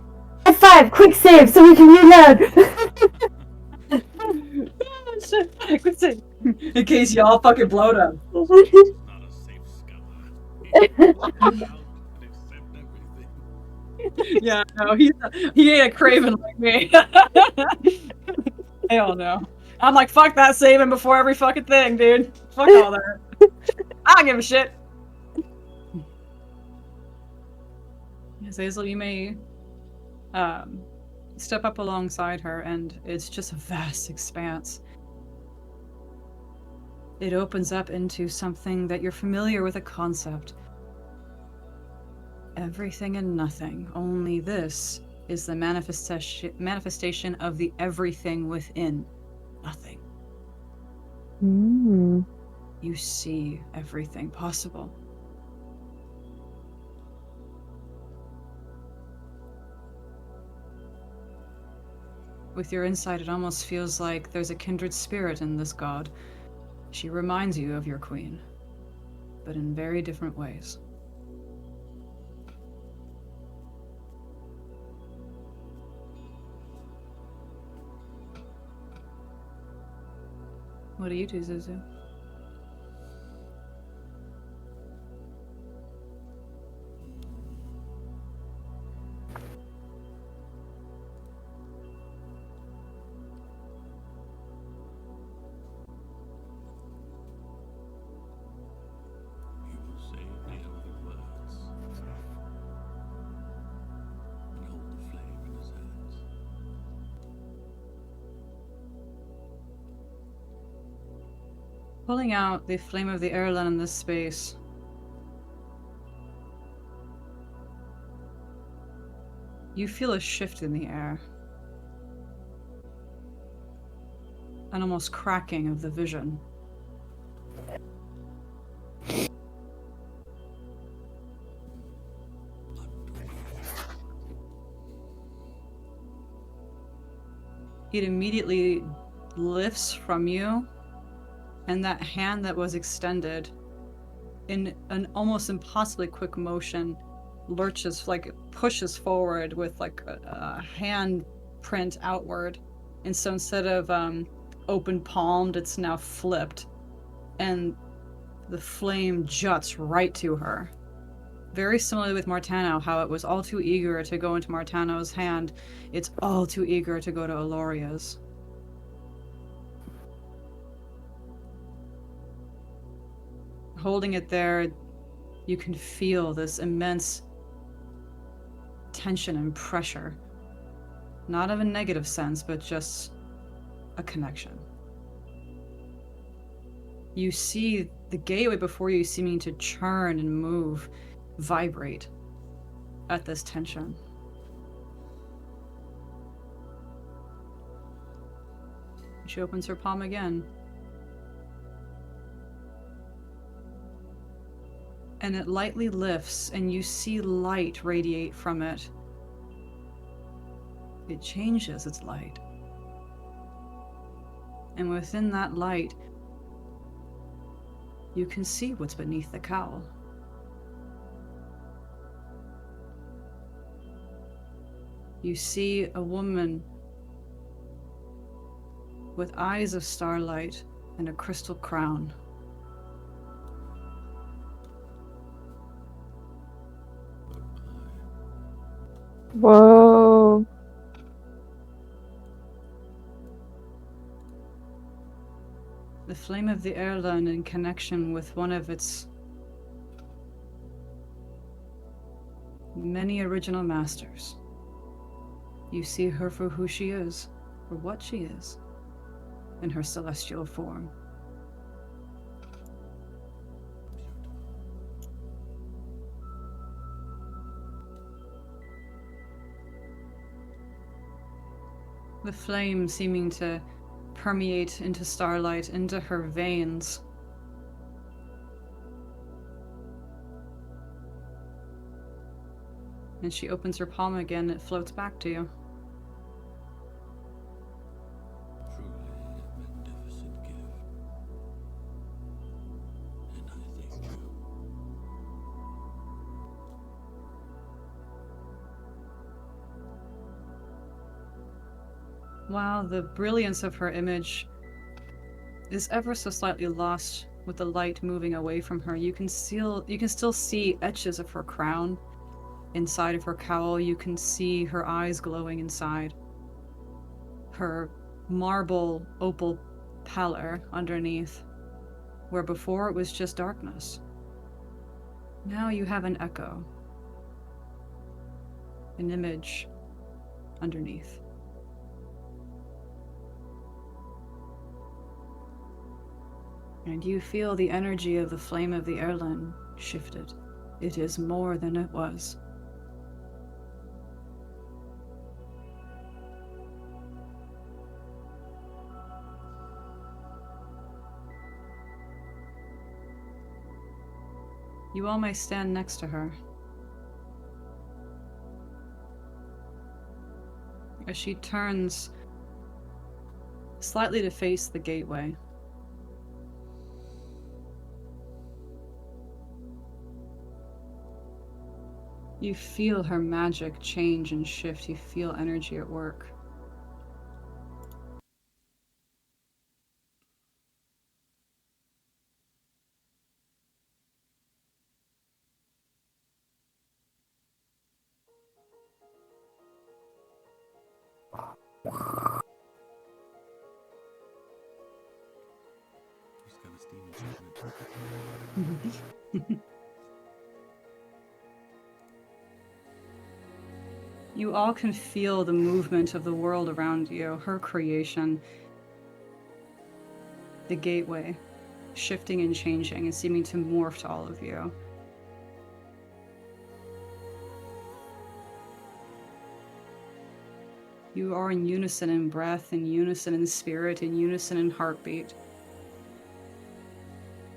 Speaker 1: High five! Quick save so we can reload!
Speaker 3: Quick save. In case y'all fucking blow it up.
Speaker 2: It's not a safe scar. Accept everything.
Speaker 3: Yeah, no, he ain't a craven like me. Hell no. I'm like, fuck that saving before every fucking thing, dude. Fuck all that. I don't give a shit. Azazel, you may step up alongside her, and it's just a vast expanse. It opens up into something that you're familiar with, a concept. Everything and nothing. Only this is the manifestation of the everything within nothing.
Speaker 1: Mm.
Speaker 3: You see everything possible. With your insight, it almost feels like there's a kindred spirit in this god. She reminds you of your queen, but in very different ways. What do you do, Zuzu?
Speaker 2: He will say the elven words and hold the flame in his hands.
Speaker 3: Pulling out the flame of the Erlen in this space, you feel a shift in the air. An almost cracking of the vision. It immediately lifts from you And that hand that was extended in an almost impossibly quick motion lurches, like pushes forward with like a hand print outward. And so instead of open palmed, it's now flipped. And the flame juts right to her. Very similarly with Martano, how it was all too eager to go into Martano's hand, it's all too eager to go to Aloria's. Holding it there, you can feel this immense tension and pressure. Not of a negative sense, but just a connection. You see the gateway before you seeming to churn and move, vibrate at this tension. She opens her palm again. And it lightly lifts, and you see light radiate from it. It changes its light. And within that light, you can see what's beneath the cowl. You see a woman with eyes of starlight and a crystal crown.
Speaker 1: Whoa.
Speaker 3: The flame of the Erlen in connection with one of its many original masters. You see her for who she is, for what she is, in her celestial form. The flame seeming to permeate into starlight, into her veins. And she opens her palm again, it floats back to you.
Speaker 2: Truly a magnificent gift. And I thank you.
Speaker 3: While the brilliance of her image is ever so slightly lost with the light moving away from her, you can still see etches of her crown inside of her cowl. You can see her eyes glowing inside. Her marble opal pallor underneath, where before it was just darkness. Now you have an echo, an image underneath. And you feel the energy of the flame of the Erlen shifted. It is more than it was. You all may stand next to her. As she turns slightly to face the gateway. You feel her magic change and shift. You feel energy at work.
Speaker 2: He's got a steaming segment.
Speaker 3: You all can feel the movement of the world around you, her creation, the gateway, shifting and changing and seeming to morph to all of you. You are in unison in breath, in unison in spirit, in unison in heartbeat.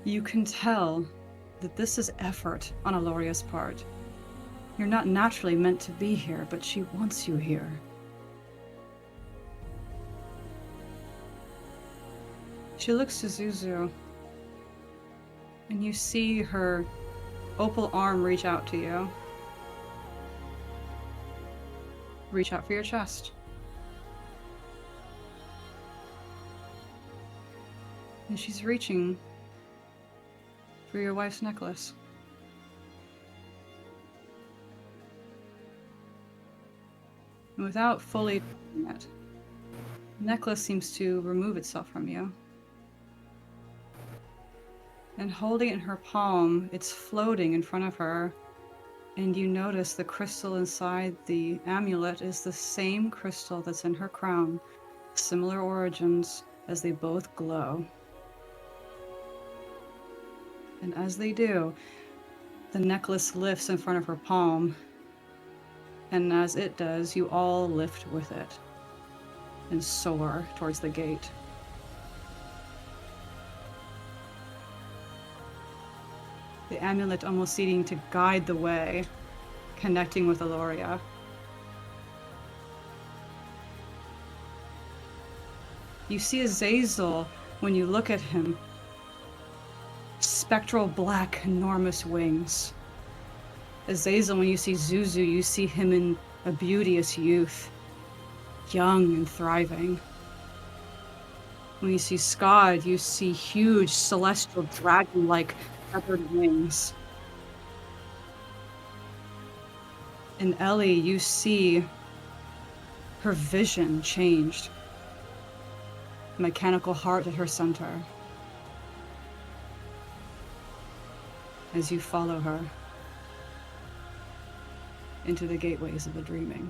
Speaker 3: You can tell that this is effort on Aloria's part. You're not naturally meant to be here, but she wants you here. She She looks to Zuzu, and you see her opal arm reach out to you. Reach out for your chest. And she's reaching for your wife's necklace. And without fully touching it, the necklace seems to remove itself from you. And holding it in her palm, it's floating in front of her. And you notice the crystal inside the amulet is the same crystal that's in her crown. Similar origins, as they both glow. And as they do, the necklace lifts in front of her palm. And as it does, you all lift with it and soar towards the gate. The amulet almost seeming to guide the way, connecting with Eloria. You see Azazel when you look at him. Spectral black, enormous wings. Azazel, when you see Zuzu, you see him in a beauteous youth, young and thriving. When you see Skad, you see huge, celestial, dragon-like feathered wings. In Ellie, you see her vision changed. Mechanical heart at her center. As you follow her into the gateways of the dreaming.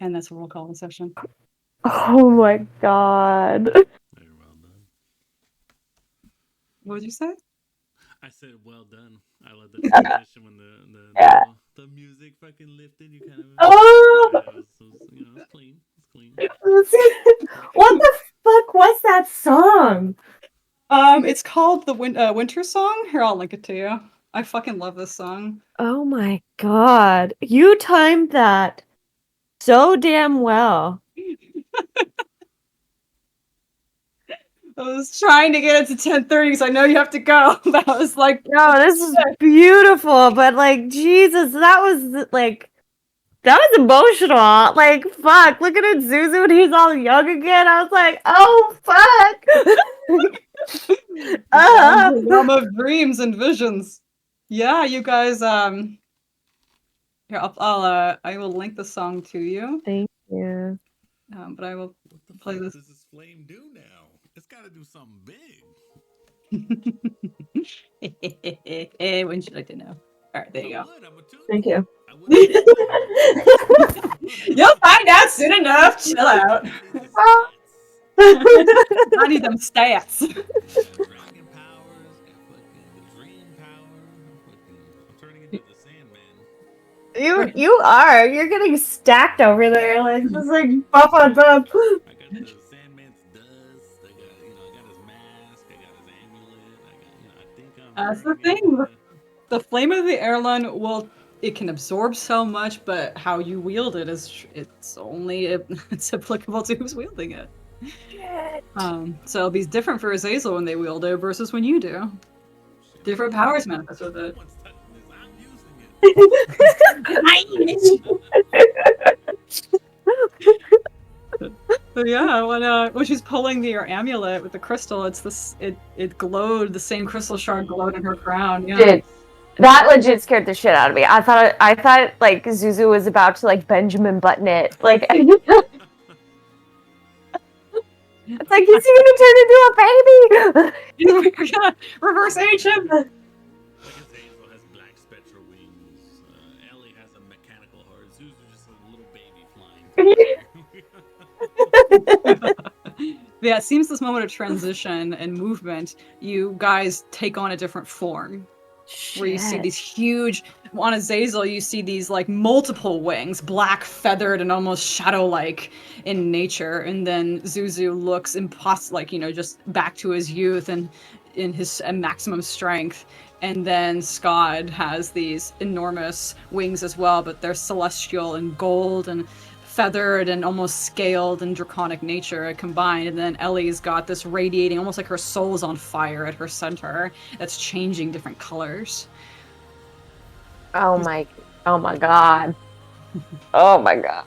Speaker 3: And that's what we'll call the session.
Speaker 1: Oh my god.
Speaker 2: Very well done.
Speaker 3: What did you say?
Speaker 2: I said well done. I love the transition when
Speaker 1: Yeah.
Speaker 2: the music fucking lifted. You kind of
Speaker 1: Oh!
Speaker 2: it's clean. It's clean.
Speaker 1: What the fuck was that song?
Speaker 3: It's called the Winter Song. Here, I'll link it to you. I fucking love this song.
Speaker 1: Oh my god. You timed that so damn well.
Speaker 3: I was trying to get it to 10:30, so I know you have to go. But I was like,
Speaker 1: No, this is beautiful, but like, Jesus, that was emotional. Like, fuck, look at it, Zuzu, and he's all young again. I was like, oh, fuck.
Speaker 3: realm of dreams and visions. Yeah, you guys. Here, I will link the song to you.
Speaker 1: Thank you.
Speaker 3: But I will
Speaker 2: What the
Speaker 3: play
Speaker 2: fuck
Speaker 3: this.
Speaker 2: does this flame do now? It's got to do something big.
Speaker 3: Wouldn't you like to know? All right, there you go.
Speaker 2: I'm a tuner.
Speaker 1: Thank you.
Speaker 2: I would.
Speaker 3: You'll find out soon enough. Chill out.
Speaker 2: I
Speaker 3: I need them stats.
Speaker 2: dragon powers, got fucking the dream power. I'm turning into the Sandman.
Speaker 1: You're getting stacked over there, like just like buff on buff.
Speaker 2: I got the Sandman's dust. I got his mask. I got his amulet. I think I'm.
Speaker 3: That's the
Speaker 2: turning
Speaker 3: thing.
Speaker 2: into-
Speaker 3: The flame of the Erlun it can absorb so much, but how you wield it it's applicable to who's wielding it. So it'll be different for Azazel when they wield it versus when you do. Different powers manifest with it.
Speaker 2: Someone's touching this. I'm using it.
Speaker 3: But yeah, when she's pulling your amulet with the crystal, it glowed. The same crystal shard glowed in her crown. Yeah.
Speaker 1: Dude, that legit scared the shit out of me. I thought like Zuzu was about to like Benjamin Button it. Like it's like he's gonna turn into a baby.
Speaker 3: We're gonna reverse age him.
Speaker 2: Like Azazel has black spectral wings. Ellie has a mechanical heart. Zuzu just a little baby flying.
Speaker 3: Yeah, it seems this moment of transition and movement, you guys take on a different form. Where you see these huge, on Azazel, you see these like multiple wings, black, feathered, and almost shadow-like in nature. And then Zuzu looks just back to his youth and in his maximum strength. And then Scott has these enormous wings as well, but they're celestial and gold and feathered and almost scaled and draconic nature combined. And then Ellie's got this radiating, almost like her soul's on fire at her center, that's changing different colors.
Speaker 1: Oh my god. Oh my god.